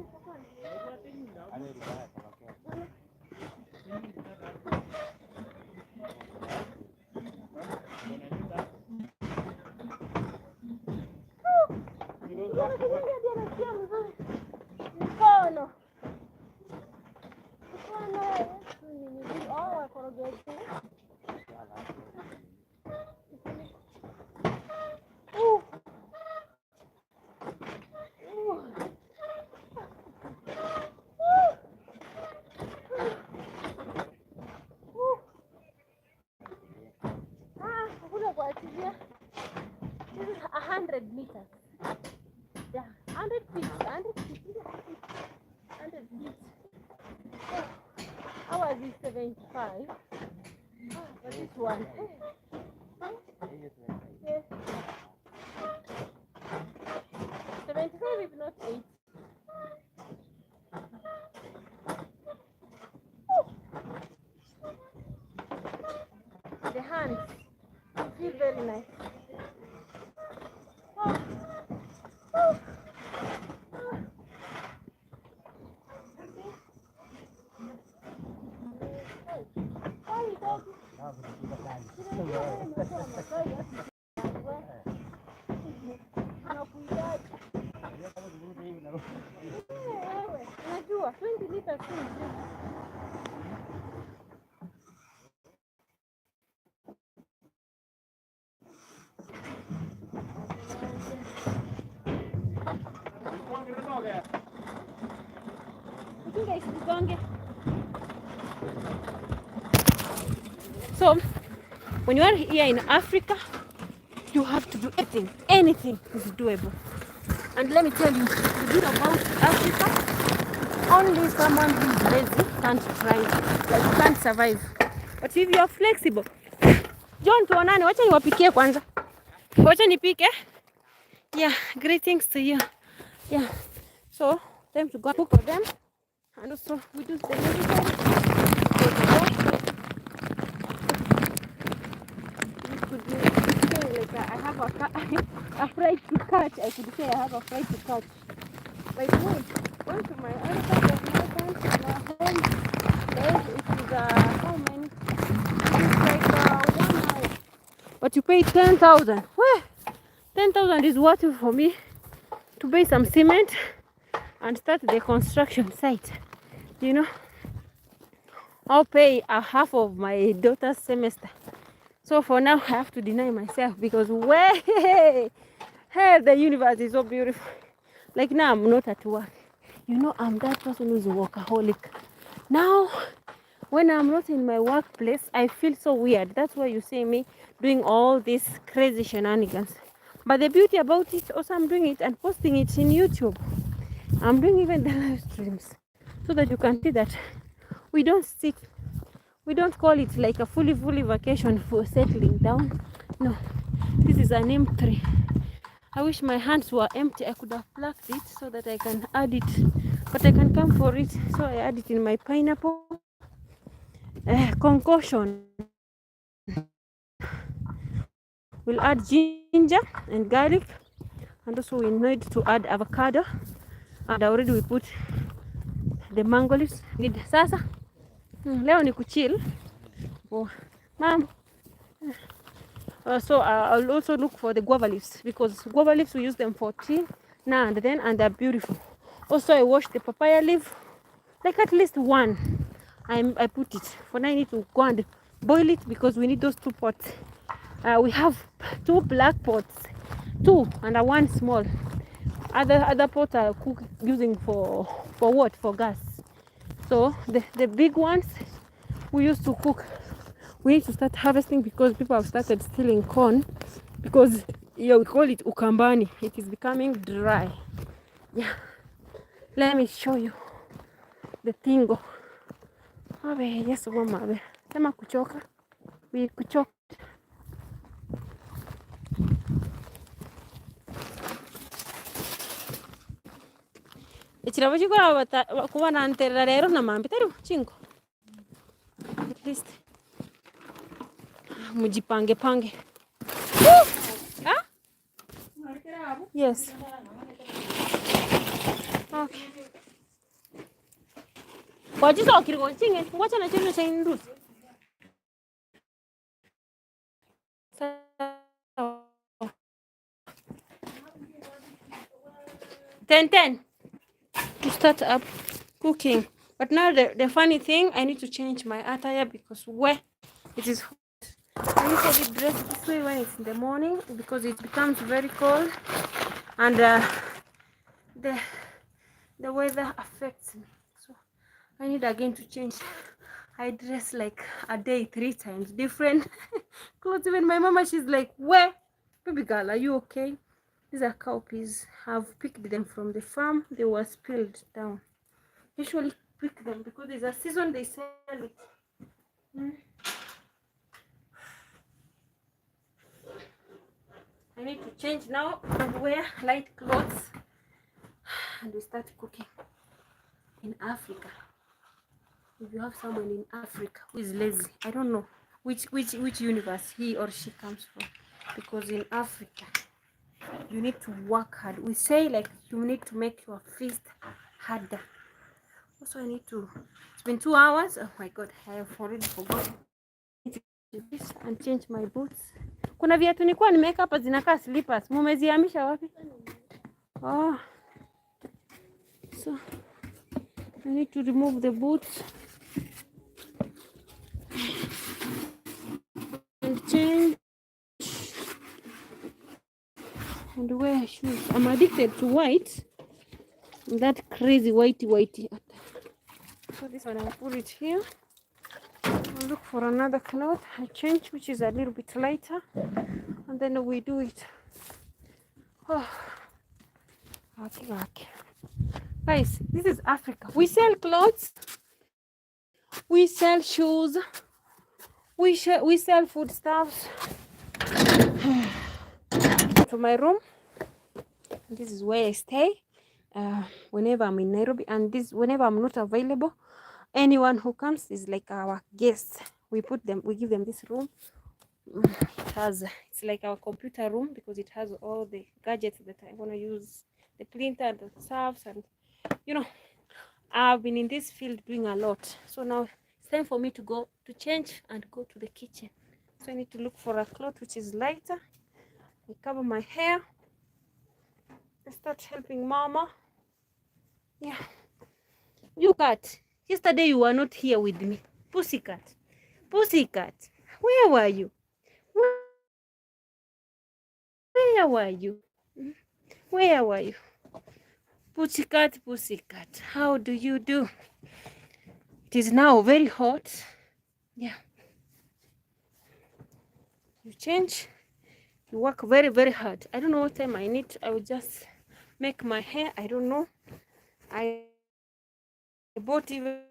Mkono. This is 100 meters. Yeah, 100 feet. 100 feet. 100 feet. Ours is 75. But this one. Yes. 75 if not 8. The hands feel very nice. Najua 20 liters. So, when you are here in Africa, you have to do anything. Anything is doable. And let me tell you, the good about Africa, only someone who is lazy can't thrive, like can't survive. But if you are flexible, John tuonane, wacha niwapikie kwanza. Wacha nipike. Yeah, greetings to you. Yeah. So, time to go cook for them. And also we do the necessary. Like I have a fried to catch. I could say I have a fried to catch. By the way, going to my other side of my home, it is how many? It's like 1 hour. But you pay 10,000. Well, 10,000 is worth it for me to buy some cement and start the construction site. You know, I'll pay a half of my daughter's semester. So for now, I have to deny myself because hey, the universe is so beautiful. Like now, I'm not at work. You know, I'm that person who is a workaholic. Now, when I'm not in my workplace, I feel so weird. That's why you see me doing all these crazy shenanigans. But the beauty about it, also I'm doing it and posting it in YouTube. I'm doing even the live streams so that you can see that we don't call it like a fully vacation for settling down. No, this is an M3. I wish my hands were empty. I could have plucked it so that I can add it, but I can come for it, so I add it in my pineapple concoction. We'll add ginger and garlic, and also we need to add avocado, and already we put the mango leaves. Need sasa leo ni kuchill. Oh, mom. So I'll also look for the guava leaves, because guava leaves we use them for tea now and then, and they're beautiful. Also, I wash the papaya leaf, like at least one. I put it. For now I need to go and boil it because we need those 2 pots. We have 2 black pots, 2 and 1 small. Other pots are cook using for what? For gas. So the big ones we used to cook. We need to start harvesting because people have started stealing corn, because we call it ukambani. It is becoming dry. Yeah. Let me show you the tingo. Abe, yes, woman. Sema kuchoka. We kuchoka. Ichirabo chikora kuba na nterera rero na mambi teru chingo. At least mujipange pange. Huh? Yes. Okay. Kwa jiso okirgo chinge, wacha na cheno chain root. 10 to start up cooking. But now the funny thing, I need to change my attire because where it is hot. I usually dress this way when it's in the morning because it becomes very cold, and the weather affects me. So I need again to change. I dress like a day 3 times different clothes. Even my mama, she's like, where? Baby girl, are you okay? These are cowpeas. I've picked them from the farm. They were spilled down. Usually pick them because there's a season they sell it. I need to change now and wear light clothes, and we start cooking. In Africa, if you have someone in Africa who is lazy, I don't know which universe he or she comes from, because in Africa you need to work hard. We say like you need to make your fist harder. Also I need to, it's been 2 hours. Oh my god, I have already forgotten this and change my boots. Kuna viatu nilikuwa nimeweka hapa zinakaa slippers. Mumezihamisha wapi? Oh. So I need to remove the boots and change and wear shoes. I'm addicted to white. That crazy whitey. So this one I'll put it here. I'll look for another cloth. I change, which is a little bit lighter, and then we do it. Oh. Okay. Guys, this is Africa. We sell clothes, we sell shoes, we sell foodstuffs. To my room. This is where I stay whenever I'm in Nairobi, and this whenever I'm not available. Anyone who comes is like our guest. We give them this room. It's like our computer room because it has all the gadgets that I want to use, the printer, the stuffs, and you know, I've been in this field doing a lot. So now it's time for me to go to change and go to the kitchen. So I need to look for a cloth which is lighter. I cover my hair. I start helping mama. Yeah. You cat. Yesterday you were not here with me. Pussycat. Where were you? Where were you? Where were you? Pussycat. How do you do? It is now very hot. Yeah. You change. You work very, very hard. I don't know what time I need. I will just make my hair. I don't know. I bought even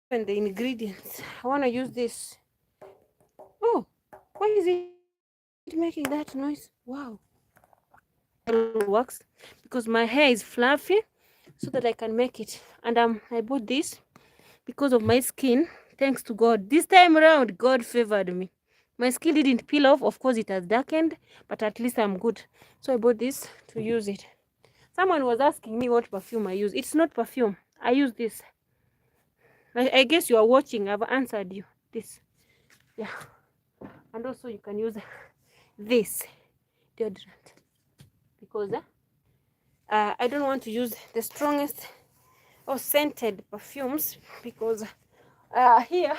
the ingredients. I want to use this. Oh, why is it making that noise? Wow. It works because my hair is fluffy, so that I can make it. And I bought this because of my skin. Thanks to God. This time around, God favored me. My skin didn't peel off. Of course, it has darkened, but at least I'm good. So I bought this to use it. Someone was asking me what perfume I use. It's not perfume. I use this. I guess you are watching. I've answered you. This. Yeah. And also you can use this deodorant. Because I don't want to use the strongest or scented perfumes, because here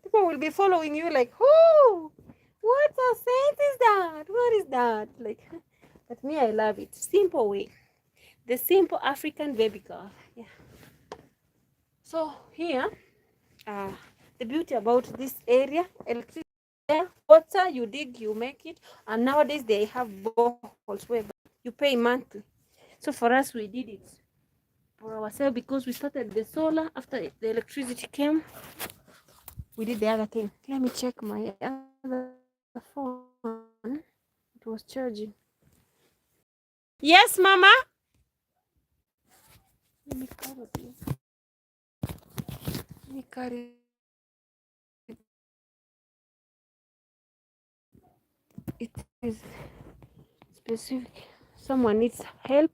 people will be following you like, oh, what a scent is that? What is that? Like, but me, I love it. Simple way. The simple African baby girl. Yeah. So here, the beauty about this area, electricity, water, you dig, you make it. And nowadays they have boreholes where you pay monthly. So for us, we did it for ourselves because we started the solar. After the electricity came, we did the other thing. Let me check my other phone. It was charging. Yes, Mama. Let me carry this. Let me carry. It is specific. Someone needs help.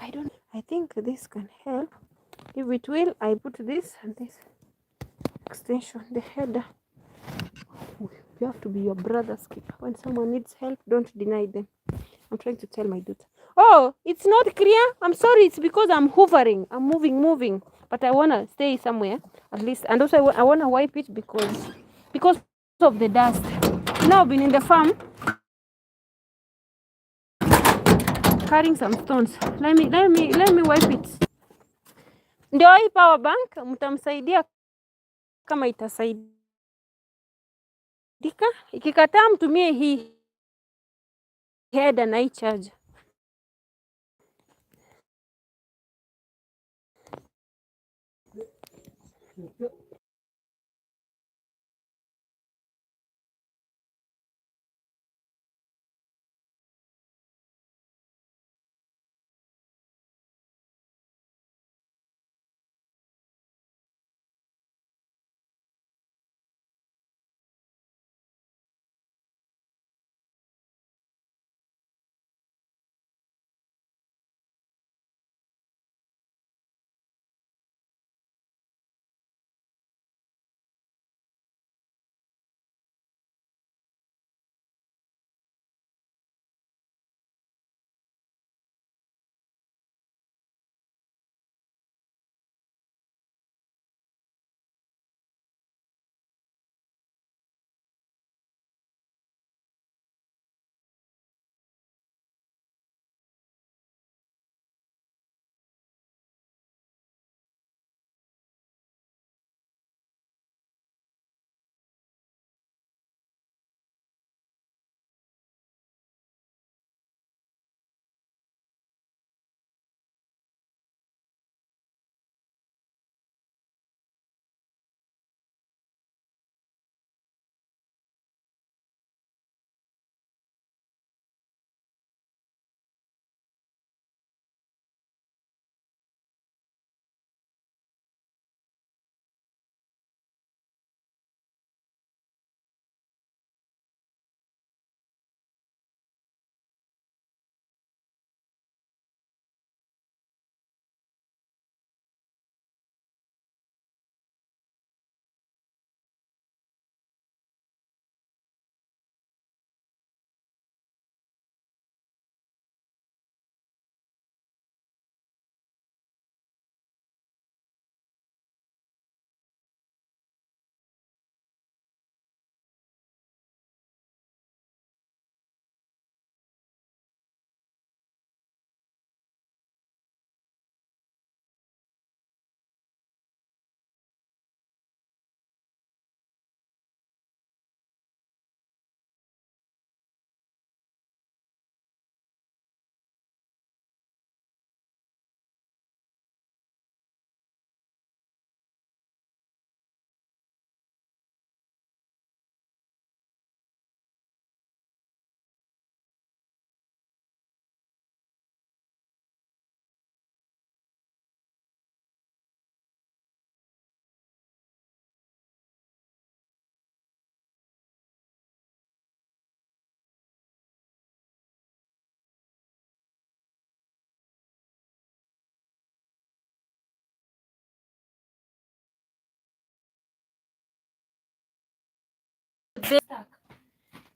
I think this can help. If it will, I put this and this extension, the header. You have to be your brother's keeper. When someone needs help, don't deny them. I'm trying to tell my daughter. Oh, it's not clear. I'm sorry. It's because I'm hovering. I'm moving. But I want to stay somewhere at least. And also I want to wipe it because of the dust. Now I've been in the farm carrying some stones. Let me wipe it. Ndio hii power bank mtamsaidia kama itasaidika. Ikikataa mtumie hii header na hii charger.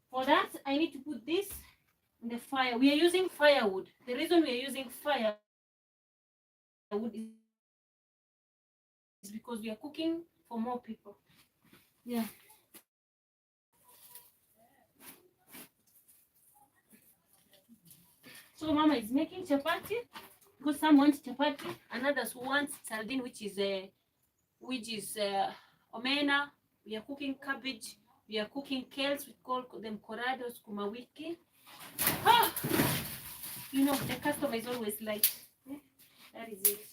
For that, I need to put this in the fire. We are using firewood. The reason we are using firewood is because we are cooking for more people. Yeah. So Mama is making chapati because some want chapati, and others want sardine, which is omena. We are cooking cabbage. We are cooking kales. We call them corrados, kumawiki. Ah! You know, the customer is always like, that is it.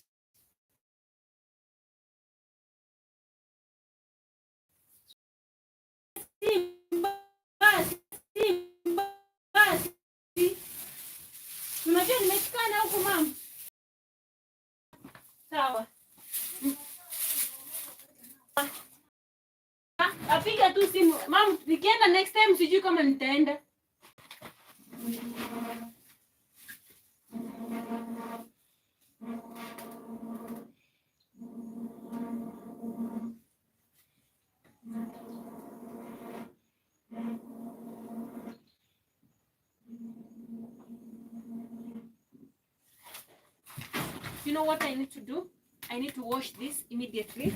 Unajua nimeshikana huku mama. Sawa. Apiga tu simu. Mama, nikienda next time sijui kama nitaenda. you know what I need to do? I need to wash this immediately.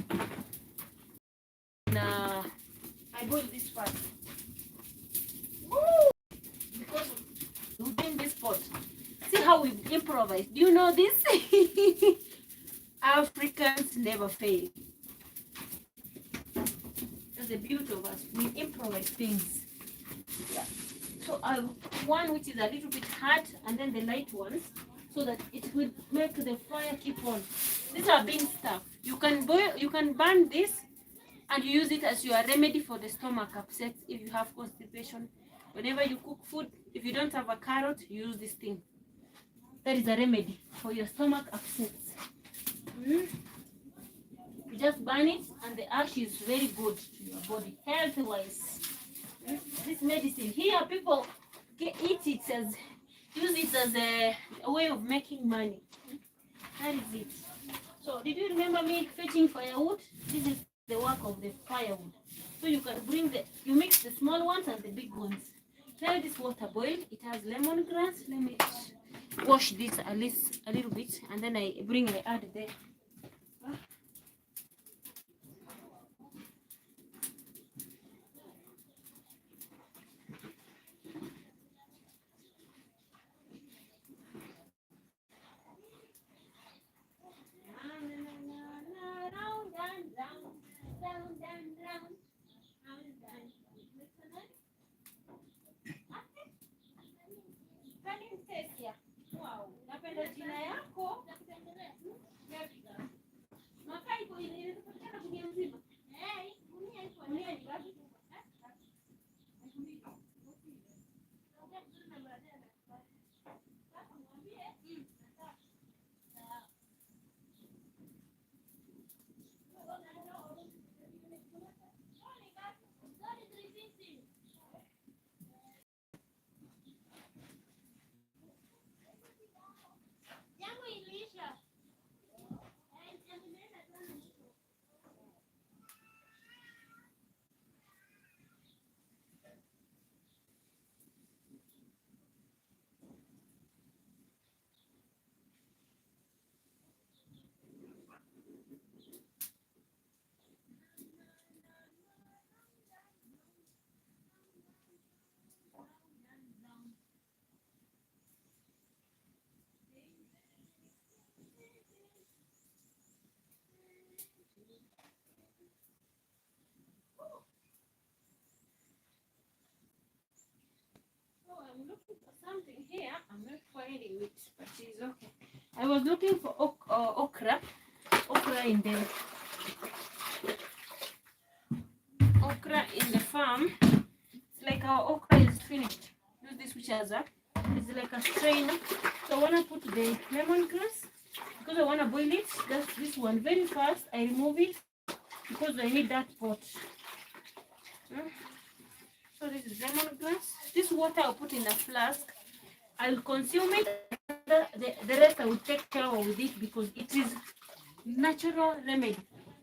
And I boil this first. Woo! Because within this pot, see how we improvise. Do you know this? Africans never fail. That's the beauty of us. We improvise things. Yeah. So I one which is a little bit hard, and then the light ones, so that it will make the fire keep on. These are bean stuff. You can boil, you can burn this, and you use it as your remedy for the stomach upset if you have constipation. Whenever you cook food, if you don't have a carrot, you use this thing. That is a remedy for your stomach upsets. You just burn it, and the ash is very good to your body, health-wise. This medicine here, people eat it as, use it as a way of making money. That is it. So did you remember me fetching firewood? This is the work of the firewood. So you can bring you mix the small ones and the big ones. Let this water boil. It has lemongrass. Let me wash this at least a little bit, and then I add there. Wow, napenda jina yako. Makaa iko inapatikana gunia mzima. Gunia ni ngapi? I'm looking for something here. I'm not finding it, but it's okay. I was looking for okra. Okra in the farm. It's like our okra is finished. Use this which has it's like a strainer. So I wanna put the lemongrass because I wanna boil it. That's this one very fast. I remove it because I need that pot. So this is lemongrass. This water I'll put in a flask. I'll consume it. The rest I will take care with it because it is natural remedy.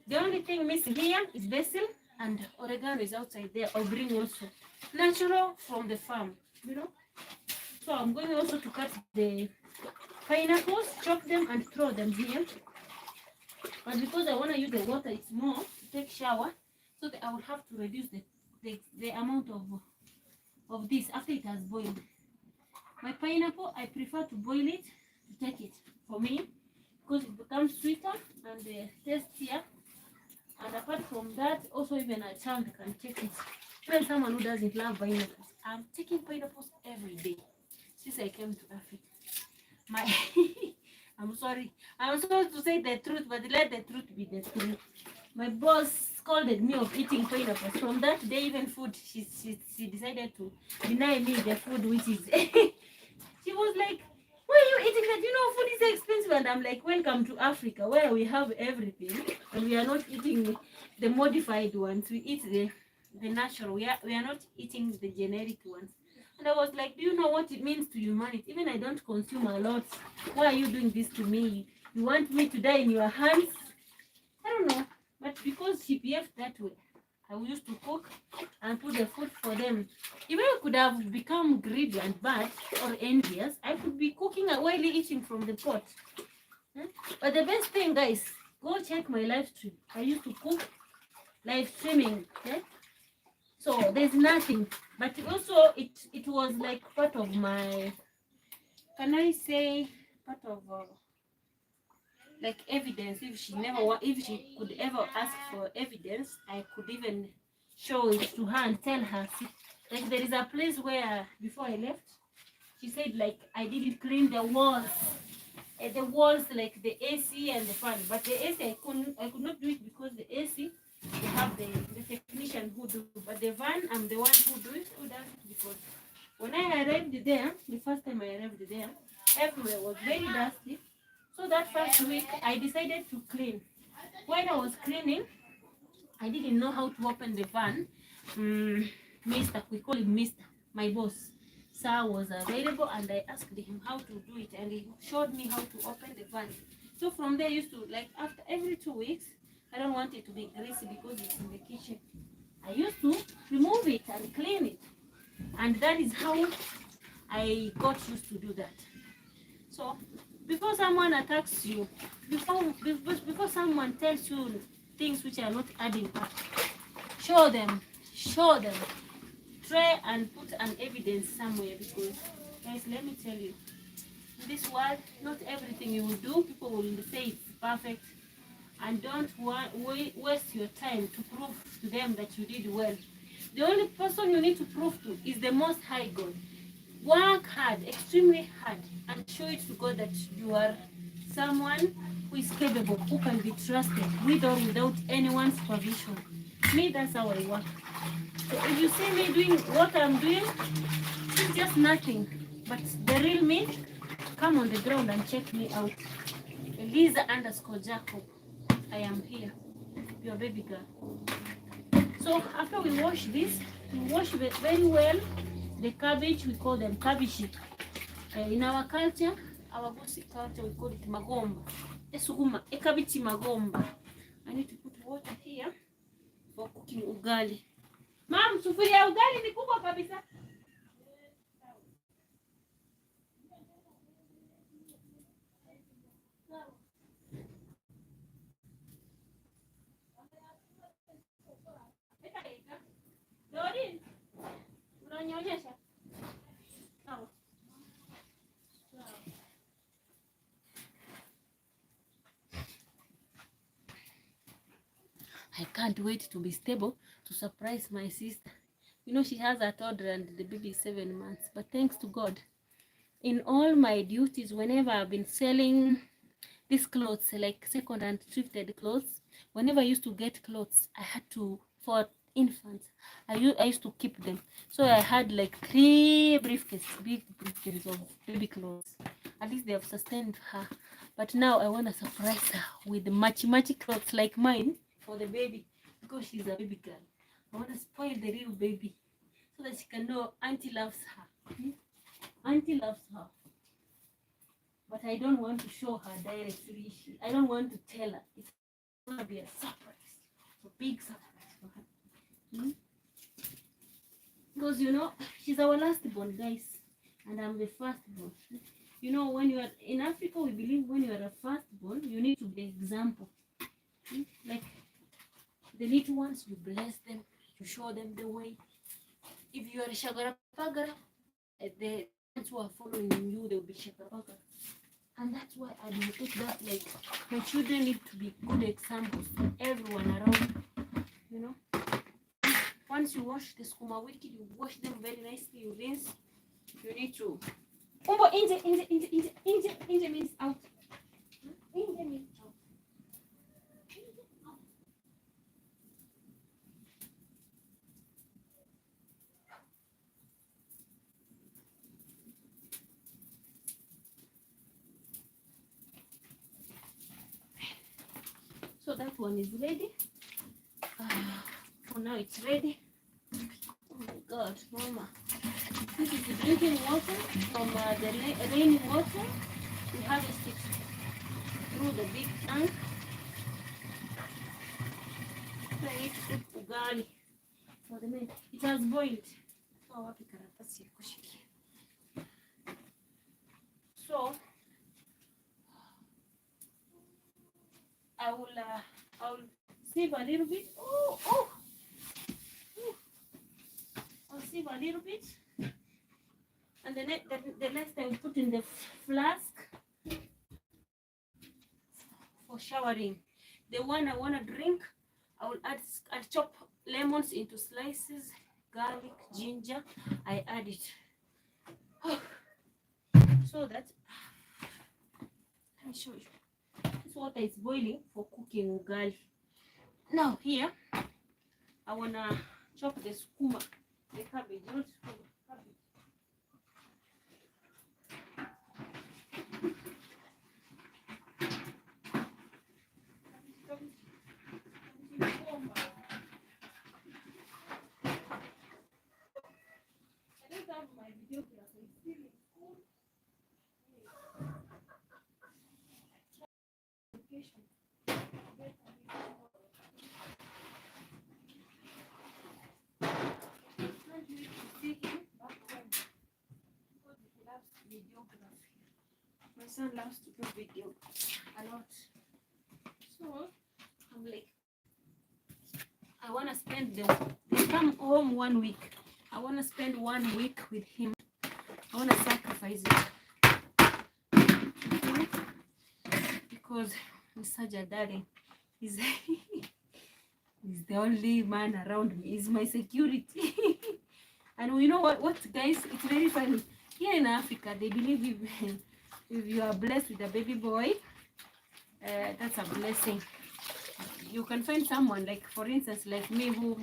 The only thing missing here is basil, and oregano is outside there, or green also. Natural from the farm, you know. So I'm going also to cut the pineapples, chop them and throw them here. But because I want to use the water, it's more to take shower, so that I will have to reduce the amount of this after it has boiled. My pineapple, I prefer to boil it to take it for me because it becomes sweeter and tastier. And apart from that, also even a child can take it. Even someone who doesn't love pineapples. I'm taking pineapples every day since I came to Africa. I'm sorry. I'm supposed to say the truth, but let the truth be the truth. My boss scolded me of eating pineapples. From that day, even food, she decided to deny me the food, which is... She was like, why are you eating that? You know, food is expensive. And I'm like, welcome to Africa, where we have everything. And we are not eating the modified ones. We eat the natural. We are not eating the generic ones. And I was like, do you know what it means to humanity? Even I don't consume a lot. Why are you doing this to me? You want me to die in your hands? I don't know. But because she behaved that way, I used to cook and put the food for them. Even I could have become greedy and bad or envious, I could be cooking while eating from the pot. But the best thing, guys, go check my live stream. I used to cook live streaming. Okay? So there's nothing. But also it was like part of my, can I say, part of like evidence. If she could ever ask for evidence, I could even show it to her and tell her. See, like there is a place where before I left, she said like I didn't clean the walls. The walls, like the AC and the fan, but the AC I could not do it because the AC they have the technician who do, but the van I'm the one who does it because when I arrived there, the first time I arrived there, everywhere was very dusty. So that first week I decided to clean. When I was cleaning, I didn't know how to open the van. Mister, we call him Mister, my boss. Sir was available and I asked him how to do it and he showed me how to open the van. So from there I used to, like after every 2 weeks, I don't want it to be greasy because it's in the kitchen. I used to remove it and clean it. And that is how I got used to do that. So before someone attacks you, before someone tells you things which are not adding up, show them. Try and put an evidence somewhere because, guys, let me tell you, in this world, not everything you will do, people will say it's perfect. And don't waste your time to prove to them that you did well. The only person you need to prove to is the Most High God. Work hard, extremely hard, and show it to God that you are someone who is capable, who can be trusted, with or without anyone's supervision. Me, that's how I work. So if you see me doing what I'm doing, it's just nothing. But the real me, come on the ground and check me out. Eliza_Jacob. I am here, your baby girl. So after we wash this, we wash it very well. The cabbage, we call them cabbage. In our culture, our Busi culture, we call it magomba. Esuguma, a cabbage magomba. I need to put water here for cooking ugali. Mom, sufuria ugali ni kubwa kabisa. Unanyonyesha? Sawa. I can't wait to be stable to surprise my sister. You know, she has a toddler and the baby is 7 months. But thanks to God, in all my duties, whenever I've been selling these clothes, like second and thrifted clothes, whenever I used to get clothes, I had to, for infants, I used to keep them. So I had like 3 briefcases, big briefcases of baby clothes. At least they have sustained her. But now I want to surprise her with matchy clothes like mine for the baby, because she's a baby girl. I want to spoil the real baby so that she can know auntie loves her. Auntie loves her. But I don't want to show her directly. I don't want to tell her. It's going to be a surprise, a big surprise for her. Because, you know, she's our last born, guys, and I'm the first born. You know, when you are in Africa, we believe when you are a first born, you need to be an example. Like the little ones, you bless them, you show them the way. If you are a shagara pagara, the ones who are following you, they'll be shagara pagara. And that's why I take that, like, my children need to be good examples to everyone around, you know. Once you wash the skuma wiki, you wash them very nicely, you rinse. You need to. Umbo, inje means out. Inje means out. So that one is ready. For now it's ready. Oh my God, Mama. This is the drinking water from the rainy water. We harvest it through the big tank. So I need to put ugali for the minute. It has boiled. So I will sieve a little bit. I'll sieve a little bit, and the next I will put in the flask for showering. The one I want to drink, I'll chop lemons into slices, garlic, ginger. I add it so that, let me show you. This water is boiling for cooking ugali. Now here, I wanna chop the skuma, the cabbage, not skuma, cabbage. I don't have my videographer. It's still in school. Education. Can't wait to see him back home because he loves videography. My son loves to do video a lot. So I'm like, I want to spend they come home 1 week. I want to spend 1 week with him. I want to sacrifice it. Because he's such a darling. He's, he's the only man around me. He's my security. And you know what guys? It's very funny. Here in Africa, they believe if you are blessed with a baby boy, that's a blessing. You can find someone, like for instance, like me, who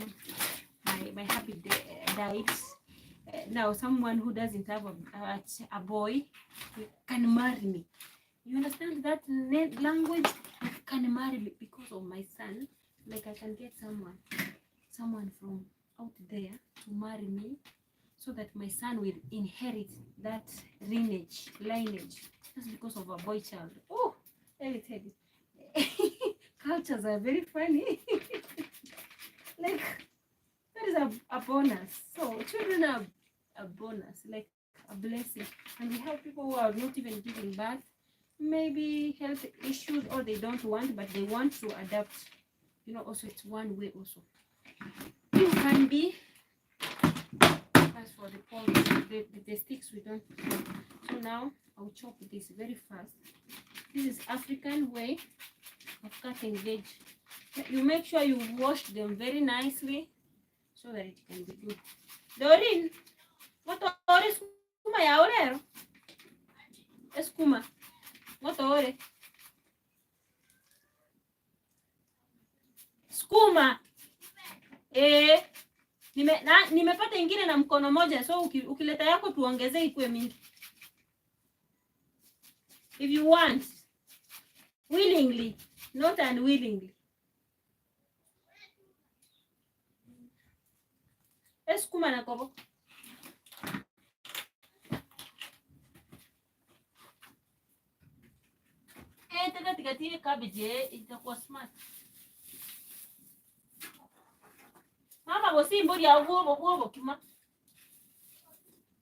my hubby died. Now someone who doesn't have a boy can marry me. You understand that language? Can marry me because of my son. Like I can get someone from out there to marry me, so that my son will inherit that lineage. Just because of a boy child. Oh, let me tell you. Cultures are very funny. Like, that is a bonus. So children are a bonus, like a blessing. And we have people who are not even giving birth, maybe health issues, or they don't want, but they want to adapt. You know, also it's one way also. You can be, as for the poles, the sticks we don't. So now I'll chop this very fast. This is African way of cutting veg. You make sure you wash them very nicely so that it can be good. Doreen, what ore skuma ya orero? Skuma. What ore? Skuma. Nimepata ingine na mkono moja, so ukileta yako tuongezee ikuwe mingi. If you want, willingly, not unwillingly. Skuma na kobo. Tena tikatire cabbage itakuwa smart. Mama bosi mbori ya uobo kima.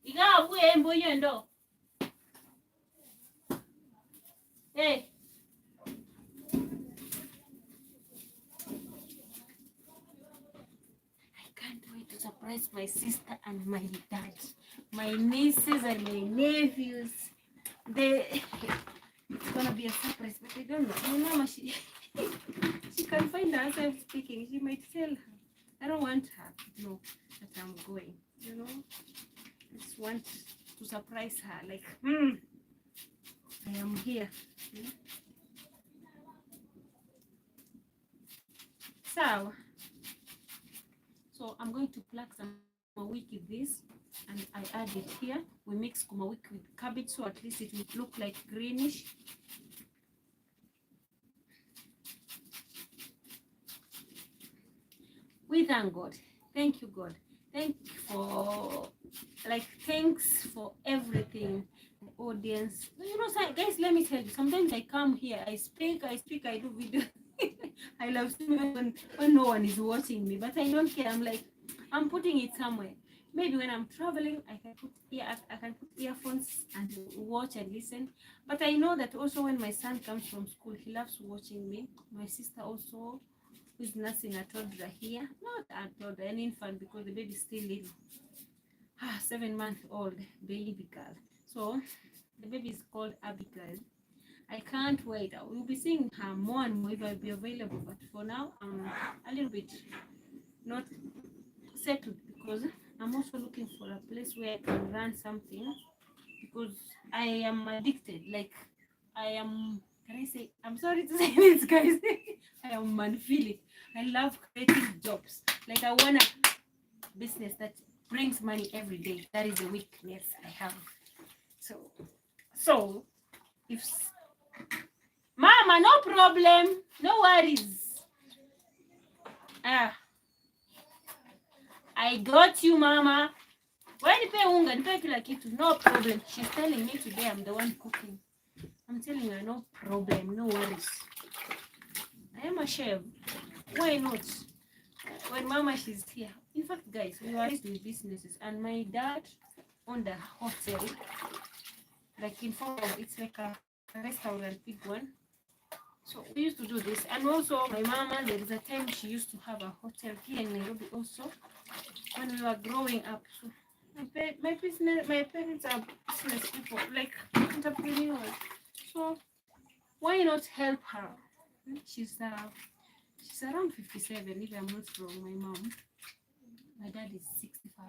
Iga abuye mbo yendo. Hey. I can't wait to surprise my sister and my dad. My nieces and my nephews. It's gonna be a surprise, but I don't know. My mama, she can find herself speaking. She might tell her. I don't want her to know that I'm going. You know, I just want to surprise her. Like, I am here. So I'm going to pluck some skuma wiki with this, and I add it here. We mix skuma wiki with cabbage, so at least it will look like greenish. We thank God. Thank you, God. Thanks for everything. The audience. You know, guys, let me tell you, sometimes I come here, I speak, I do video. I love when no one is watching me, but I don't care. I'm like, I'm putting it somewhere. maybe when I'm traveling, I can put earphones and watch and listen. But I know that also when my son comes from school, he loves watching me. My sister also, who's nursing a toddler here, not a toddler, an infant, because the baby is still little. 7-month-old baby girl. So the baby is called Abigail. I can't wait. I will be seeing her more and more if I'll be available. But for now, I'm a little bit not settled because I'm also looking for a place where I can run something because I am addicted. Like I am, can I say, I'm sorry to say this, guys. I am manphilic. I love creating jobs. Like I want a business that brings money every day. That is a weakness I have. So if Mama, no problem, no worries. I got you, Mama. Why nipe unga, nipe kila kitu, no problem. She's telling me today I'm the one cooking. I'm telling her no problem, no worries. I am a chef. Why not? When Mama she's here. In fact, guys, we were raised with businesses, and my dad owned a hotel. Like in front of it's like a restaurant, big one. So we used to do this, and also my mama, there is a time she used to have a hotel here in Nairobi also when we were growing up. So my parents are business people, like entrepreneurs. So why not help her? She's around 57, if I'm not wrong. My mom, my dad is 65,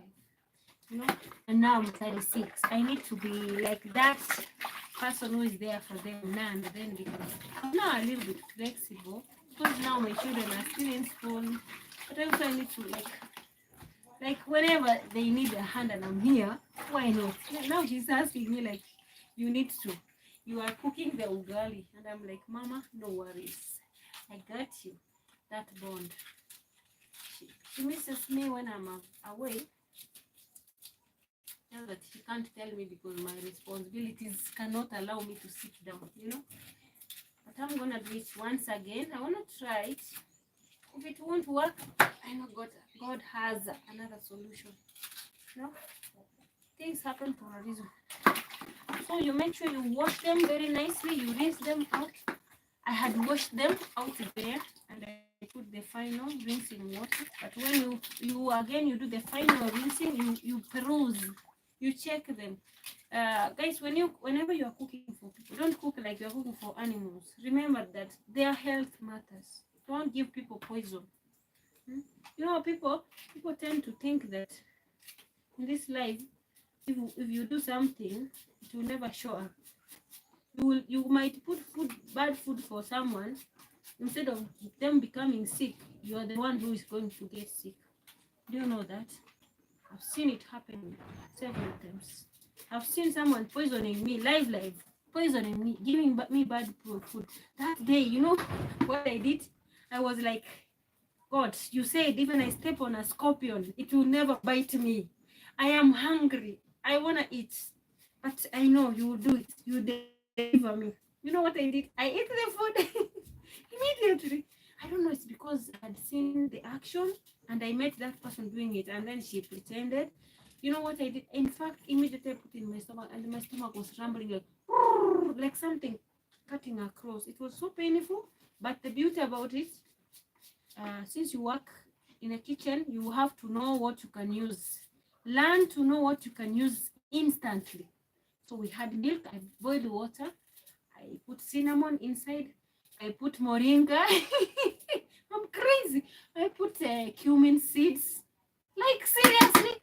you know, and now I'm 36. I need to be like that person who is there for them now and then, because I'm now a little bit flexible because now my children are still in school, but also I need to like whenever they need a hand and I'm here, why not? Now she's asking me like, you are cooking the ugali, and I'm like, Mama, no worries, I got you. That bond. She misses me when I'm away. That she can't tell me because my responsibilities cannot allow me to sit down, you know. But I'm gonna do it once again. I wanna try it. If it won't work, I know God has another solution. You know, things happen for a reason. So you make sure you wash them very nicely. You rinse them out. I had washed them out there, and I put the final rinsing water. But when you again do the final rinsing, you peruse. You check them, guys. Whenever you are cooking for people, don't cook like you are cooking for animals. Remember that their health matters. Don't give people poison. You know, people tend to think that in this life, if you do something, it will never show up. You might put bad food for someone, instead of them becoming sick, you are the one who is going to get sick. Do you know that? I've seen it happen several times. I've seen someone poisoning me, live, poisoning me, giving me bad food. That day, you know what I did? I was like, God, you said even I step on a scorpion, it will never bite me. I am hungry. I want to eat. But I know you will do it. You deliver me. You know what I did? I ate the food immediately. I don't know, it's because I had seen the action and I met that person doing it, and then she pretended. You know what I did? In fact, immediately I put it in my stomach, and my stomach was rumbling like something cutting across. It was so painful, but the beauty about it, since you work in a kitchen, you have to know what you can use. Learn to know what you can use instantly. So we had milk, I boiled water, I put cinnamon inside, I put moringa. I'm crazy. I put cumin seeds. Like seriously,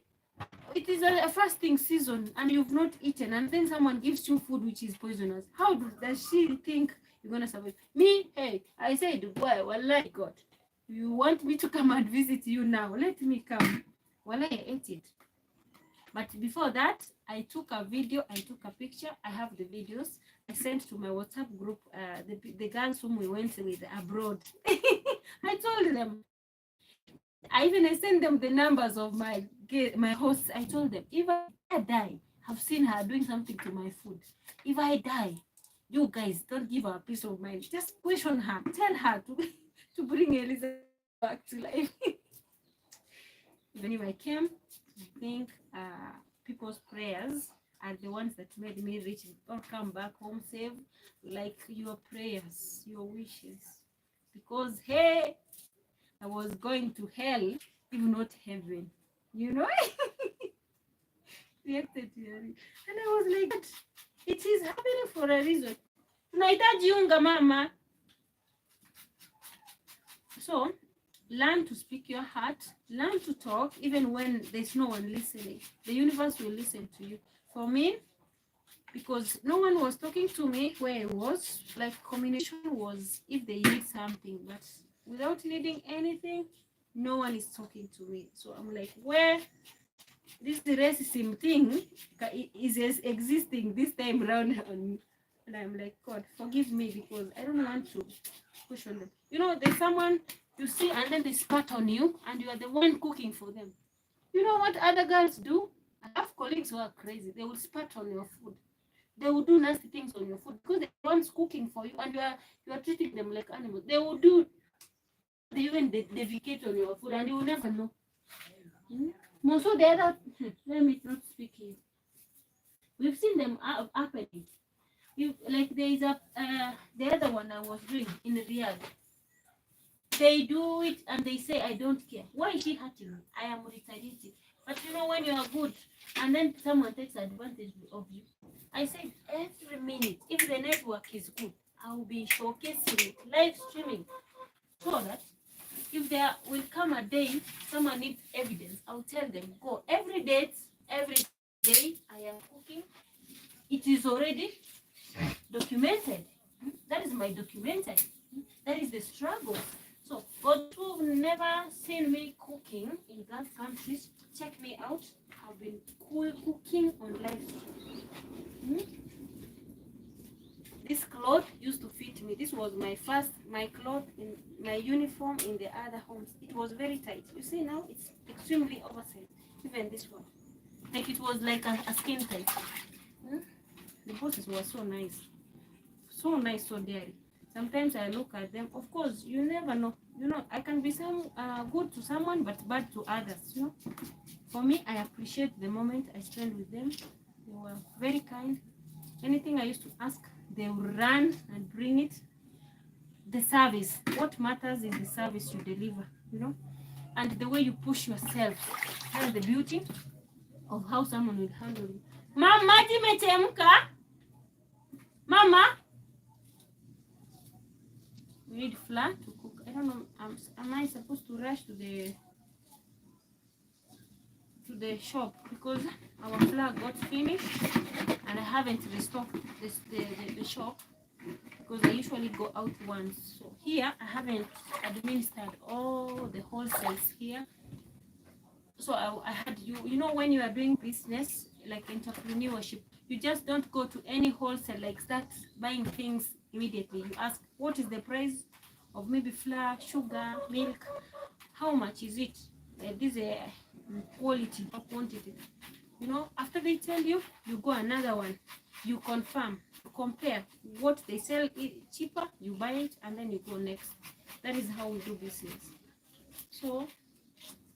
it is a fasting season and you've not eaten, and then someone gives you food which is poisonous. How does she think you're gonna survive? Me, hey, I said, why? Wallahi, God, you want me to come and visit you now? Let me come. Wallahi, I ate it. But before that, I took a video, I took a picture, I have the videos. I sent to my WhatsApp group, the girls whom we went with abroad. I told them, I sent them the numbers of my hosts. I told them, if I die, I've seen her doing something to my food. If I die, you guys don't give her a peace of mind. Just question her, tell her to bring Elizabeth back to life. Even if I came, my think people's prayers are the ones that made me reach or come back home safe, like your prayers, your wishes. Because hey, I was going to hell, if not heaven. You know? Reacted to your, and I was like, it is happening for a reason. Tunahitaji unga mama. So learn to speak your heart, learn to talk even when there's no one listening. The universe will listen to you. For me, because no one was talking to me where I was, like communication was if they need something, but without needing anything, no one is talking to me. So I'm like, where this racism thing is existing this time around on me. And I'm like, God, forgive me because I don't want to push on them. You know, there's someone you see and then they spat on you and you are the one cooking for them. You know what other girls do? I have colleagues who are crazy. They will spat on your food. They will do nasty things on your food because they're the ones cooking for you and you are treating them like animals. They will do, they even defecate on your food and you will never know. Most of the other, let me not speak here. We've seen them happening. Like there is the other one I was doing in Riyadh. They do it and they say, I don't care. Why is she hurting me? I am retaliating. But you know when you are good and then someone takes advantage of you. I said every minute, if the network is good, I will be showcasing it, live streaming, so that if there will come a day someone needs evidence, I'll tell them, go. Every day I am cooking. It is already documented. That is my documented. That is the struggle. So for those who've never seen me cooking in Gulf countries, check me out. I've been cooking on live stream. This cloth used to fit me. This was my cloth in my uniform in the other homes. It was very tight. You see now it's extremely oversized. Even this one, like it was like a skin tight. The bosses were so nice, so daring. Sometimes I look at them. Of course, you never know. You know, I can be good to someone but bad to others. You know, for me, I appreciate the moment I spend with them. They were very kind. Anything I used to ask, they would run and bring it. The service. What matters is the service you deliver. You know, and the way you push yourself. That's the beauty of how someone will handle you. Mama, Mama. We need flour to cook. I don't know. Am I supposed to rush to the shop because our flour got finished and I haven't restocked the shop because I usually go out once. So here I haven't administered all the wholesales here. So I had you know when you are doing business like entrepreneurship, you just don't go to any wholesale like start buying things immediately. You ask what is the price of maybe flour, sugar, milk, how much is it? This is quality or quantity. You know, after they tell you, you go another one. You confirm, you compare what they sell cheaper, you buy it, and then you go next. That is how we do business. So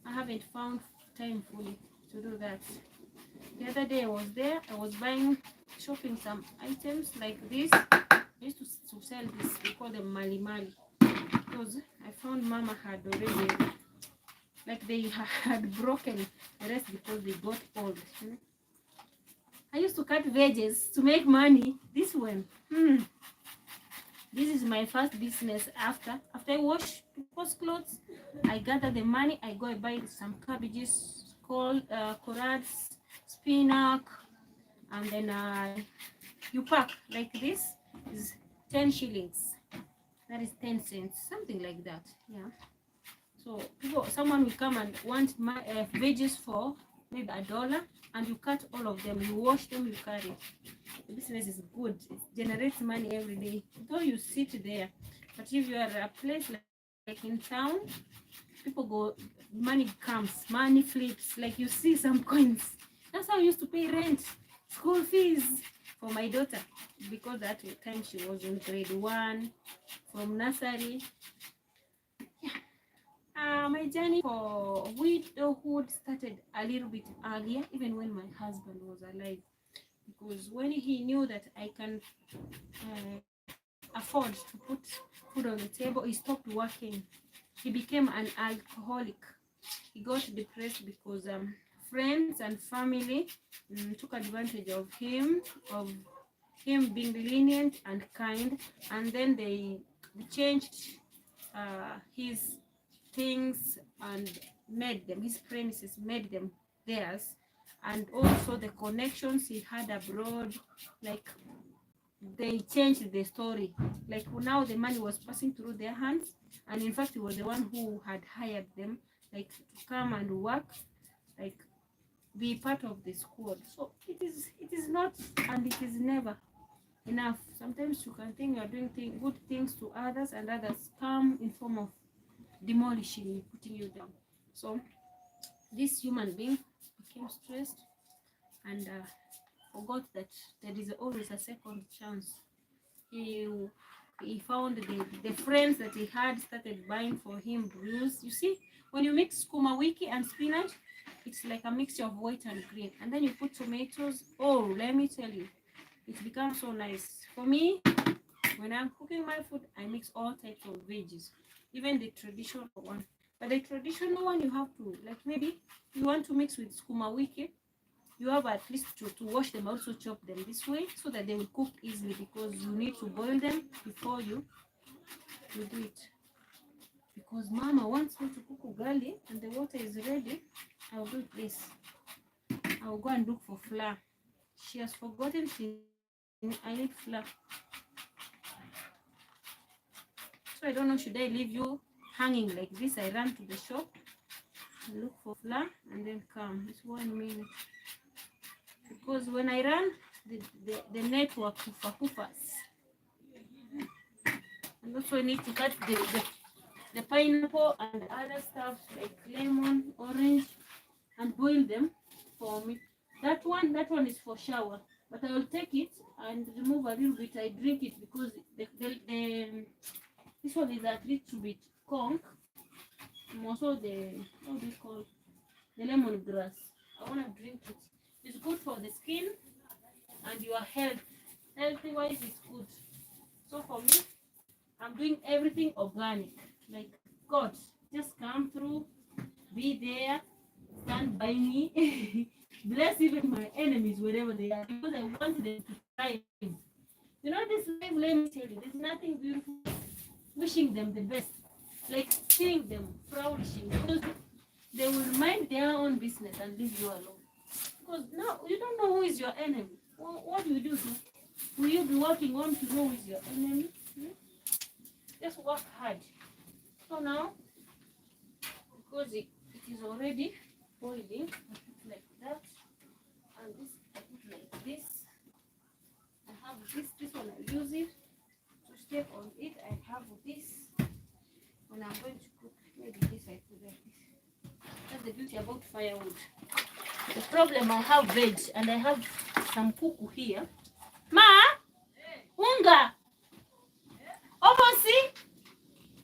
I haven't found time fully to do that. The other day I was there, I was shopping some items like this. I used to sell this, we call them mali mali. Because I found Mama had already, like they had broken the rest because they got old. You know? I used to cut veggies to make money. This one, this is my first business. After I wash people's clothes, I gather the money. I go and buy some cabbages, collards, spinach, and then you pack like this. Is 10 shillings. That is 10 cents, something like that. Yeah. So someone will come and want my veggies for maybe $1, and you cut all of them. You wash them. You carry. The business is good. It generates money every day. Though you sit there, but if you are a place like in town, people go. Money comes. Money flips. Like you see some coins. That's how I used to pay rent, school fees for my daughter, because at the time she was in grade 1 from nursery. Yeah. My my journey for widowhood started a little bit earlier, even when my husband was alive, because when he knew that I can afford to put food on the table, he stopped working. He became an alcoholic. He got depressed because friends and family took advantage of him being lenient and kind, and then they changed his things and made them, his premises made them theirs, and also the connections he had abroad, like they changed the story. Like now the money was passing through their hands, and in fact he was the one who had hired them, like to come and work, like be part of the squad. So it is not, and it is never enough. Sometimes you can think you are doing good things to others, and others come in form of demolishing you, putting you down. So this human being became stressed and forgot that there is always a second chance. He found the friends that he had started buying for him brews. You see, when you mix sukuma wiki and spinach, it's like a mixture of white and green, and then you put tomatoes. Oh, let me tell you, it becomes so nice. For me, when I'm cooking my food, I mix all types of veggies, even the traditional one. But the traditional one, you have to, like, maybe you want to mix with sukuma wiki, you have at least to wash them, also chop them this way so that they will cook easily, because you need to boil them before you do it. Because Mama wants me to cook ugali and the water is ready, I'll do this. I'll go and look for flour. She has forgotten I need flour. So I don't know, should I leave you hanging like this? I run to the shop, look for flour, and then come. It's 1 minute. Because when I run, the network hoofers. And also I need to cut the pineapple and other stuff like lemon, orange, and boil them for me. That one is for shower, but I will take it and remove a little bit. I drink it because this one is a little bit conk. Also the, what do you call it? The lemongrass. I want to drink it. It's good for the skin and your health. Healthy wise, it's good. So for me, I'm doing everything organic. Like God, just come through, be there, stand by me. Bless even my enemies wherever they are, because I want them to thrive. You know, this life, let me tell you, there's nothing beautiful. Wishing them the best, like seeing them flourishing, because they will mind their own business and leave you alone. Because now you don't know who is your enemy. What do you do? Will you be working on to know who is your enemy? Just work hard. So now, because it is already boiling, I put like that, and this I put like this. I have this one, I use it to step on it. I have this. When I'm going to cook, maybe this I put like this. That's the beauty about firewood. The problem, I have veg and I have some kuku here. Ma, unga, obosi,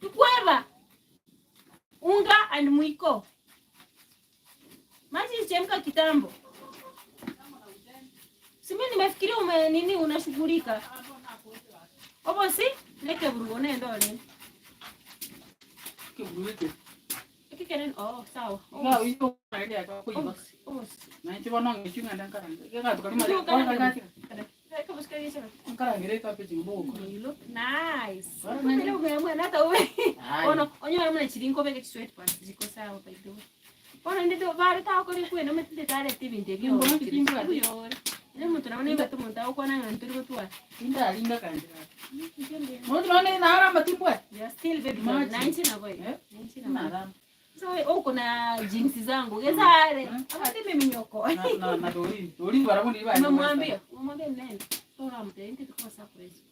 tukweva, unga and mwiko. Maji ichemka kitambo. Simi nimefikiria nini unashughulika. Obosi, leke burugone ndole. Keburuke. Kikeren, oh, sawa. Na hiyo idea kwa kuiba. Na hicho bwana ngechunga ndangara. Kaka tukalima leo kwa kaka. Kaka busikari sana. Nkara ngereka pete mbogo. You look nice. Ndio umeamua hata wewe. Ono, onyo mna chirinko beke sweatpants ziko sawa by the way. Ono ndio vale ta ko liku eno metinde tare TV interview. Ile mtu naona ni mtu mtao kwa nanga nturi kwa. Linda kanje. Mtu naona na haramba tipwe. You still baby 19 na boy. 19 na. So uko na jinsi zangu. Gezare. Amati mimi nyoko. Na dori barabundi ba. Umemwambia nani? Tora mtende tukao surprise.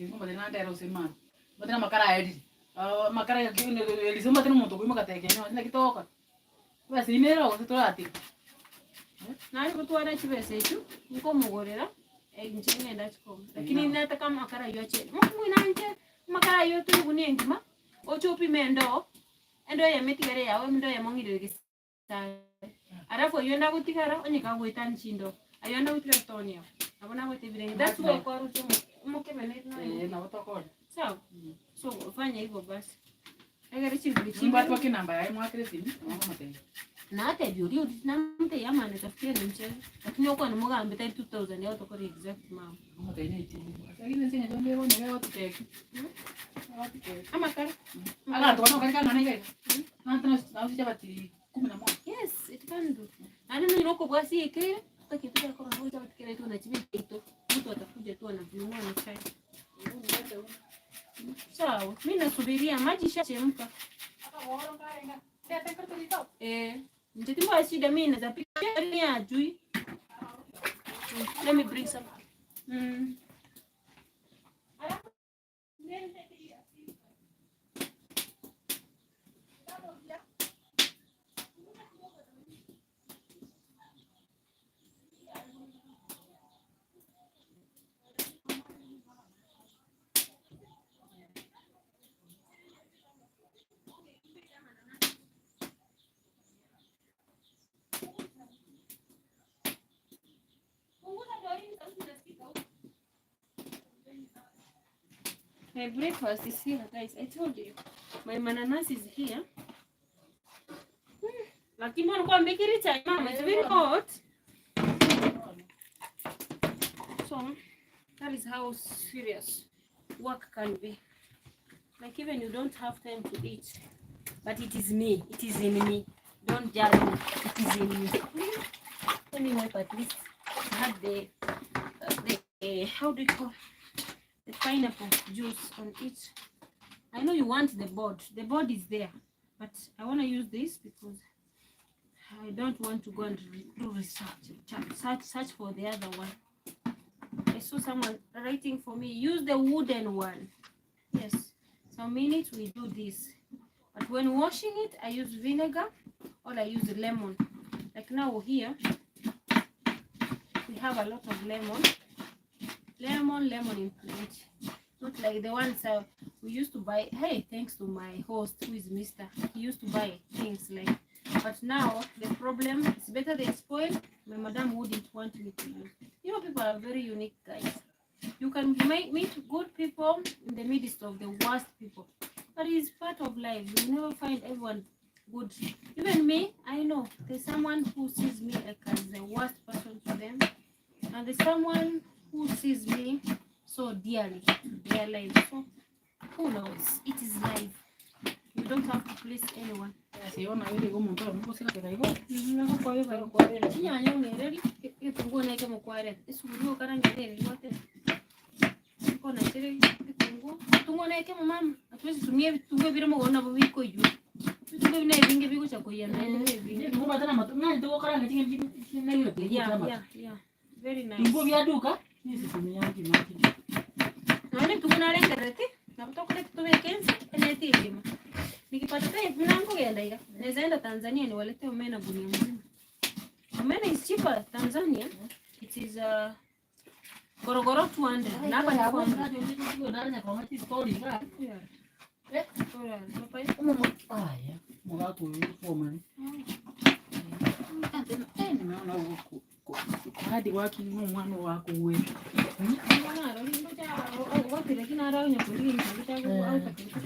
Ngomba tena ndero semana. Batena makara edit. Makara ya kile elisema tena mtu kuima kategenyo. Nina kitoka. Basi inero kutorati. Nani kutwara chibese chu? Niko mugorera. Njenge ndachiko. Lakini nataka makara yoche. Mungu inanje makara yote kunengima. Ocho pimendo. endo ya metigare yawe ndo ya mongire gisa arafu yenda gutigara onyeka gwita nchindo ayenda gutigara tonyo abona gwite vile that's why kwa ruto mukebene na watakoja sawa so fanya hivyo basi egere chinguli chimba tu kinamba ya mwakire simu mama matenge na hata biori na mte yama na tafikia ni mchezo lakini uko ni mugambe 2000 yao tokore exact mama matenge chini lakini nsinga jombe wone wewe tuteke ama kare ala to no kare na ngai na usija bati 11 yes it can do ana mimi niko bwasi ikire kitu kwa hoja batikire tu na chibi ito mtu atakuja tu anavinunua na chai sawa mimi nasubiria maji shachemka nitatimba shida mimi naweza pika ni ajui let me bring some my breakfast is here, guys. I told you. My mananas is here. Lakini alikuwa mbikiri chai mama. It's very hot. So, that is how serious work can be. Like even you don't have time to eat. But it is me. It is in me. Don't judge me. It is in me. Let me wipe at least. I had the how do you call the pineapple juice on it. I know you want the board. The board is there, but I want to use this because I don't want to go and do research. Search for the other one. I saw someone writing for me. Use the wooden one. Yes. Some minutes we do this, but when washing it, I use vinegar or I use lemon. Like now here, we have a lot of lemon. Lemon in plenty. Not like the ones we used to buy. Hey, thanks to my host who is Mr. He used to buy things like. But now the problem is better they spoil. My madam wouldn't want me to use. You know, people are very unique, guys. You can meet good people in the midst of the worst people. But it's part of life. You never find everyone good. Even me, I know there's someone who sees me like as the worst person to them, and there's someone who sees me so dearly to their life. So who knows? It is life. You don't have to please anyone. siona ile gumu mpaka mko sika kwa hivyo Nako kwa hivyo kwa hivyo. Nyanya ngereri kitungu na kama kwa hivyo. Isuru kana ngereri wote. Siko na tere kitungu. Kitungu na kama mama. Hatuwezi tumia vitungu vile mwana biko juu. Vitungu vile vingi viko cha kuiana ile vingi. ndio mbona matunda ndio karanga tingi Yeah. Very nice. Tungo vya duka hizi tumeyangi maki. Naone tukuna rengereti. Na kutoka tuwe kenzi eneti elimu. Nikipata mlango genda higa. Naenda Tanzania ni walete omena gunia mzima. Omena is cheaper Tanzania. It is gorogoro 200. Na hapa ni 400. Ndio ndani kwa mati story ba. Aya, mwako foreman. Naona huko. Hadi waki mwana wako wewe. Mwana rolimbo cha wapi lakini ara nyakuli nitakuta au katika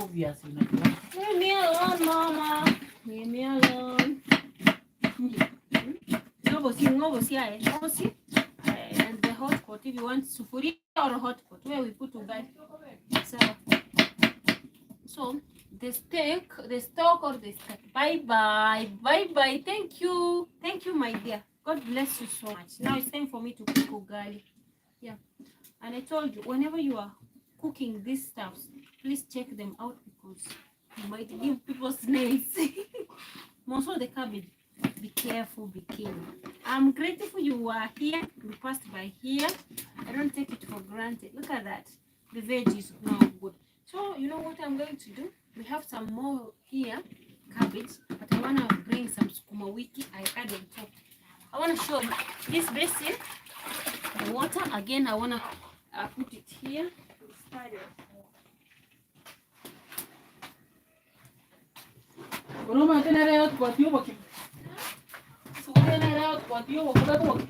obvious Leave me alone, mama. Leave me alone. Ngobosi aye. Ngobosi. And the hot pot, if you want sufuria or hot pot, where we put ugali. So the stock or the steak. Bye. Thank you, my dear. God bless you so much. Now it's time for me to cook ugali. Yeah, and I told you, whenever you are cooking these stuffs, please check them out because you might give people snails. Most of the cabbage, be careful, be careful. I'm grateful you are here. You passed by here. I don't take it for granted. Look at that. The veg is now good. So you know what I'm going to do? We have some more here, cabbage, but I want to bring some sukuma wiki. I add on top. I want to show you this basin, the water. Again, I want to put it here. Roma tenere out kwa tiyo baki. Suko tenere out kwa tiyo baki.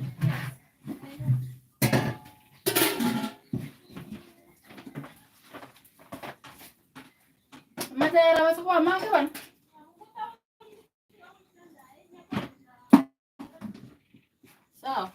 Matera wasu kwa maki ban. So.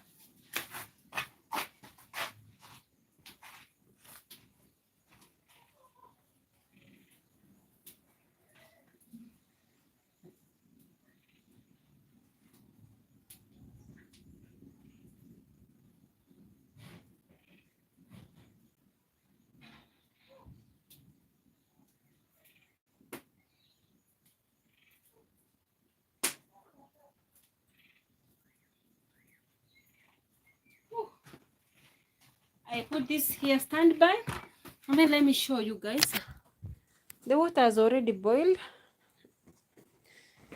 I put this here standby, and then let me show you guys. The water has already boiled.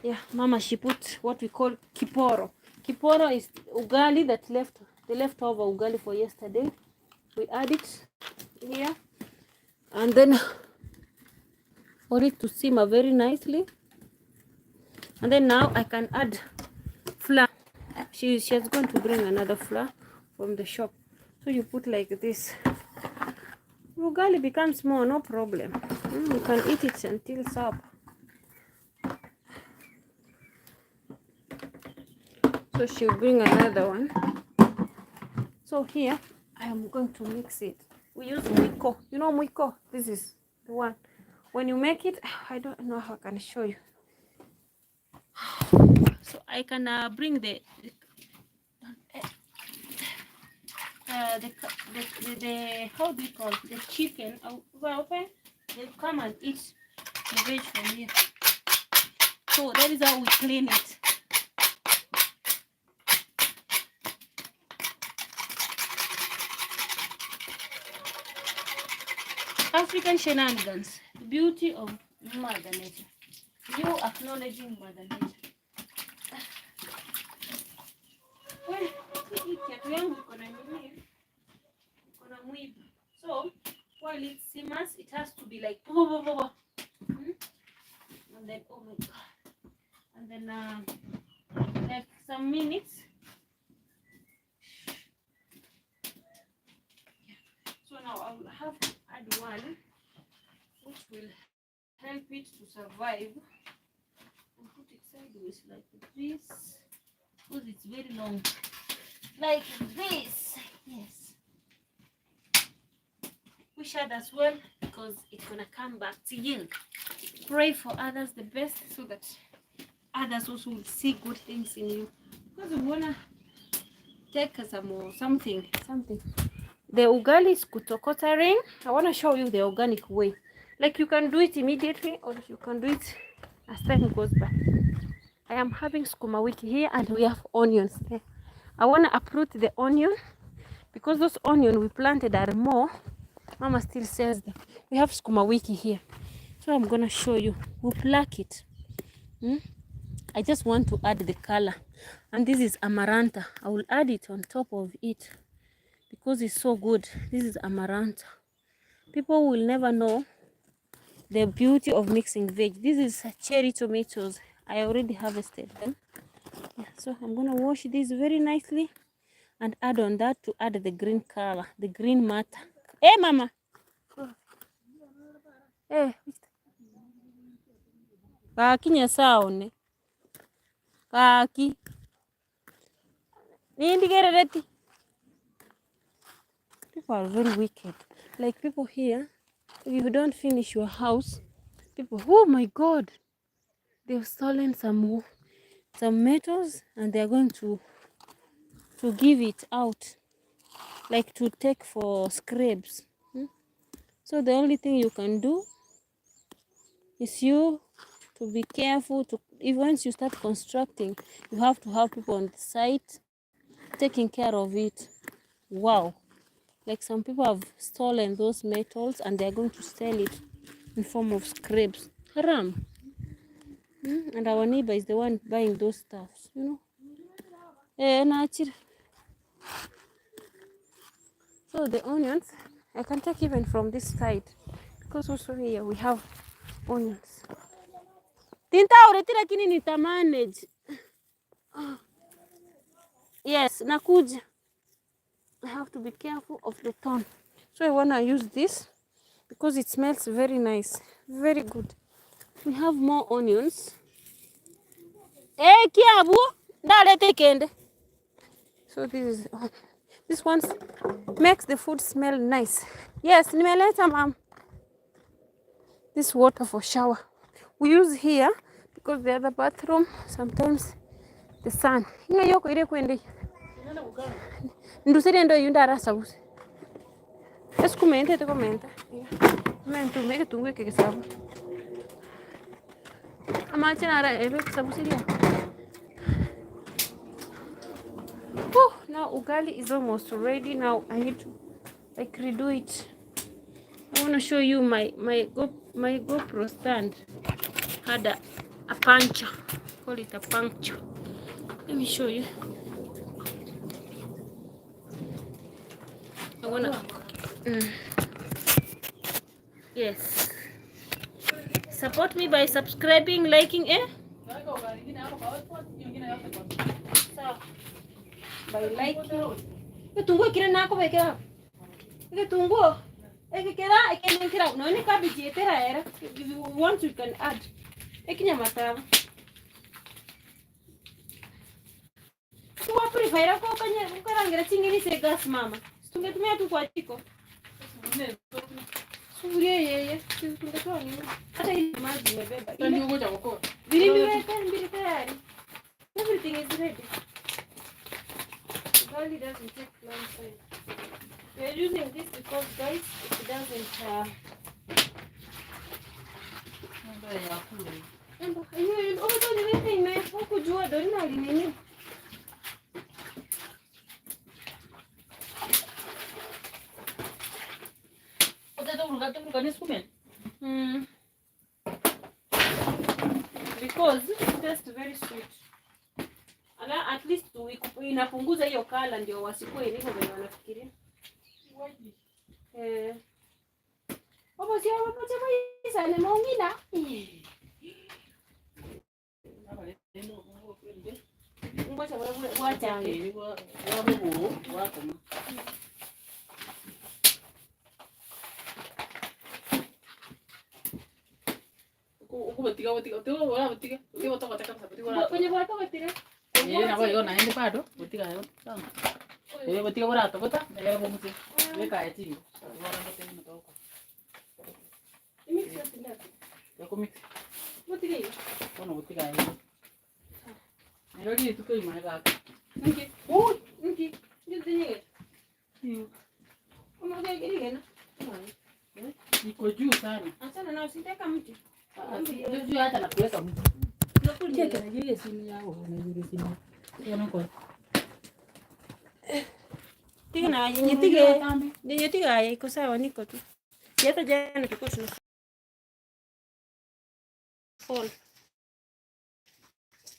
Yeah, Mama, she put what we call kiporo. Kiporo is ugali that left, the leftover ugali for yesterday. We add it here, and then for it to simmer very nicely. And then now I can add flour. She has gone to bring another flour from the shop. So you put like this. Ugali becomes more, no problem. You can eat it until supper. So she'll bring another one. So here I am going to mix it. We use mwiko. You know mwiko? This is the one. When you make it, I don't know how I can show you. So I can bring the how do you call it? The chicken. Open. They come and eat the veg from here. So that is how we clean it. African shenanigans. The beauty of Mother Nature. You acknowledging Mother Nature. Well, so while it simmers, it has to be like and then oh my god, and then like some minutes. So now I will have to add one which will help it to survive, and put it sideways like this because it's very long, like this. Yes, push it as well because it's gonna come back to you. Pray for others the best so that others also will see good things in you, because we wanna take some or something. The ugali is kutokotering. I want to show you the organic way. Like you can do it immediately or you can do it as time goes by. I am having sukuma wiki here and we have onions there. I want to uproot the onion because those onions we planted are more. Mama still sells them. We have sukuma wiki here. So I'm going to show you. We'll pluck it. I just want to add the color. And this is amaranta. I will add it on top of it because it's so good. This is amaranta. People will never know the beauty of mixing veg. This is cherry tomatoes. I already harvested them. Yeah, so I'm going to wash this very nicely and add on that to add the green color, the green matter. Hey, Mama. Hey. Kaki sound. Kaki. People are very wicked. Like people here, if you don't finish your house, people, oh my God, they've stolen some metals and they're going to give it out, like to take for scrapes. So the only thing you can do is you to be careful. If once you start constructing, you have to have people on the site taking care of it. Wow. Like some people have stolen those metals and they're going to sell it in form of scrapes. Haram. And our neighbor is the one buying those stuffs, you know. So the onions, I can take even from this side because also here we have onions. Tinta ureti lakini nita manage. Yes, nakuja. I have to be careful of the thorn. So I wanna use this because it smells very nice. Very good. We have more onions. Kiabu, ndalete kende. So this one makes the food smell nice. Yes, nimeleta mom. This water for shower. We use here because the other bathroom sometimes the sun. Inga yoko ire kwende. Ndusiri ndo yunda rasa buse. Es comente te comenta. Mento me tungu ke sabu. Amache nara ebe sabu siria. Now ugali is almost ready. Now I need to like redo it. I want to show you my GoPro stand had a puncture. Call it a puncture. Let me show you. I wanna yes. Support me by subscribing, liking, by liking. Tungu kile nako wekea. Ile tungu. Ekikera ekenenkira no ni cabbage etera era. If you want you can add. Ekinya mataba. Tuwa prefer ko kanya ukarangira chingini se gas mama. Tungetumia tu kwa jiko. Sufuria yeye. Tungetoa nini? Hata hii maji imebeba. Ndio ngoja wako. Mbili tayari. Everything is ready. Ugali doesn't take long time. We are using this because, guys, it doesn't. Because it tastes very sweet. At least inapunguza hiyo kala ndio wasikue hivyo vile wanafikiria. Hapo sio hapo chama sana mongina. Ngoja wacha wako. Uko batika. Yeye na wewe unaenda bado utika hayo sawa. Wewe utika bora tokota na yeye bomuti. Wewe kae chini. Bora ndio tena toka. Mimi sasa ndio. Yako mix. Utika hiyo. Kono utika hiyo. Ndio ndio tuko imani kaka. Niki. Niki. Ndio tena. Kama ndio gani na? Niko juu sana. Achana na usiteka mti. Ndio juu hata na kuweka mti. Cheka na yeye simu yao na yule simu. Yana kwa. Tina yenye tiga iko sawa niko tu. Hata jana tulikuwa tuna phone.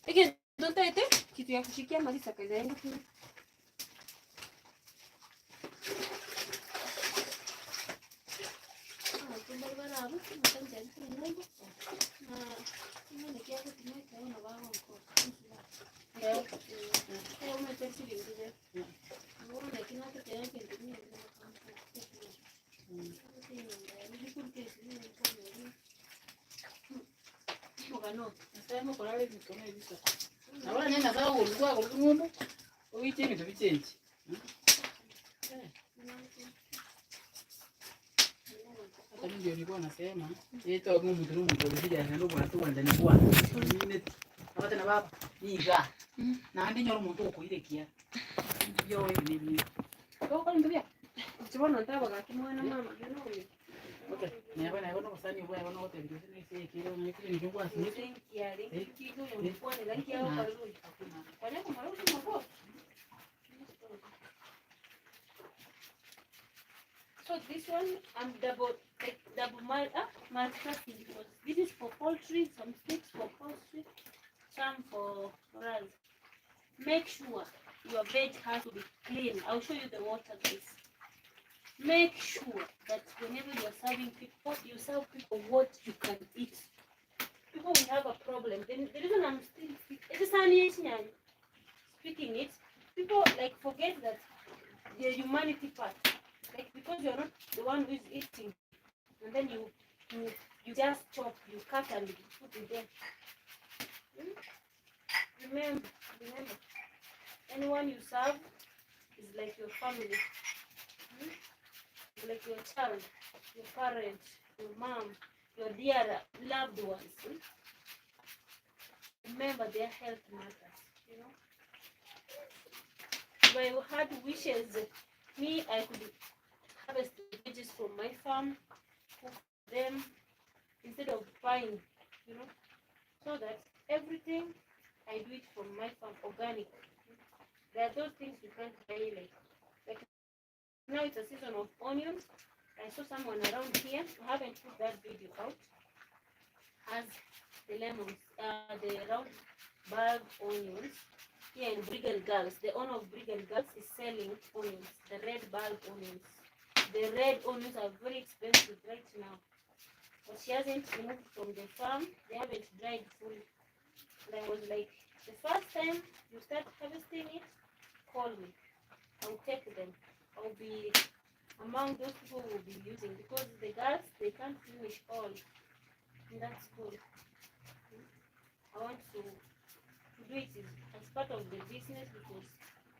Eke donta ete kitu ya kushikia malisa kaza yangu. Ahora nenda sawa ulikuwa kwa ng'ombe. Uiche ni vichenji. Hata mimi ndio nilikuwa nasema, yeto ng'ombe tu mtu alikuja na ndio watu ndani kwa. Mimi hata na baba iga. Na ndi nyoro mtu uko ile kia. Ndio wewe ni. Kwa ndio. Chibona ntaba gakimwana mama gino. Okay. Na bana no kusani bwana bana wote ndio sisi kile ni kile ndio kwa sisi. Kigo yulikuwa ni like yao karudi. Kwa nini marudi mako? So this one I'm double multitasking because this is for poultry, some sticks for poultry, some for rice. Make sure your veg has to be clean. I'll show you the water, guys. Make sure that whenever you are serving people, you serve people what you can eat. People will have a problem problem. The reason I'm still speaking it, people like forget that the humanity part. Like because you're not the one who is eating, and then you just chop, you cut and you put it there. Remember, anyone you serve is like your family. Like your child, your parent, your mom, your dear loved ones. Remember their health matters, you know. If I had wishes, me, I could harvest the veggies from my farm, cook them instead of buying, you know, so that everything I do it from my farm, organic. There are those things you can't buy like now it's a season of onions. I saw someone around here, I haven't put that video out, has the lemons, the round bulb onions. Here in Brigham Girls, the owner of Brigham Girls is selling onions, the red bulb onions. The red onions are very expensive right now. But she hasn't removed from the farm, they haven't dried fully. And I was like, the first time you start harvesting it, call me. I'll take them. I'll be among those people who will be using, because the girls, they can't finish all in that school. I want to do it as part of the business, because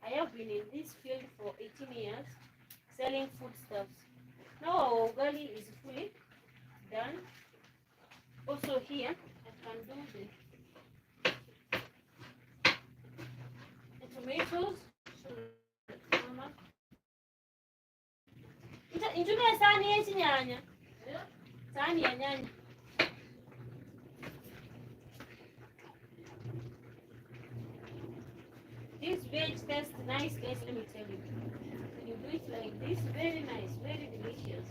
I have been in this field for 18 years selling foodstuffs. Now our ugali is fully done. Also here, I can do the tomatoes. Intumia sahani yechi nyanya. Sahani ya nyanya. This veg tastes nice, guys, let me tell you. When you do it like this, very nice, very delicious.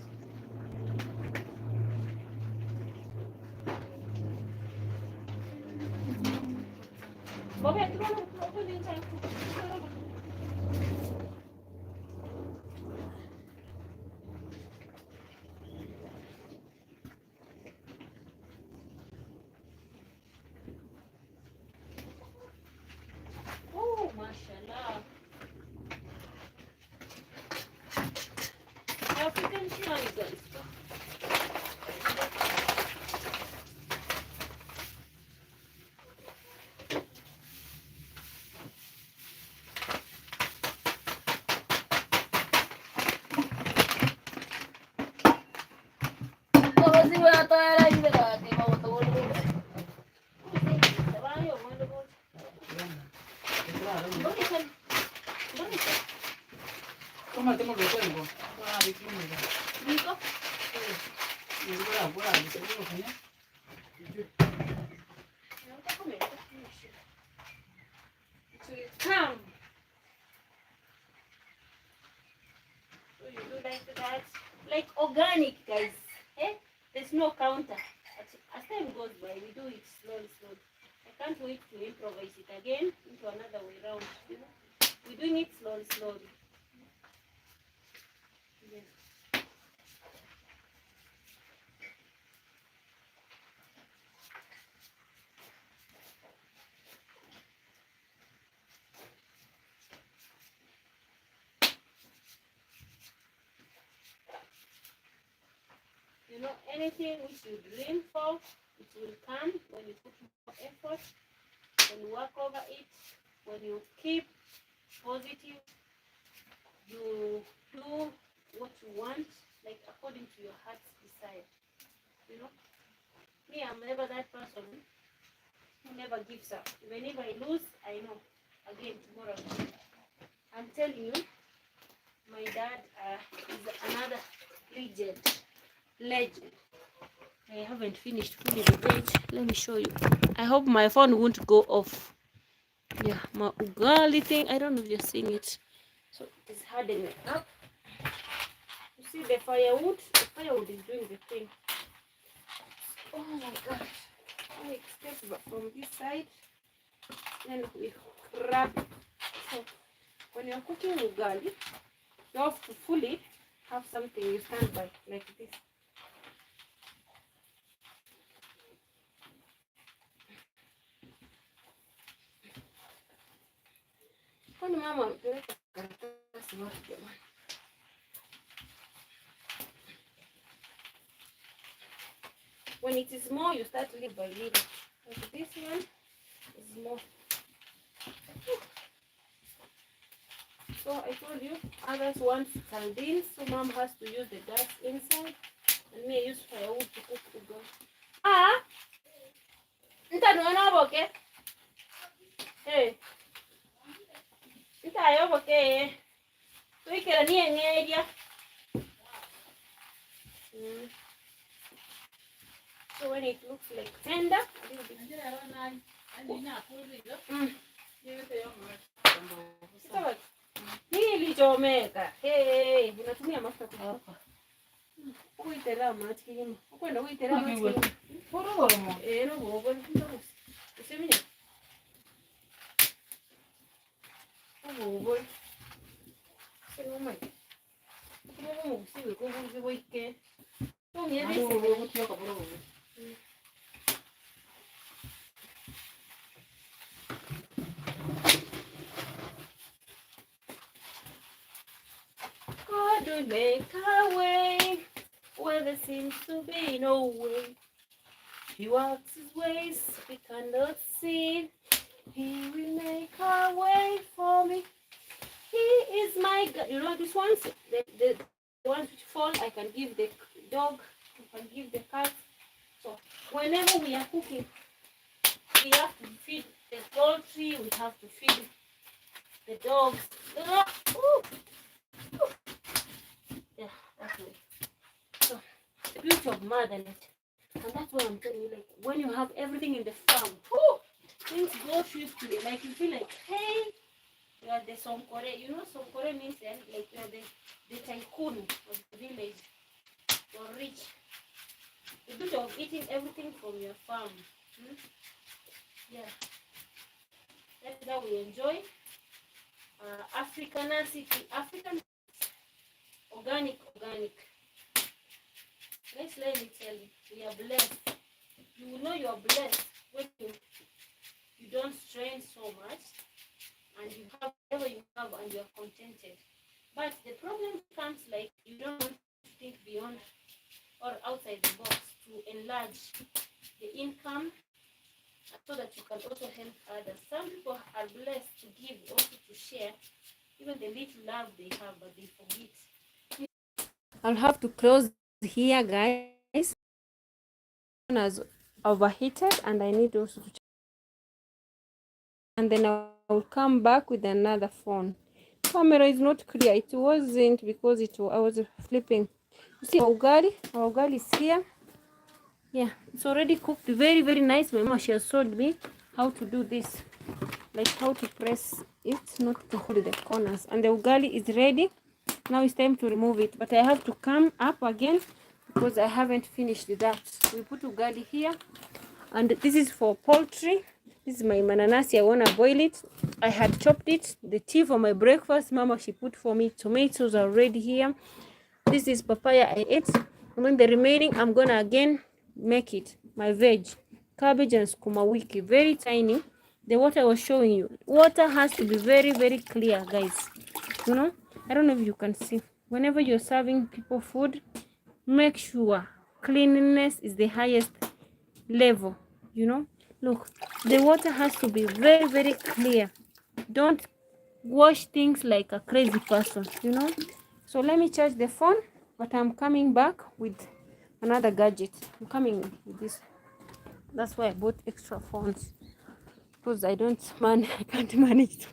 Oh, mashallah. African chai, guys. Toma, tengo que cuelgo. ¿Listo? Y voy a seguro que ya. Come. So you do like that, like organic, guys. Eh? There's no counter. As time goes by, we do it slowly. I can't wait to improvise it again into another way round. You know, we're doing it slowly. Yes. You know, anything which you dream for, it will come when you put more effort, when you work over it, when you keep positive, you do what you want, like according to your heart's desire. You know, me, I'm never that person who never gives up. Even if I lose, I know again tomorrow. I'm telling you, my dad is another legend. I haven't finished fully the veg. Let me show you. I hope my phone won't go off. Yeah, my ugali thing. I don't know if you're seeing it. So it is hardening up. You see the firewood? The firewood is doing the thing. Oh my God. I expect from this side. Then we grab it. So when you're cooking ugali, you have to fully have something you stand by, like this. Kwani mama amepeleka karatasi wapi jamani? When it is more, you start little by little. Like this one is more. So I told you, others want sardines, so mom has to use the gas inside, and me I use firewood to cook the ugali. Ah, nitanuona boke. Hey, nitayo boke. Tuikera ni engeria. So when it looks like tender, a little bit. Nilichomeka. Hey, unatumia mafuta kutoka. Uitera maji kigima. Ukwenda uitera maji kigima. Pororo. No bobo ndio. Usemenya. Bobo. Sema mai. Bobo musiwe ko buzi boike. To niye disi. Bobo tioka bobo. God will make a way where there seems to be no way. He walks his ways we cannot see. He will make a way for me. He is my God. You know these ones, the ones which fall, I can give the dog, I can give the cat. So whenever we are cooking, we have to feed the poultry, we have to feed the dogs. Ooh. Yeah, that's it. So the beauty of motherland, and that's what I'm telling you. Like when you have everything in the farm, things go swiftly. Like you feel like, hey, you are the Sonkore. You know, Sonkore means like you are the tycoon of the village. You're rich. The beauty of eating everything from your farm. Yeah, that's how we enjoy African organic. Guys, let me tell you, we are blessed. You will know you are blessed when you don't strain so much and you have whatever you have and you are contented. But the problem comes like you don't want to think beyond or outside the box to enlarge the income so that you can also help others. Some people are blessed to give, also to share, even the little love they have, but they forget. I'll have to close here, guys. As overheated, and I need also to check. And then I'll come back with another phone. Camera is not clear. It wasn't because I was flipping. You see, our ugali is here. Yeah, it's already cooked. Very, very nice. My mama, she has showed me how to do this, like how to press it, not to hold the corners. And the ugali is ready. Now it's time to remove it, but I have to come up again because I haven't finished that. We put ugali here, and this is for poultry. This is my mananasi. I want to boil it. I had chopped it. The tea for my breakfast, mama, she put for me. Tomatoes are ready here. This is papaya I ate. And then the remaining, I'm gonna again make it my veg, cabbage and sukuma wiki, very tiny. The water I was showing you, water has to be very, very clear, guys. You know, I don't know if you can see. Whenever you're serving people food, make sure cleanliness is the highest level. You know, look, the water has to be very, very clear. Don't wash things like a crazy person, you know. So let me charge the phone, but I'm coming back with another gadget. I'm coming with this. That's why I bought extra phones, because I can't manage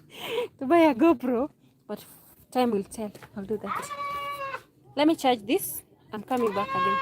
to buy a GoPro, but time will tell. I'll do that. Let me charge this. I'm coming back again.